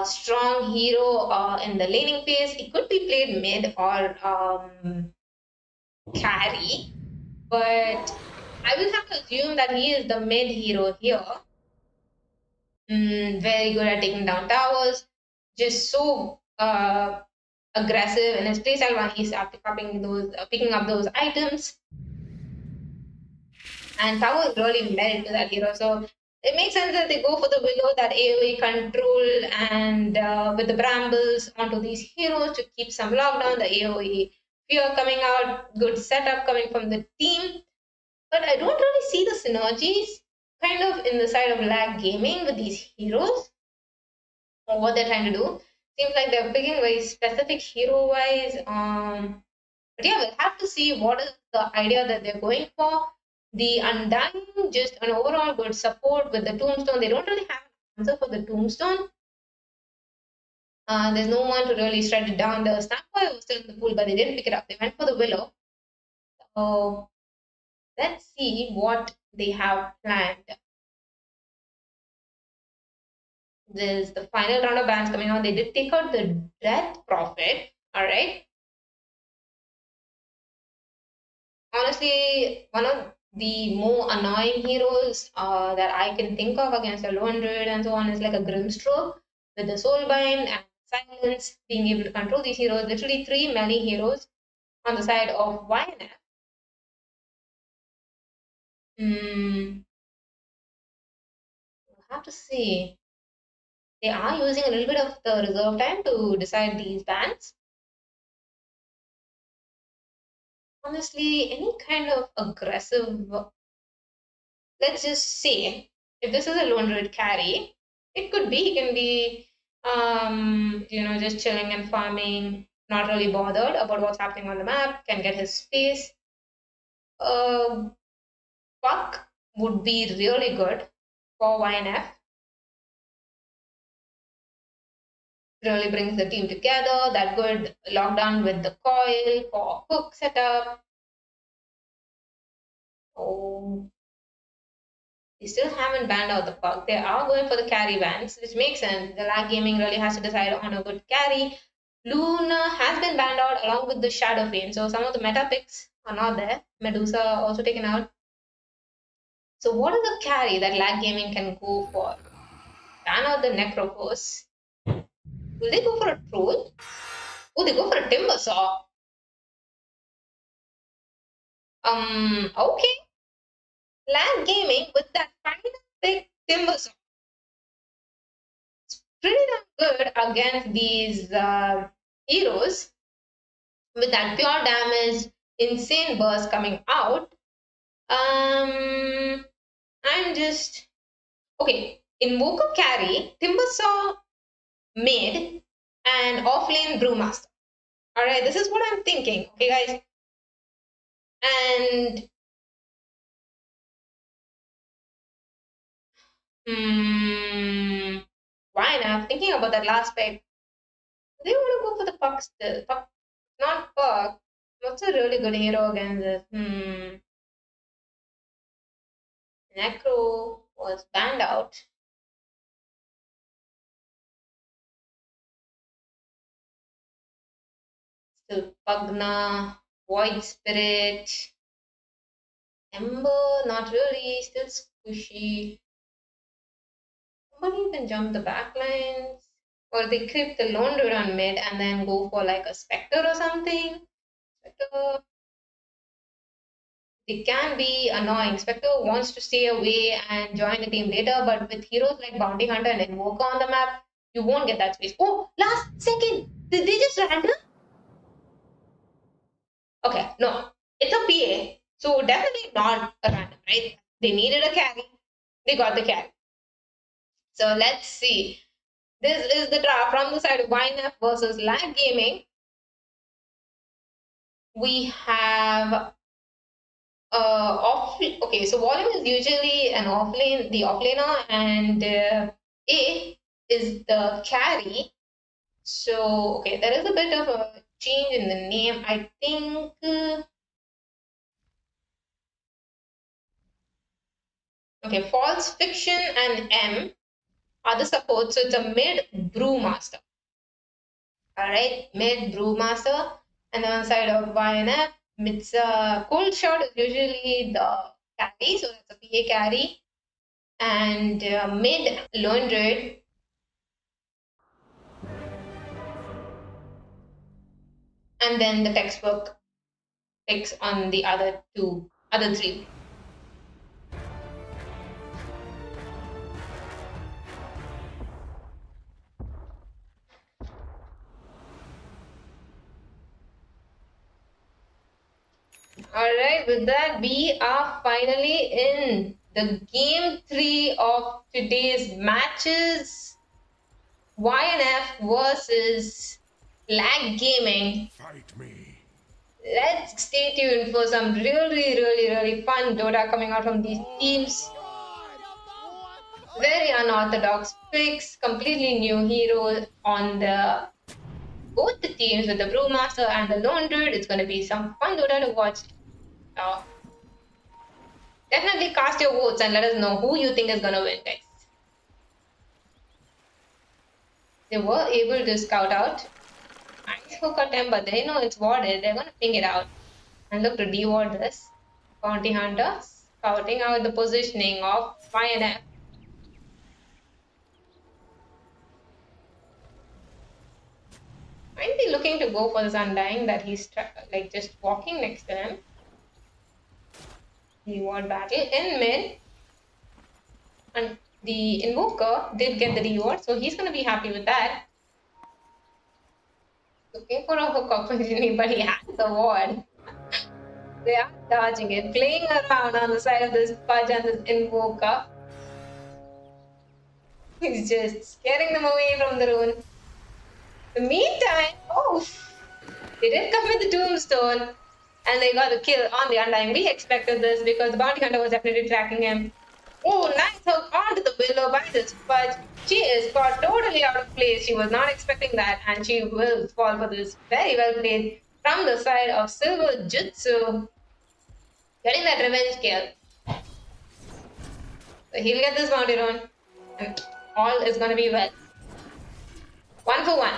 [SPEAKER 2] strong hero in the laning phase. He could be played mid or carry, but I will have to assume that he is the mid hero here. Very good at taking down towers. Just so aggressive in his playstyle when he's after picking up those items. And tower is really married to that hero. So it makes sense that they go for the Willow, that AoE control, and with the brambles onto these heroes to keep some lockdown, the AoE fear coming out, good setup coming from the team. But I don't really see the synergies kind of in the side of Lag Gaming with these heroes, or what they're trying to do. Seems like they're picking very specific hero wise. But yeah, we'll have to see what is the idea that they're going for. The Undying, just an overall good support with the Tombstone. They don't really have an answer for the Tombstone. There's no one to really shred it down. The Snapfire was still in the pool, but they didn't pick it up. They went for the Willow. So let's see what they have planned. This is the final round of bans coming on. They did take out the Death Prophet. All right. Honestly, one of the more annoying heroes that I can think of against a lone druid and so on is like a Grimstroke with the Soulbind and Silence, being able to control these heroes. Literally 3 melee heroes on the side of YNF. We'll have to see. They are using a little bit of the reserve time to decide these bans. Honestly, any kind of aggressive, let's just say, if this is a lone druid carry, it could be, he can be, just chilling and farming, not really bothered about what's happening on the map, can get his space. Puck would be really good for YNF. Really brings the team together. That good lockdown with the coil for hook setup. They still haven't banned out the Puck. They are going for the carry bans, which makes sense. The Lag Gaming really has to decide on a good carry. Luna has been banned out along with the Shadow Fiend. So some of the meta picks are not there. Medusa also taken out. So what is the carry that Lag Gaming can go for? Ban out the Necropos. Will they go for a Troll? Oh, they go for a Timber Saw. Okay. Lag Gaming with that final big Timber Saw. It's pretty damn good against these heroes with that pure damage, insane burst coming out. I'm just okay. Invoker carry, Timber Saw mid, and offlane Brewmaster. Alright, this is what I'm thinking. Okay, guys. And why not? Thinking about that last pick. Do they want to go for the puck still? Puck, not puck. What's a really good hero against this? Necro was banned out. Still Pugna, Void Spirit, Ember, not really, still squishy. Somebody can jump the back lines. Or they creep the lone dude on mid and then go for like a Spectre or something. Spectre. They can be annoying. Spectre wants to stay away and join the team later, but with heroes like Bounty Hunter and Invoker on the map, you won't get that space. Oh, last second! Did they just random? Okay, no. It's a PA, so definitely not a random, right? They needed a carry. They got the carry. So let's see. This is the draft from the side of YNF versus Lag Gaming. We have okay, so volume is usually an offlane, the offlaner, and A is the carry. So okay, there is a bit of a change in the name. I think okay, False Fiction and M are the support. So it's a mid Brewmaster. Alright, mid Brewmaster, and then on the side of YNF, it's a Cold Shot is usually the carry, so that's a PA carry, and mid Lone Druid. And then the textbook picks on the other three. Alright, with that, we are finally in the game 3 of today's matches. YNF versus Lag Gaming.
[SPEAKER 5] Fight me.
[SPEAKER 2] Let's stay tuned for some really fun Dota coming out from these teams. Very unorthodox picks, completely new heroes on both the teams with the Brewmaster and the Lone Druid. It's going to be some fun Dota to watch. Definitely cast your votes and let us know who you think is going to win, guys. They were able to scout out Ice Hook attempt, but they know it's warded. They're going to ping it out and look to de-ward this. Bounty Hunter scouting out the positioning of YNF. Might be looking to go for this Undying that he's like just walking next to him. Reward battle in mid, and the Invoker did get the reward, so he's going to be happy with that. Looking for a hook opportunity, but he has the ward. They are dodging it, playing around on the side of this Pudge and this Invoker. He's just scaring them away from the rune. In the meantime, they did come with the Tombstone. And they got the kill on the Undying. We expected this because the Bounty Hunter was definitely tracking him. Oh, nice hook onto the Willow by this, but she is caught totally out of place. She was not expecting that, and she will fall for this. Very well played from the side of Silver Jutsu. Getting that revenge kill. So he'll get this Bounty Rune, and all is going to be well. 1 for 1.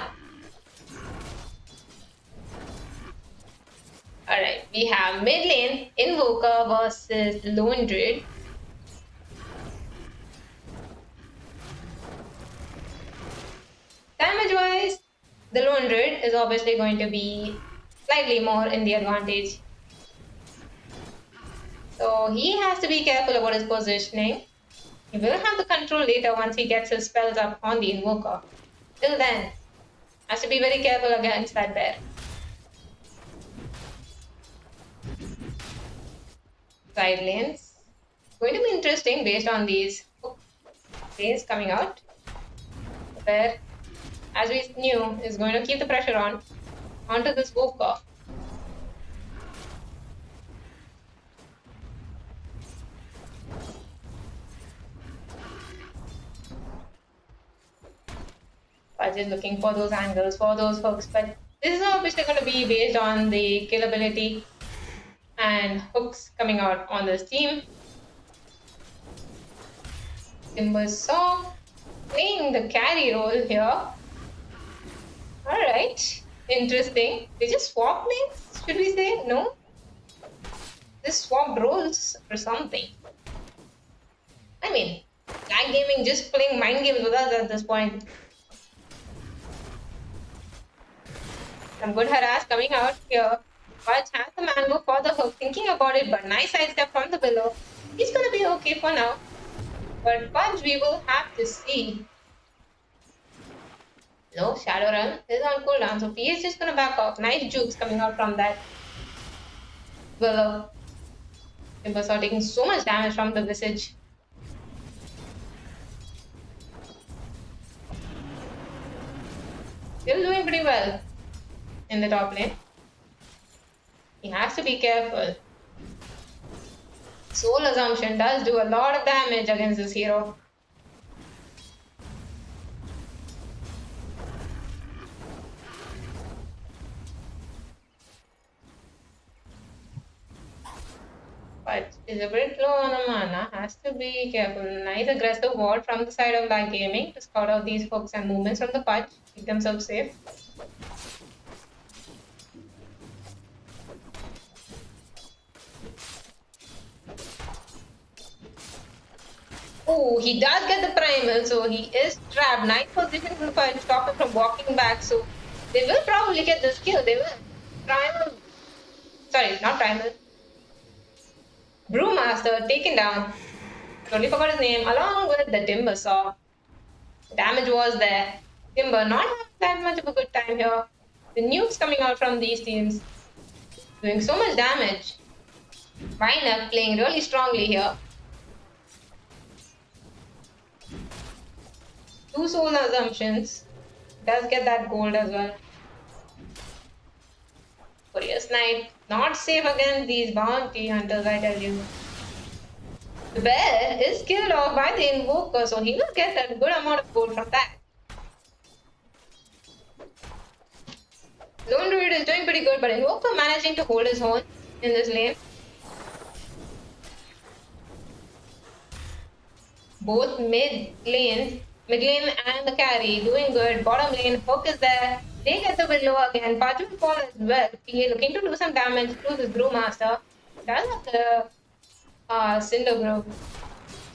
[SPEAKER 2] Alright, we have mid lane, Invoker versus Lone Druid. Damage-wise, the Lone Druid is obviously going to be slightly more in the advantage. So he has to be careful about his positioning. He will have the control later once he gets his spells up on the Invoker. Till then, has to be very careful against that bear. Side lanes. Going to be interesting based on these plays coming out. Where as we knew, is going to keep the pressure on onto this Walker. Fudge is looking for those angles, for those hooks, but this is obviously going to be based on the kill ability and hooks coming out on this team. Timbersaw playing the carry role here. Alright, interesting. They just swap names, should we say? No? Just swapped roles or something. I mean, Black Gaming just playing mind games with us at this point. Some good harass coming out here. Fudge has the mango for the hook, thinking about it, but nice sidestep from the below. He's gonna be okay for now. But Fudge, we will have to see. No, Shadow Run is on cooldown, so he is just gonna back off. Nice jukes coming out from that Willow. Timbersaw taking so much damage from the Visage. Still doing pretty well in the top lane. He has to be careful. Soul Assumption does do a lot of damage against this hero. But is a bit low on the mana, has to be careful. Nice aggressive ward from the side of Black Gaming to scout out these hooks and movements from the Fudge, keep themselves safe. Oh, he does get the primal, so he is trapped. Nice position from Fudge, stop him from walking back, so they will probably get this kill. They will. Primal. Sorry, not primal. Brewmaster taken down. Totally forgot his name, along with the Timbersaw. Damage was there. Timber not having that much of a good time here. The nukes coming out from these teams. Doing so much damage. Vayner playing really strongly here. Two soul assumptions. Does get that gold as well. Courier Snipe. Not safe against these bounty hunters, I tell you. The bear is killed off by the invoker, so he will get a good amount of gold from that. Lone Druid is doing pretty good, but invoker managing to hold his own in this lane. Both mid lane and the carry doing good. Bottom lane, hook is there. They get the Willow again. Fudge will fall as well. PA looking to do some damage to this Brewmaster. Does have the Cinder Grove.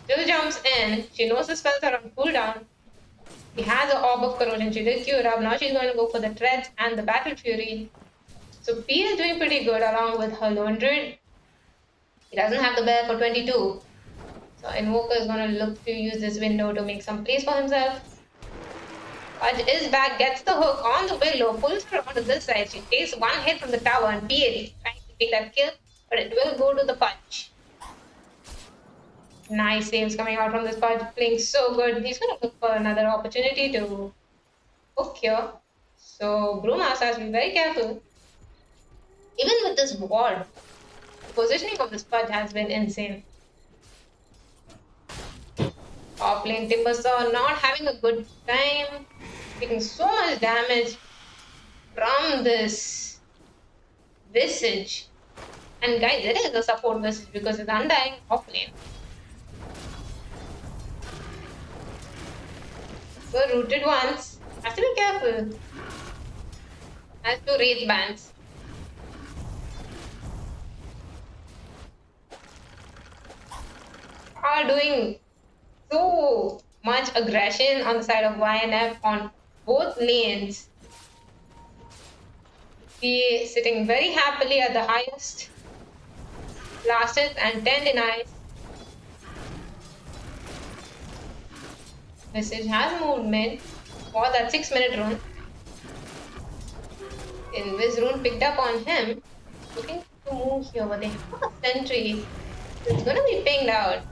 [SPEAKER 2] Still jumps in. She knows the spells are on cooldown. She has an Orb of Corrosion. She did cure up. Now she's going to go for the Treads and the Battle Fury. So PA is doing pretty good along with her Lone Druid. He doesn't have the bear for 22. So Invoker is going to look to use this window to make some place for himself. Fudge is back, gets the hook on the Willow, pulls her onto this side. She takes one hit from the tower and PA trying to take that kill, but it will go to the Fudge. Nice saves coming out from this Fudge, playing so good. He's going to look for another opportunity to hook here. So Brewmaster has to be very careful. Even with this ward, the positioning of this Fudge has been insane. Off lane Timbersaw not having a good time, taking so much damage from this Visage. And guys, it is a support Visage because it's undying off lane. So rooted once, have to be careful. Has to Wraith Bands. Are doing so much aggression on the side of YNF on both lanes. He sitting very happily at the highest. Blasted and 10 denies. Visage has movement for that 6-minute rune. Invis rune picked up on him. Looking to move here, but they have a sentry. It's gonna be pinged out.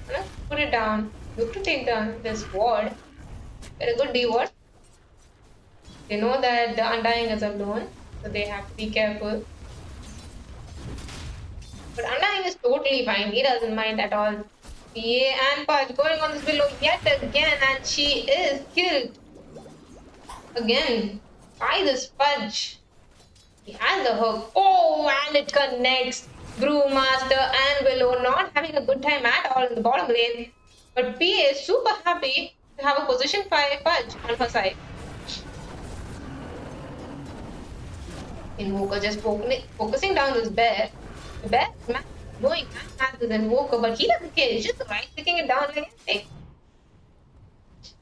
[SPEAKER 2] Gonna put it down. Look to take down this ward. Get a good D ward. They know that the Undying is alone, so they have to be careful. But Undying is totally fine. He doesn't mind at all. PA and Pudge going on this below yet again, and she is killed again by the Pudge. He has the hook. Oh, and it connects. Brewmaster and Willow not having a good time at all in the bottom lane. But PA is super happy to have a position 5 Pudge on her side. Invoker just focusing down this bear. The bear is going at this Invoker, but he doesn't care. He's just right clicking it down like anything.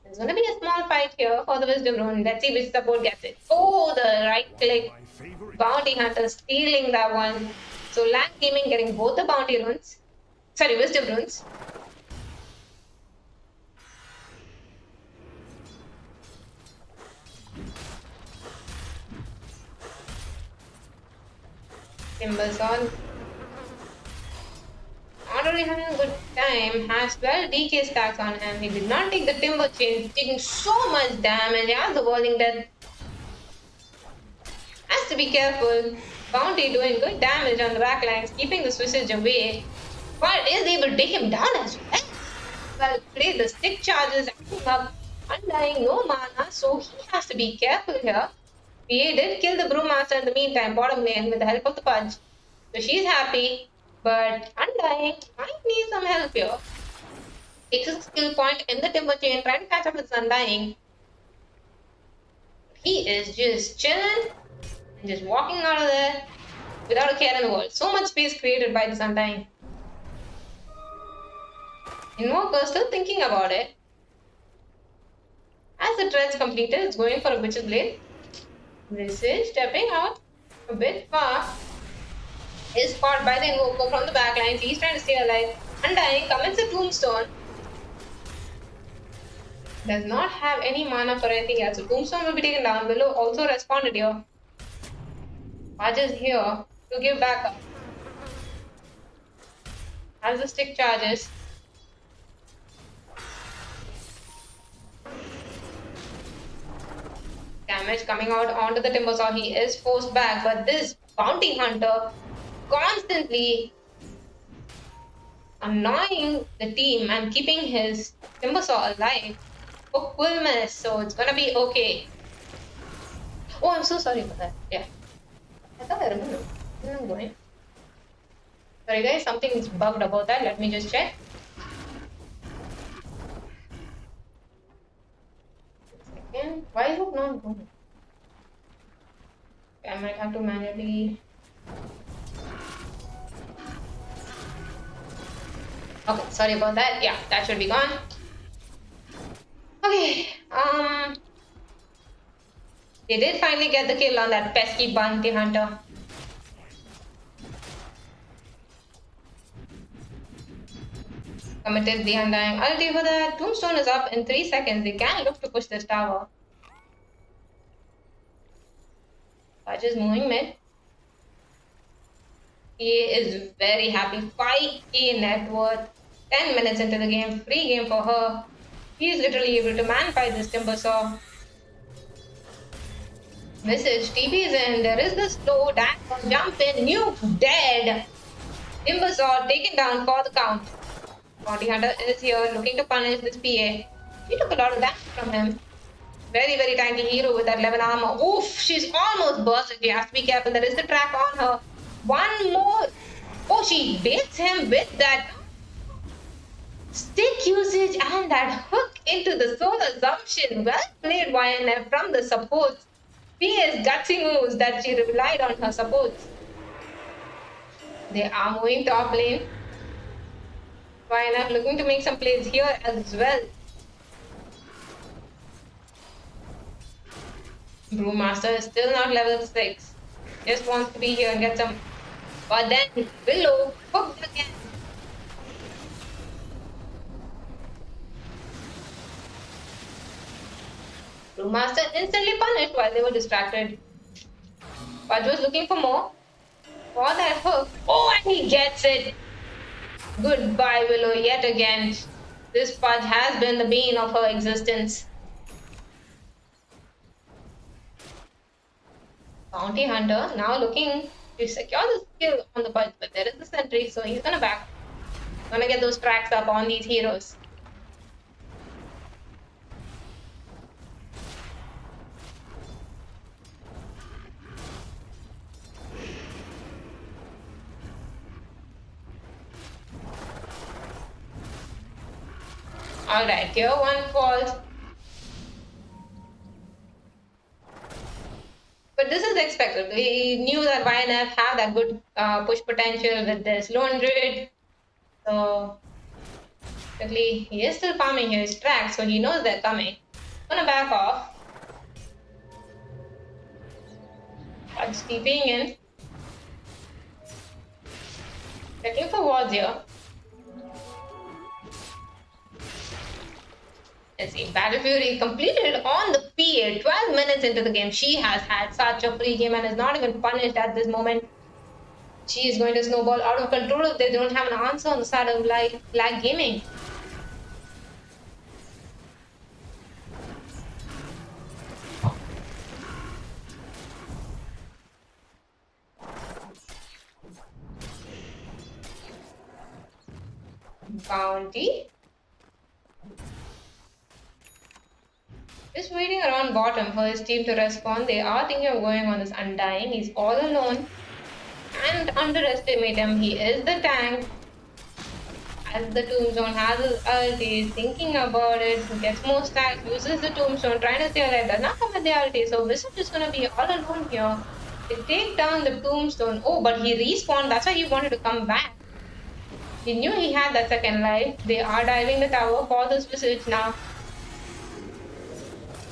[SPEAKER 2] There's going to be a small fight here for the Wisdom Rune. Let's see which support gets it. Oh, the right click. Bounty Hunter stealing that one. So Land Gaming getting both the bounty runes. Sorry, Wisdom runes. Timbersaw, not only having a good time, has 12 DK stacks on him. He did not take the Timber Chain, taking so much damage. Has the Whirling Death. Has to be careful. Bounty doing good damage on the backlines, keeping the Swissage away, but is able to take him down as well. Well played, the stick charges acting up. Undying, no mana, so he has to be careful here. PA did kill the Brewmaster in the meantime, bottom lane, with the help of the Pudge. So she's happy, but Undying might need some help here. Takes a skill point in the Timber Chain, trying to catch up with Undying. He is just chilling and just walking out of there without a care in the world. So much space created by this Undying. Invoker still thinking about it. As the tread's completed, it's going for a Witch's Blade. This is stepping out a bit far. Is caught by the Invoker from the backlines. He's trying to stay alive. Undying commits a Tombstone. Does not have any mana for anything else. So Tombstone will be taken down. Willow also responded here. Pudge is here to give backup. As the stick charges. Damage coming out onto the Timbersaw. He is forced back, but this Bounty Hunter constantly annoying the team and keeping his Timbersaw alive. Hook will miss, so it's gonna be okay. Oh, I'm so sorry for that. Yeah. I thought I remembered. Where am I going? Sorry guys, something's bugged about that. Let me just check. Second. Why is it not going? Okay, I might have to manually. Okay, sorry about that. Yeah, that should be gone. Okay, they did finally get the kill on that pesky Bounty Hunter. Committed the Undying ulti for that. Tombstone is up in 3 seconds. They can look to push this tower. Pudge is moving mid. He is very happy. 5k net worth. 10 minutes into the game. Free game for her. He is literally able to man-fight this Timbersaw. Message, TP is in. There is the slow dash. Jump in. Nuke dead. Timbersaw taken down for the count. Bounty Hunter is here looking to punish this PA. She took a lot of damage from him. Very, very tanky hero with that 11 armor. Oof, she's almost bursted. She has to be careful. There is the track on her. One more. Oh, she baits him with that stick usage and that hook into the soul assumption. Well played, YNF, from the supports. PA's gutsy moves that she relied on her supports. They are moving top lane. YNF looking to make some plays here as well. Brewmaster is still not level 6. Just wants to be here and get some. But then Willow hooked again. Brewmaster instantly punished while they were distracted. Pudge was looking for more. For that hook. Oh, and he gets it. Goodbye, Willow, yet again. This Pudge has been the bane of her existence. Bounty Hunter now looking to secure the skill on the punch, but there is the sentry, so he's gonna back. Gonna get those tracks up on these heroes. Alright, tier 1 falls. But this is expected. We knew that YNF have that good push potential with this lone druid. So, luckily, he is still farming his tracks, so he knows they're coming. Gonna back off. Punch TPing in. Checking for wards here. Let's see, Battle Fury completed on the field 12 minutes into the game. She has had such a free game and is not even punished at this moment. She is going to snowball out of control if they don't have an answer on the side of lag gaming. Bounty. Just waiting around bottom for his team to respond. They are thinking of going on this Undying. He's all alone. And underestimate him. He is the tank. As the Tombstone has his ulti, thinking about it, gets more stacks, uses the Tombstone, trying to stay alive, does not come with the ulti. So Wizard is going to be all alone here. They take down the Tombstone. Oh, but he respawned. That's why he wanted to come back. He knew he had that second life. They are diving the tower for this Wizard now.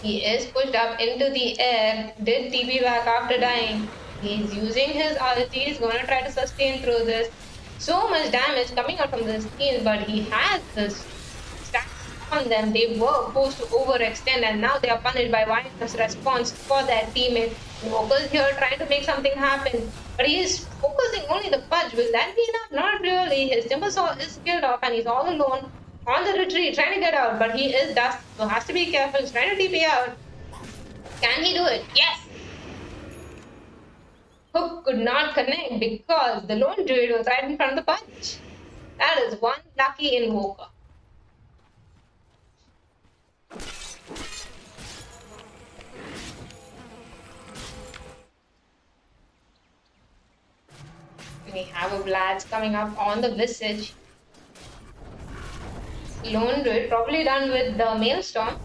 [SPEAKER 2] He is pushed up into the air, did TP back after dying. He's using his ulti, he's gonna try to sustain through this. So much damage coming out from this team, but he has this stack on them. They were forced to overextend and now they are punished by YNF's response for their teammate. Invoker's here trying to make something happen, but he is focusing only the punch. Will that be enough? Not really. His Timbersaw is killed off and he's all alone. On the retreat, trying to get out, but he is dust, so has to be careful. He's trying to TP out. Can he do it? Yes! Hook could not connect because the lone druid was right in front of the punch. That is one lucky invoker. We have a Vlad's coming up on the Visage. Lone druid probably done with the Maelstrom.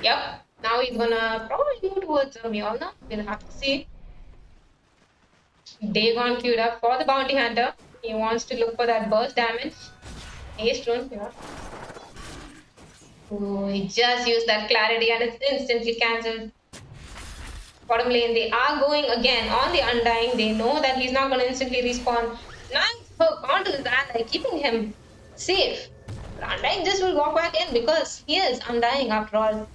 [SPEAKER 2] Yep. Now he's gonna probably move towards Mjolnir. We'll have to see. Dagon queued up for the Bounty Hunter. He wants to look for that burst damage. Ace drone here. Oh, he just used that clarity and it's instantly cancelled. Bottom lane, they are going again on the Undying. They know that he's not gonna instantly respawn. Nice hook onto his ally, keeping him safe. Undying just will walk back in because he is Undying after all.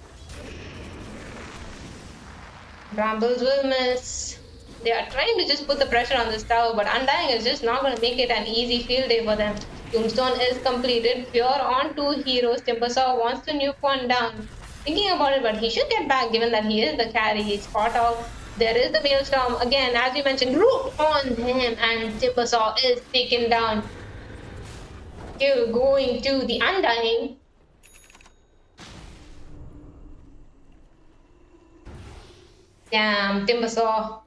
[SPEAKER 2] Brambles will miss. They are trying to just put the pressure on this tower, but Undying is just not going to make it an easy field day for them. Tombstone is completed. Pure on 2 heroes. Timbersaw wants to nuke one down. Thinking about it, but he should get back given that he is the carry. He's caught off. There is the Maelstrom. Again, as we mentioned, root on him and Timbersaw is taken down. Kill going to the Undying. Damn, Timbersaw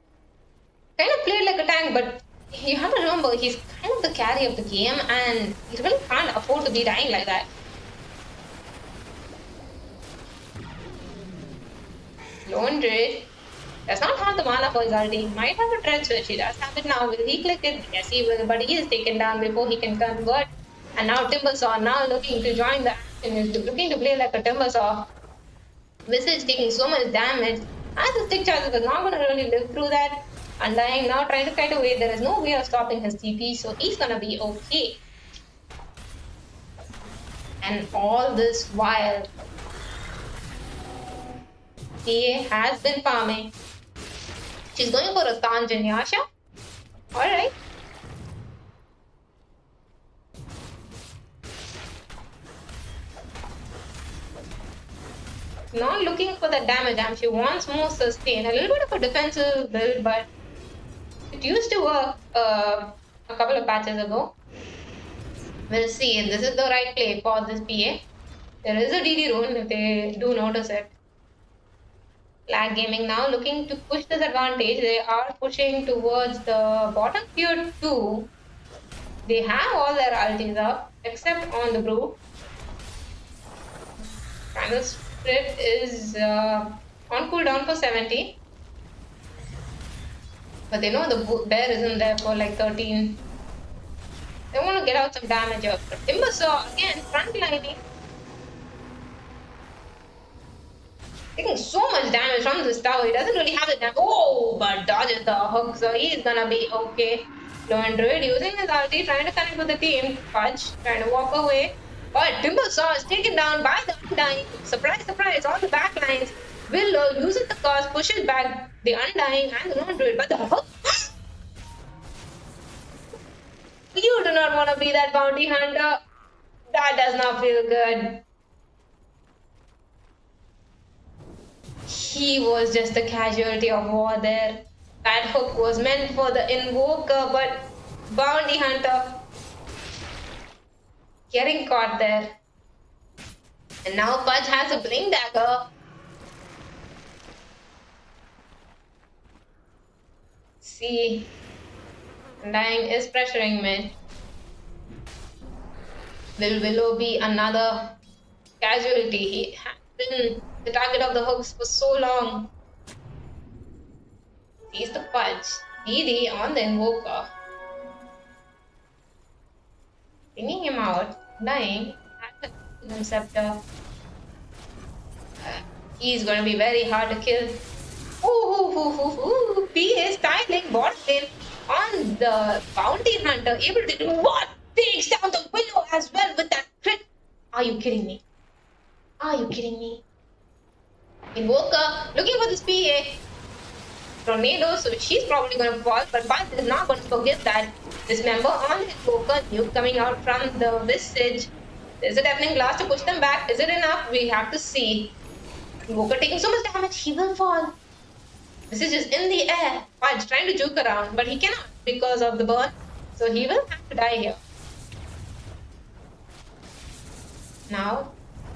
[SPEAKER 2] kind of played like a tank, but you have to remember he's kind of the carry of the game and he really can't afford to be dying like that. Lone Druid does not have the mana for his ulti. Might have a tread switch. He does have it now. Will he click it? Yes, he will, but he is taken down before he can convert. And now Timbersaw now looking to join the action. He's looking to play like a Timbersaw. Visage taking so much damage. And the stick charges is not going to really live through that. Undying now trying to kite away. There is no way of stopping his TP, so he's going to be okay. And all this while, TA has been farming. She's going for a Tanjin Yasha. Alright. Not looking for the damage, and she wants more sustain. A little bit of a defensive build, but It used to work a couple of patches ago. We'll see if this is the right play for this PA. There is a DD rune if they do notice it. Lag Gaming now looking to push this advantage. They are pushing towards the bottom tier 2. They have all their ultis up except on the brew. Final split is on cooldown for 70. But they know the bear isn't there for like 13. They want to get out some damage up. But Timbersaw again frontlining. Taking so much damage from this tower. He doesn't really have the damage. Oh, but dodges the hook, so he's gonna be okay. Low and Druid using his ulti, trying to connect with the team. Fudge trying to walk away. But Timbersaw is taken down by the Undying. Surprise, surprise, all the backlines. Willow uses the cause, pushes back the Undying and the Low and Druid. But the hook. You do not want to be that bounty hunter. That does not feel good. He was just a casualty of war there. That hook was meant for the invoker, but bounty hunter getting caught there. And now Pudge has a blink dagger. See, Dying is pressuring mid. Will Willow be another casualty? He has been the target of the hooks for so long. Sees the Pudge. DD on the invoker. Bringing him out. Dying. At the scepter. He's gonna be very hard to kill. Ooh. P is styling bot lane on the bounty hunter. Able to do what? Takes down the Willow as well with that crit. Are you kidding me? Are you kidding me? Invoker looking for this PA. Tornado, so she's probably going to fall, but Buzz is not going to forget that. Dismember on the Invoker, nuke coming out from the Visage. There's a deafening blast to push them back. Is it enough? We have to see. Invoker taking so much damage, he will fall. Visage is in the air. Fudge trying to juke around, but he cannot because of the burn. So he will have to die here. Now,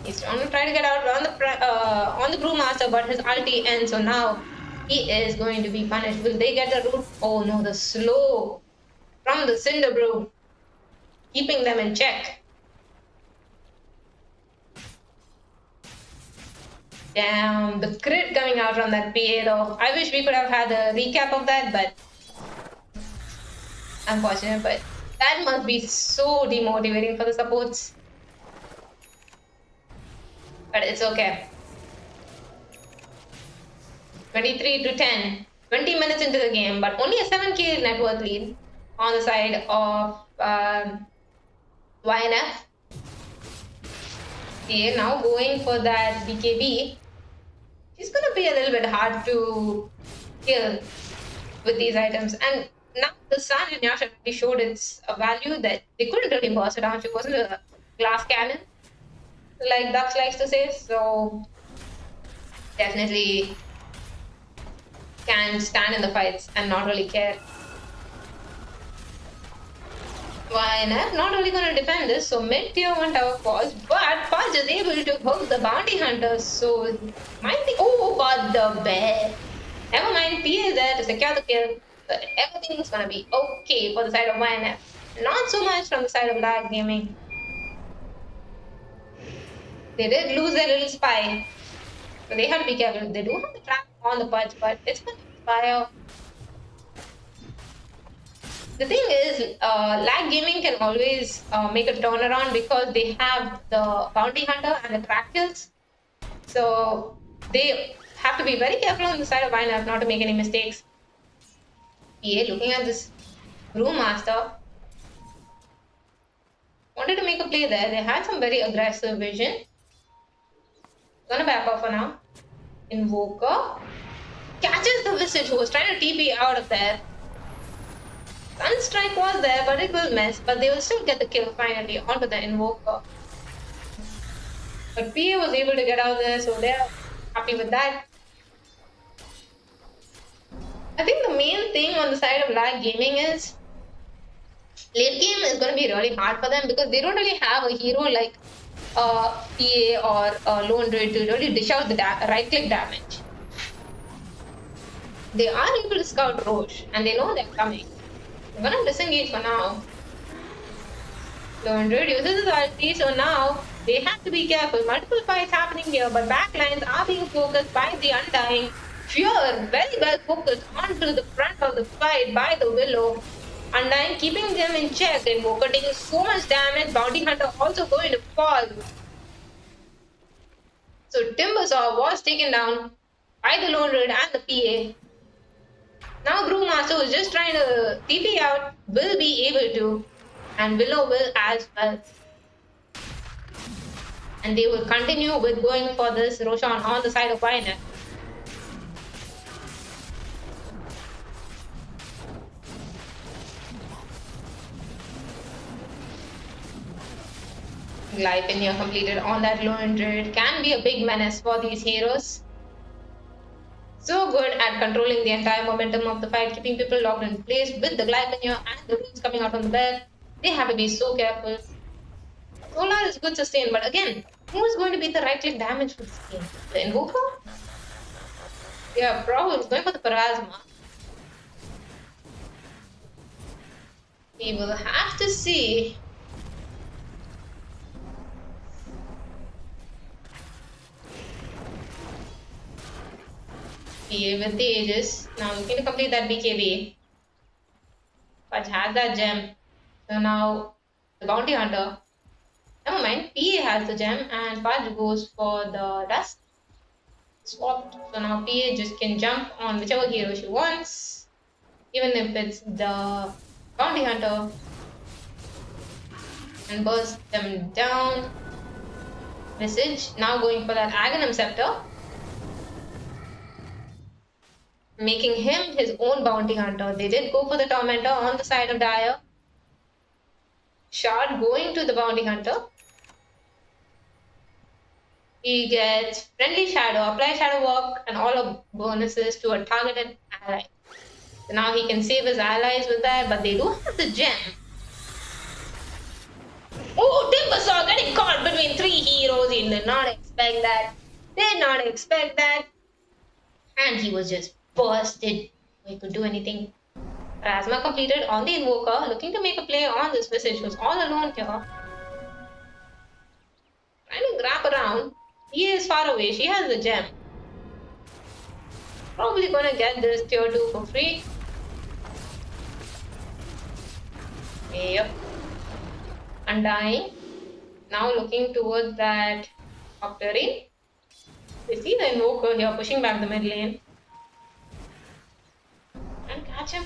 [SPEAKER 2] he's going to try to get out on the Brewmaster, but his ulti ends, so now he is going to be punished. Will they get the root? Oh no, the slow from the Cinder Brew, keeping them in check. Damn, the crit coming out from that PA though. I wish we could have had a recap of that, but unfortunate. But that must be so demotivating for the supports. But it's okay. 23 to 10. 20 minutes into the game, but only a 7k net worth lead on the side of YNF. Okay, now going for that BKB. She's gonna be a little bit hard to kill with these items. And now the Sun and Yasha really showed its value that they couldn't really burst it down. She wasn't a glass cannon, like Dux likes to say, so definitely can stand in the fights and not really care. YNF not only going to defend this, so mid tier 1 tower falls, but Pudge is able to hook the bounty hunters, so might be. Oh, but the bear. Never mind, P is there to secure the kill, but everything's gonna be okay for the side of YNF. Not so much from the side of Lag Gaming. They did lose their little spy, so they have to be careful. They do have the trap on the Pudge, but it's going to expire. The thing is, Lag Gaming can always make a turnaround because they have the Bounty Hunter and the track kills. So they have to be very careful on the side of YNF not to make any mistakes. PA looking at this Brewmaster. Wanted to make a play there. They had some very aggressive vision. Gonna back off for now. Invoker catches the Visage who was trying to TP out of there. Sunstrike was there, but it will miss. But they will still get the kill finally onto the Invoker. But PA was able to get out there, so they're happy with that. I think the main main thing on the side of lag gaming is late game is going to be really hard for them because they don't really have a hero like PA or Lone Raid to really dish out the right click damage. They are able to scout Roche and they know they're coming. They're going to disengage for now. Lone Raid uses his ulti, so now they have to be careful. Multiple fights happening here, but backlines are being focused by the Undying. Fear very well focused onto the front of the fight by the Willow. Undying keeping them in check. Invoker taking so much damage. Bounty Hunter also going to fall. So Timbersaw was taken down by the Lone Raid and the PA. Now Brewmaster who's just trying to TP out will be able to. And Willow will as well. And they will continue with going for this Roshan on the side of Pioneer. Life in here completed on that Lone Raid can be a big menace for these heroes. So good at controlling the entire momentum of the fight, keeping people locked in place with the Glyphenia and the runes coming out on the bed. They have to be so careful. Solar is good sustain, but again, who is going to be the right click damage for this game? The Invoker? Yeah, probably going for the Parasma. We will have to see. With the Aegis, now looking to complete that BKB. Fudge has that gem. So now the Bounty Hunter. Never mind, PA has the gem and Fudge goes for the dust. Swapped. So now PA just can jump on whichever hero she wants. Even if it's the Bounty Hunter. And burst them down. Visage now going for that Aghanim Scepter. Making him his own Bounty Hunter. They did go for the Tormentor on the side of Dire. Shard going to the Bounty Hunter. He gets Friendly Shadow, Apply Shadow Walk, and all of bonuses to a targeted ally. So now he can save his allies with that, but they do have the gem. Oh, Timbersaw getting caught between three heroes. He did not expect that. Did not expect that. And he was just busted. He could do anything. Rasma completed on the Invoker, looking to make a play on this Visage, who's all alone here. Trying to grab around. He is far away. She has the gem. Probably gonna get this tier 2 for free. Yep. Undying. Now looking towards that Octarine. We see the Invoker here pushing back the mid lane. And catch him.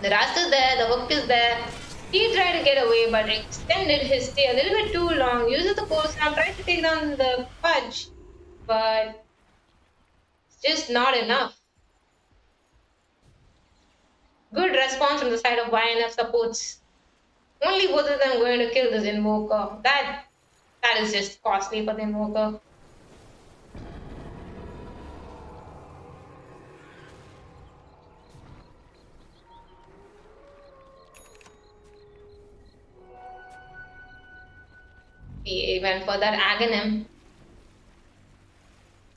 [SPEAKER 2] The Rust is there, the hook is there. He tried to get away but extended his stay a little bit too long. Uses the cold snap, tries to take down the Fudge. But it's just not enough. Good response from the side of YNF supports. Only both of them going to kill this Invoker. That is just costly for the Invoker. He went for that Aghanim.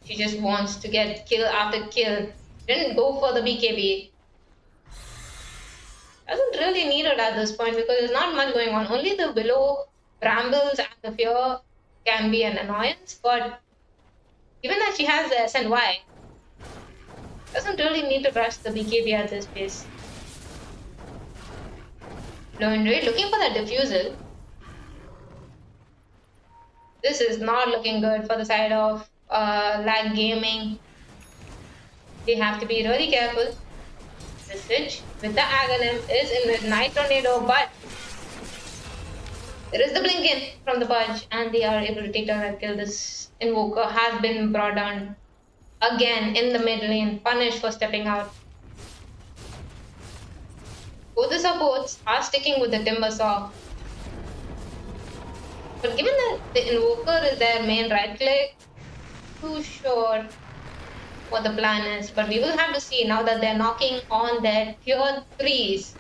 [SPEAKER 2] She just wants to get kill after kill. Didn't go for the BKB. Doesn't really need it at this point because there's not much going on. Only the Willow, Brambles and the Fear can be an annoyance. But given that she has the SNY, doesn't really need to rush the BKB at this pace. Lone Raid looking for that Diffusal. This is not looking good for the side of lag gaming. They have to be really careful. Visage with the Aghanim is in the Night Tornado, but there is the blink in from the Pudge and they are able to take down and kill. This Invoker has been brought down again in the mid lane, punished for stepping out. Both the supports are sticking with the Timbersaw. But given that the Invoker is their main right click, too sure. what the plan is. But we will have to see now that they're knocking on their tier 3s.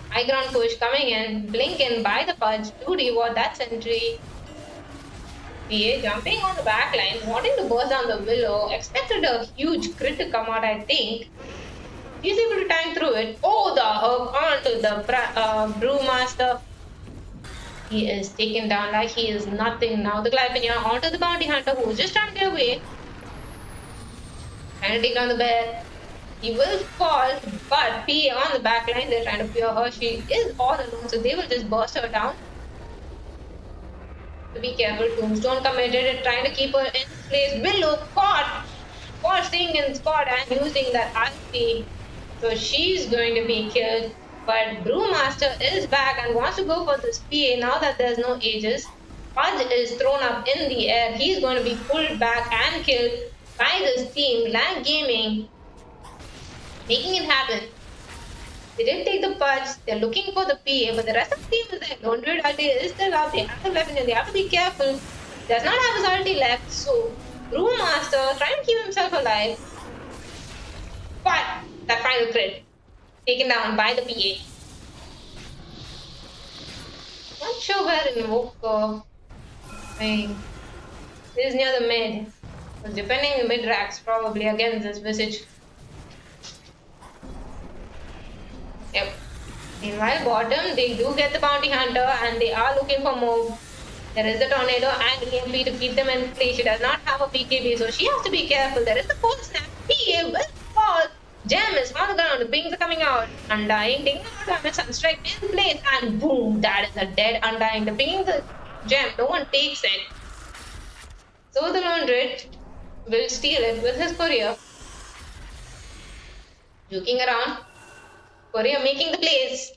[SPEAKER 2] High ground push coming in, blink in by the Pudge to reward that sentry. PA jumping on the back line, wanting to burst down the Willow. Expected a huge crit to come out, I think. He's able to tank through it. Oh, the hook onto the Brewmaster. He is taken down like he is nothing now. The Glyphania onto the Bounty Hunter who is just trying to get away. Trying to take down the bear. He will fall, but PA on the back line, they're trying to fear her. She is all alone, so they will just burst her down. So be careful. Tombstone committed, trying to keep her in place. Willow caught, staying in spot and using that ulti. So she's going to be killed. But Brewmaster is back and wants to go for this PA now that there's no Aegis. Pudge is thrown up in the air. He's going to be pulled back and killed by this team. Lag Gaming making it happen. They didn't take the Pudge. They're looking for the PA, but the rest of the team is there. Don't do it. Ulti is still out. They have the weapon and they have to be careful. Does not have his ulti left. So Brewmaster trying to keep himself alive. But that final crit taken down by the PA. Not sure where Invoker is near the mid. Because defending the mid racks probably against this Visage. Yep. Meanwhile, bottom, they do get the Bounty Hunter and they are looking for more. There is the Tornado and EMP to keep them in place. She does not have a PKB, so she has to be careful. There is the cold snap. PA will fall. Gem is on the ground. The pings are coming out. Undying, taking out damage. Sunstrike in place. And boom, that is a dead Undying. The pinging the gem. No one takes it. So the Lone Rit will steal it with his courier. Juking around. Courier making the plays.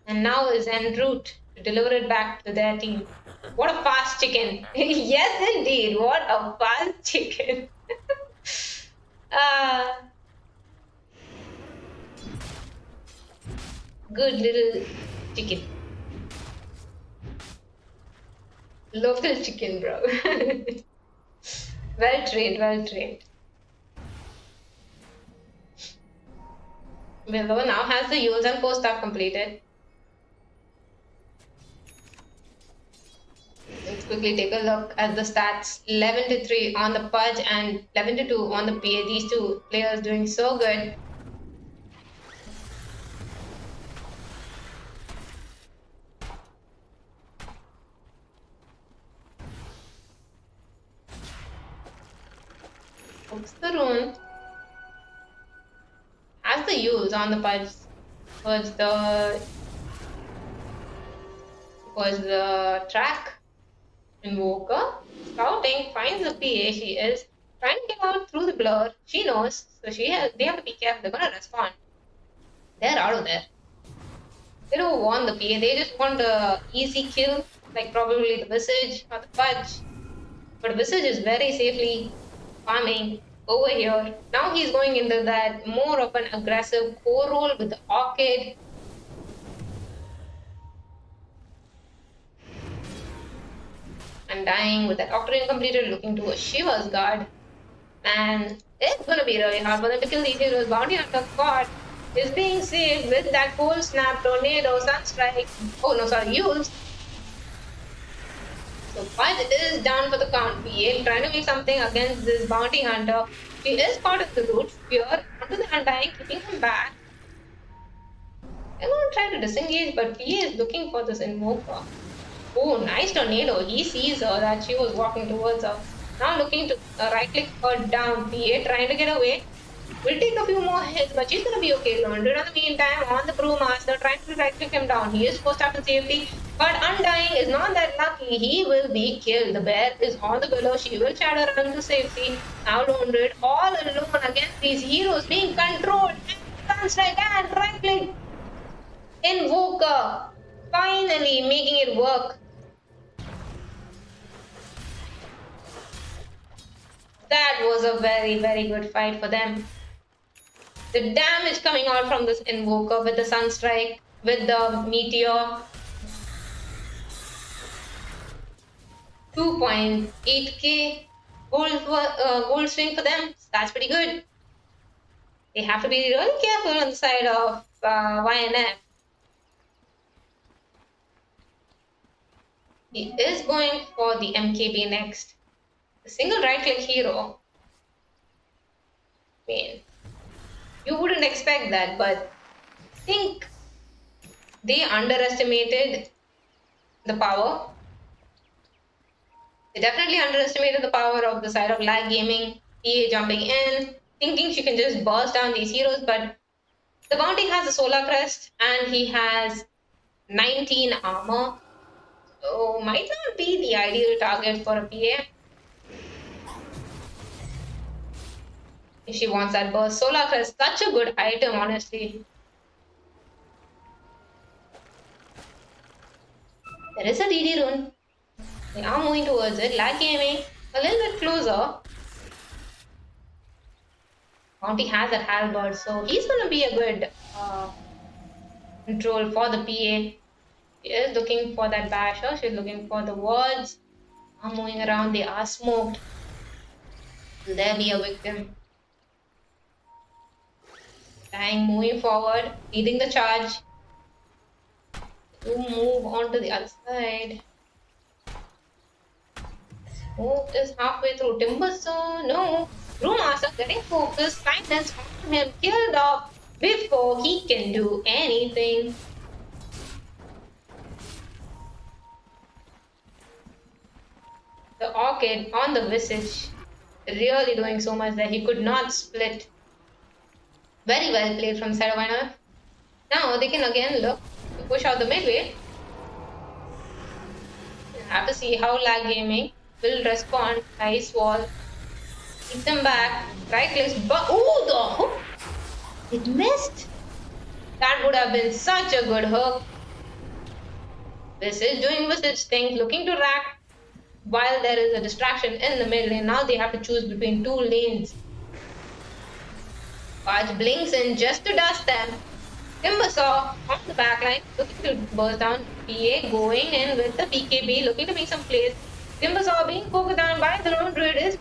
[SPEAKER 2] And now is en route to deliver it back to their team. What a fast chicken. Yes, indeed. What a fast chicken. Good little chicken. Local chicken, bro. Well trained, well trained. Willow now has the use and post stuff completed. Let's quickly take a look at the stats. 11-3 on the Pudge and 11-2 on the PA. These two players doing so good. Hooks the rune. Has the use on the Pudge. Was the track. Invoker. Scouting. Finds the PA. She is trying to get out through the blur. She knows. So they have to be careful. They're gonna respond. They're out of there. They don't want the PA. They just want the easy kill. Like probably the Visage or the Pudge. But Visage is very safely farming over here. Now he's going into that more of an aggressive core role with the Orchid. Undying with that Octarine completed, looking to a Shiva's guard. And it's gonna be really hard for them to kill these heroes. Bounty Hunter caught is being saved with that cold snap, tornado, sunstrike. Oh no, sorry, used. So Pudge is down for the count. PA trying to make something against this Bounty Hunter. She is caught in the root spear onto the Undying, keeping him back. They're going to try to disengage, but PA is looking for this Invoker. Oh, nice tornado. He sees her that she was walking towards her. Now looking to right click her down. PA trying to get away. Will take a few more hits, but she's gonna be okay. Laundred in the meantime on the Brewmaster, trying to right click him down. He is supposed to have the safety, but Undying is not that lucky. He will be killed. The bear is on the below. She will try to run to safety. Now Laundred all alone against these heroes being controlled. Sunstrike and right click. Invoker finally making it work. That was a very, very good fight for them. The damage coming out from this Invoker with the Sunstrike, with the Meteor. 2.8k gold swing for them. That's pretty good. They have to be really careful on the side of YNF. He is going for the MKB next. The single right-click hero. I mean, you wouldn't expect that, but I think they underestimated the power. They definitely underestimated the power of the side of lag gaming. PA jumping in, thinking she can just burst down these heroes, but the bounty has a solar crest and he has 19 armor. So might not be the ideal target for a PA. If she wants that burst. Solar crest, such a good item, honestly. There is a DD rune. They are moving towards it. Lag gaming a little bit closer. Bounty has that halberd, so he's going to be a good control for the PA. She is looking for that basher. She's looking for the wards. Are moving around. They are smoked. Will there be a victim? Dying, moving forward, leading the charge. To move on to the other side. Smoke is halfway through. Timbersaw, no. Brewmaster getting focused. Kindness on him. Killed off before he can do anything. The orchid on the visage. Really doing so much that he could not split. Very well played from side of YNF. Now they can again look to push out the midway. We'll have to see how lag gaming will respond. Ice wall. Keep them back. Right clicks. But ooh, the hook! It missed. That would have been such a good hook. This is doing visage things, looking to rack while there is a distraction in the mid lane. Now they have to choose between two lanes. Watch blinks in just to dust them. Timbersaw on the backline, looking to burst down. PA going in with the PKB, looking to make some plays. Timbersaw being focused down by the lone druid is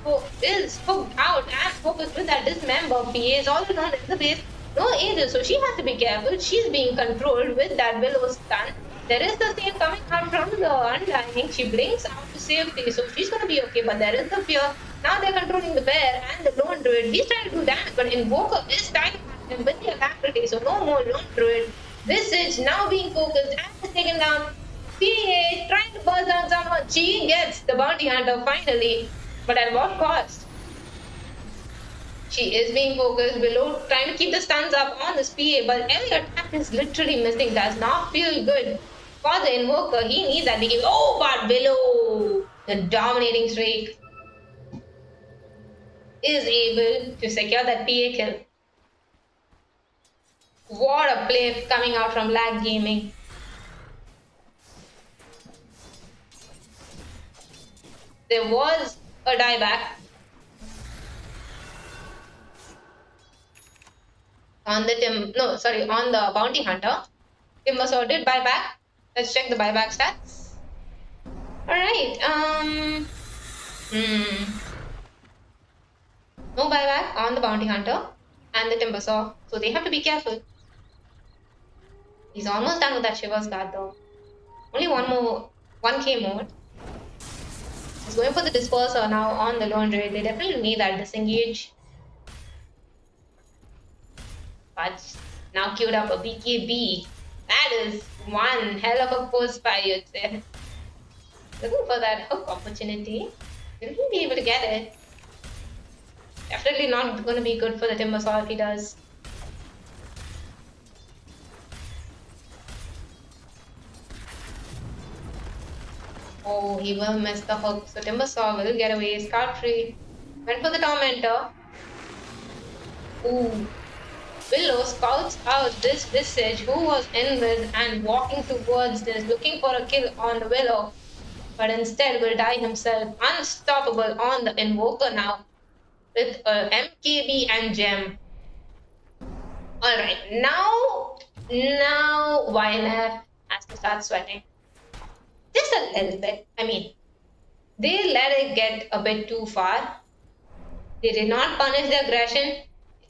[SPEAKER 2] hooked out and focused with that dismember. PA is all alone in the base. No angel, so she has to be careful. She's being controlled with that willow stun. There is the same coming out from the undying. She blinks out to safety, so she's gonna be okay. But there is the fear. Now they're controlling the bear and the lone druid. He's trying to do damage, but Invoker is tying him with the alacrity, so no more lone druid. Visage now being focused and is taken down. PA trying to burst down someone. She gets the bounty hunter finally, but at what cost? She is being focused. Below trying to keep the stuns up on this PA, but every attack is literally missing. Does not feel good for the Invoker. He needs that DK. Oh, but below the dominating streak is able to secure that PA kill. What a play coming out from Lag Gaming. There was a dieback on the bounty hunter. Timbersaw did buyback. Let's check the buyback stats. Alright, no buyback on the bounty hunter and the Timbersaw, so they have to be careful. He's almost done with that Shiva's guard though. Only 1k more. He's going for the disperser now on the lone druid. They definitely need that disengage. But now queued up a BKB. That is one hell of a post by you'd say. Looking for that hook opportunity. Will he be able to get it? Definitely not going to be good for the Timbersaw if he does. Oh, he will miss the hook. So Timbersaw will get away. Scout free. Went for the Tormentor. Ooh. Willow scouts out this Visage who was in with and walking towards this, looking for a kill on the Willow. But instead will die himself. Unstoppable on the Invoker now. With MKB and Gem. Alright, now YNF has to start sweating. Just a little bit. I mean, They let it get a bit too far. They did not punish the aggression.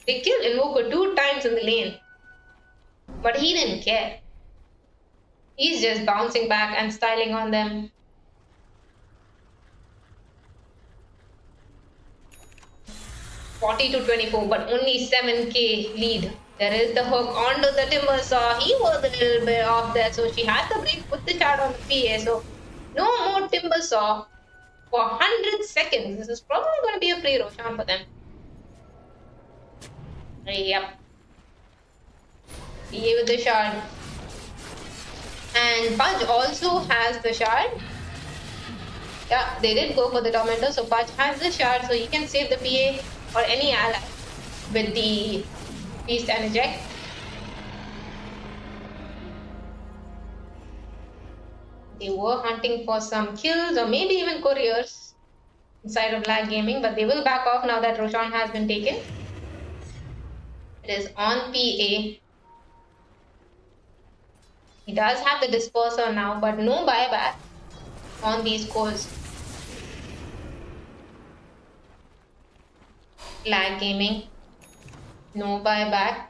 [SPEAKER 2] They killed Invoker 2 times in the lane. But he didn't care. He's just bouncing back and styling on them. $40-24, but only 7k lead. There is the hook onto the timber saw. He was a little bit off there, so she had to put the shot on the PA. So no more timber saw for 100 seconds. This is probably going to be a free Roshan for them. Yep. PA with the shard. And Pudge also has the shard. Yeah, they did go for the tormentor, so Pudge has the shard, so he can save the PA or any ally with the beast and eject. They were hunting for some kills or maybe even couriers inside of Lag Gaming, but they will back off now that Roshan has been taken. It is on PA. He does have the disperser now, but no buyback on these cores. Lag Gaming, no buyback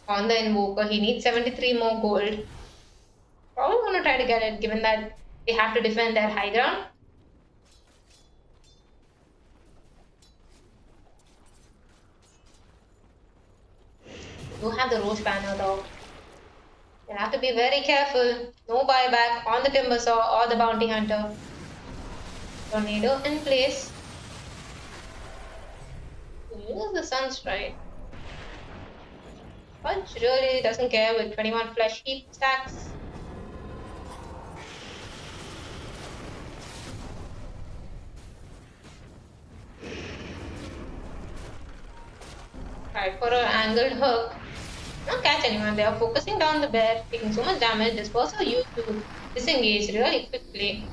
[SPEAKER 2] on the Invoker. He needs 73 more gold. Probably going to try to get it, given that they have to defend their high ground. You have the Roche banner though. You have to be very careful. No buyback on the timber saw or the bounty hunter. Tornado in place. Use the sunstrike. Punch really doesn't care with 21 flesh heap stacks. Try for an angled hook. Not catch anyone. They are focusing down the bear, taking so much damage. Disperser used to disengage really quickly.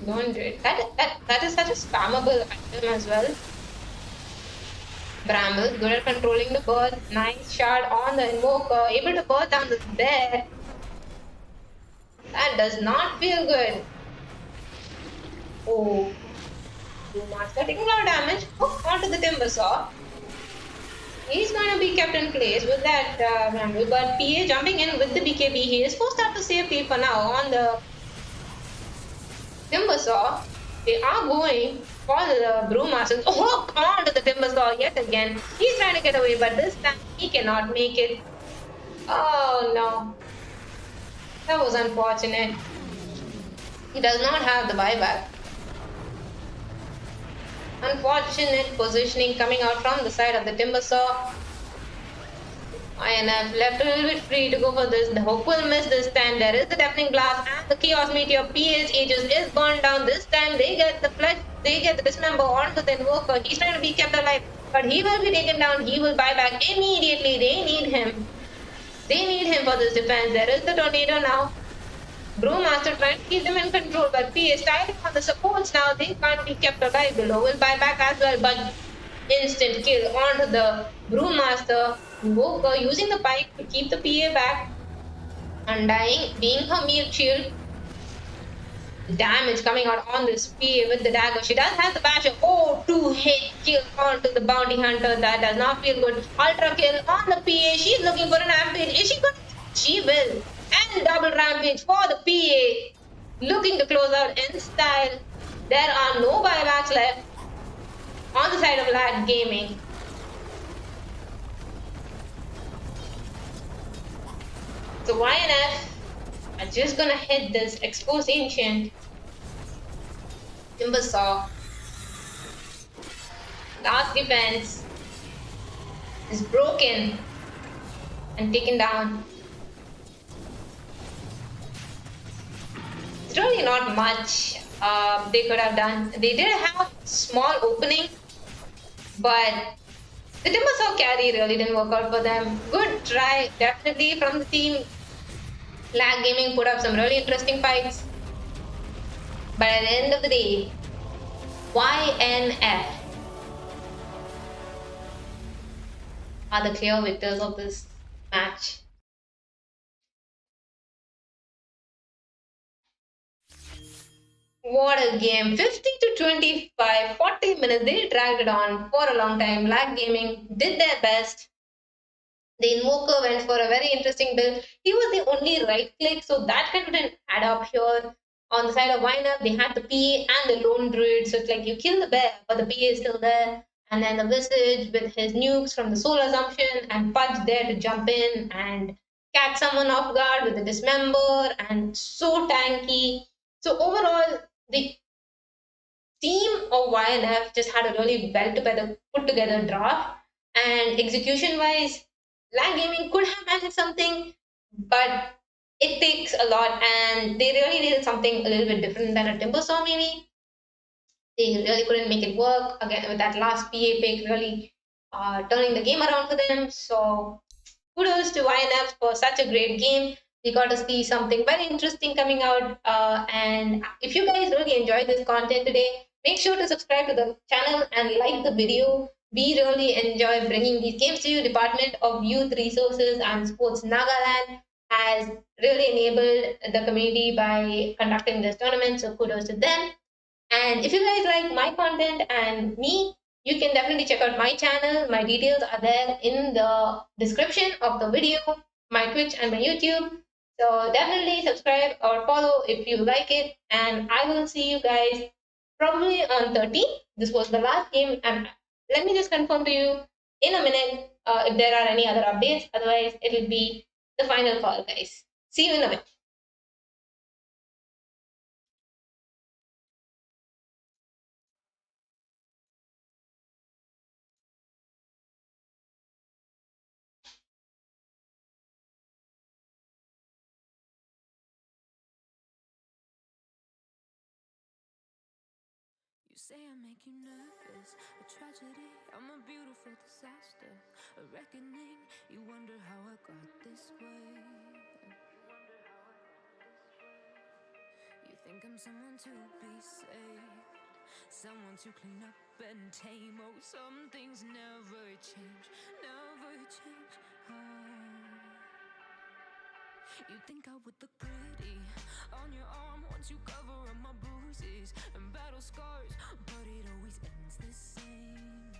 [SPEAKER 2] Don't do it. That is such a spammable item as well. Bramble, good at controlling the bird. Nice shard on the Invoker, able to burst down the bear. That does not feel good. Oh, Master taking a lot of damage. Hook onto the timber saw. He's going to be kept in place with that Bramble, but PA jumping in with the BKB. He is forced out to safety for now on the timber saw. They are going for the Brewmaster. Hook onto the timber saw yet again. He's trying to get away, but this time he cannot make it. Oh no. That was unfortunate. He does not have the buyback. Unfortunate positioning coming out from the side of the timber saw. INF left a little bit free to go for this. The hook will miss this time. There is the deafening blast and the chaos meteor. PA's Aegis is gone down. This time they get the flesh, they get the dismember onto the Invoker. He's trying to be kept alive, but he will be taken down. He will buy back immediately. They need him. They need him for this defense. There is the tornado now. Brewmaster trying to keep them in control, but PA is tiring on the supports now. They can't be kept alive. Below will buy back as well, but instant kill onto the Brewmaster. Invoker using the pipe to keep the PA back. Undying, being her mute shield. The damage coming out on this PA with the dagger. She does have the basher. Oh, 2-hit kill onto the bounty hunter. That does not feel good. Ultra kill on the PA. She's looking for an rampage. Is she good? She will. And double rampage for the PA. Looking to close out in style. There are no buybacks left on the side of Lag Gaming. So YNF are just gonna hit this exposed ancient timber saw. Last defense is broken and taken down. It's really not much they could have done. They did have a small opening, but the timber saw carry really didn't work out for them. Good try, definitely from the team. Lag Gaming put up some really interesting fights. But at the end of the day, YNF are the clear victors of this match. What a game. 50 to 25, 40 minutes. They dragged it on for a long time. Lag Gaming did their best. The Invoker went for a very interesting build. He was the only right click, so that kind of didn't add up here. On the side of Wineup, they had the PA and the Lone Druid, so it's like you kill the bear, but the PA is still there. And then the Visage with his nukes from the Soul Assumption, and Pudge there to jump in and catch someone off guard with the Dismember, and so tanky. So overall, the team of YNF just had a really well together, put together draft. And execution wise, Land Gaming could have managed something, but it takes a lot, and they really needed something a little bit different than a Timber Saw, maybe. They really couldn't make it work again with that last PA pick, really turning the game around for them. So kudos to YNF for such a great game. We got to see something very interesting coming out. And if you guys really enjoyed this content today, make sure to subscribe to the channel and like the video. We really enjoy bringing these games to you. Department of Youth Resources and Sports Nagaland has really enabled the community by conducting this tournament. So kudos to them. And if you guys like my content and me, you can definitely check out my channel. My details are there in the description of the video, my Twitch and my YouTube. So definitely subscribe or follow if you like it. And I will see you guys probably on 13th. This was the last game. And let me just confirm to you in a minute if there are any other updates. Otherwise, it will be the final call, guys. See you in a bit.
[SPEAKER 1] You say I make you nervous, a tragedy, I'm a beautiful disaster, a reckoning. You wonder how I got this way. You think I'm someone to be saved, someone to clean up and tame. Oh, some things never change, never change. Oh. You think I would look pretty on your arm once you cover up my bruises and battle scars, but it always ends the same.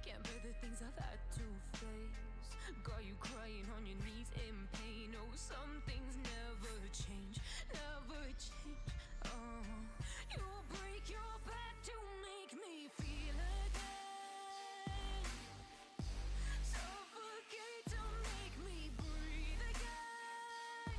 [SPEAKER 1] Can't bear the things I've had to face, got you crying on your knees in pain. Oh, some things never change, never change. Oh, you'll break your back to make me feel again, suffocate to make me breathe again.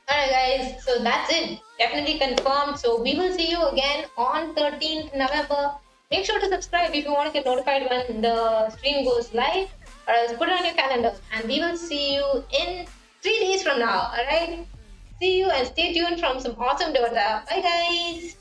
[SPEAKER 2] Alright guys, so that's it. Definitely confirmed. So we will see you again on 13th November. Make sure to subscribe if you want to get notified when the stream goes live, or else put it on your calendar. And we will see you in 3 days from now. Alright? See you and stay tuned from some awesome DOTA. Bye guys!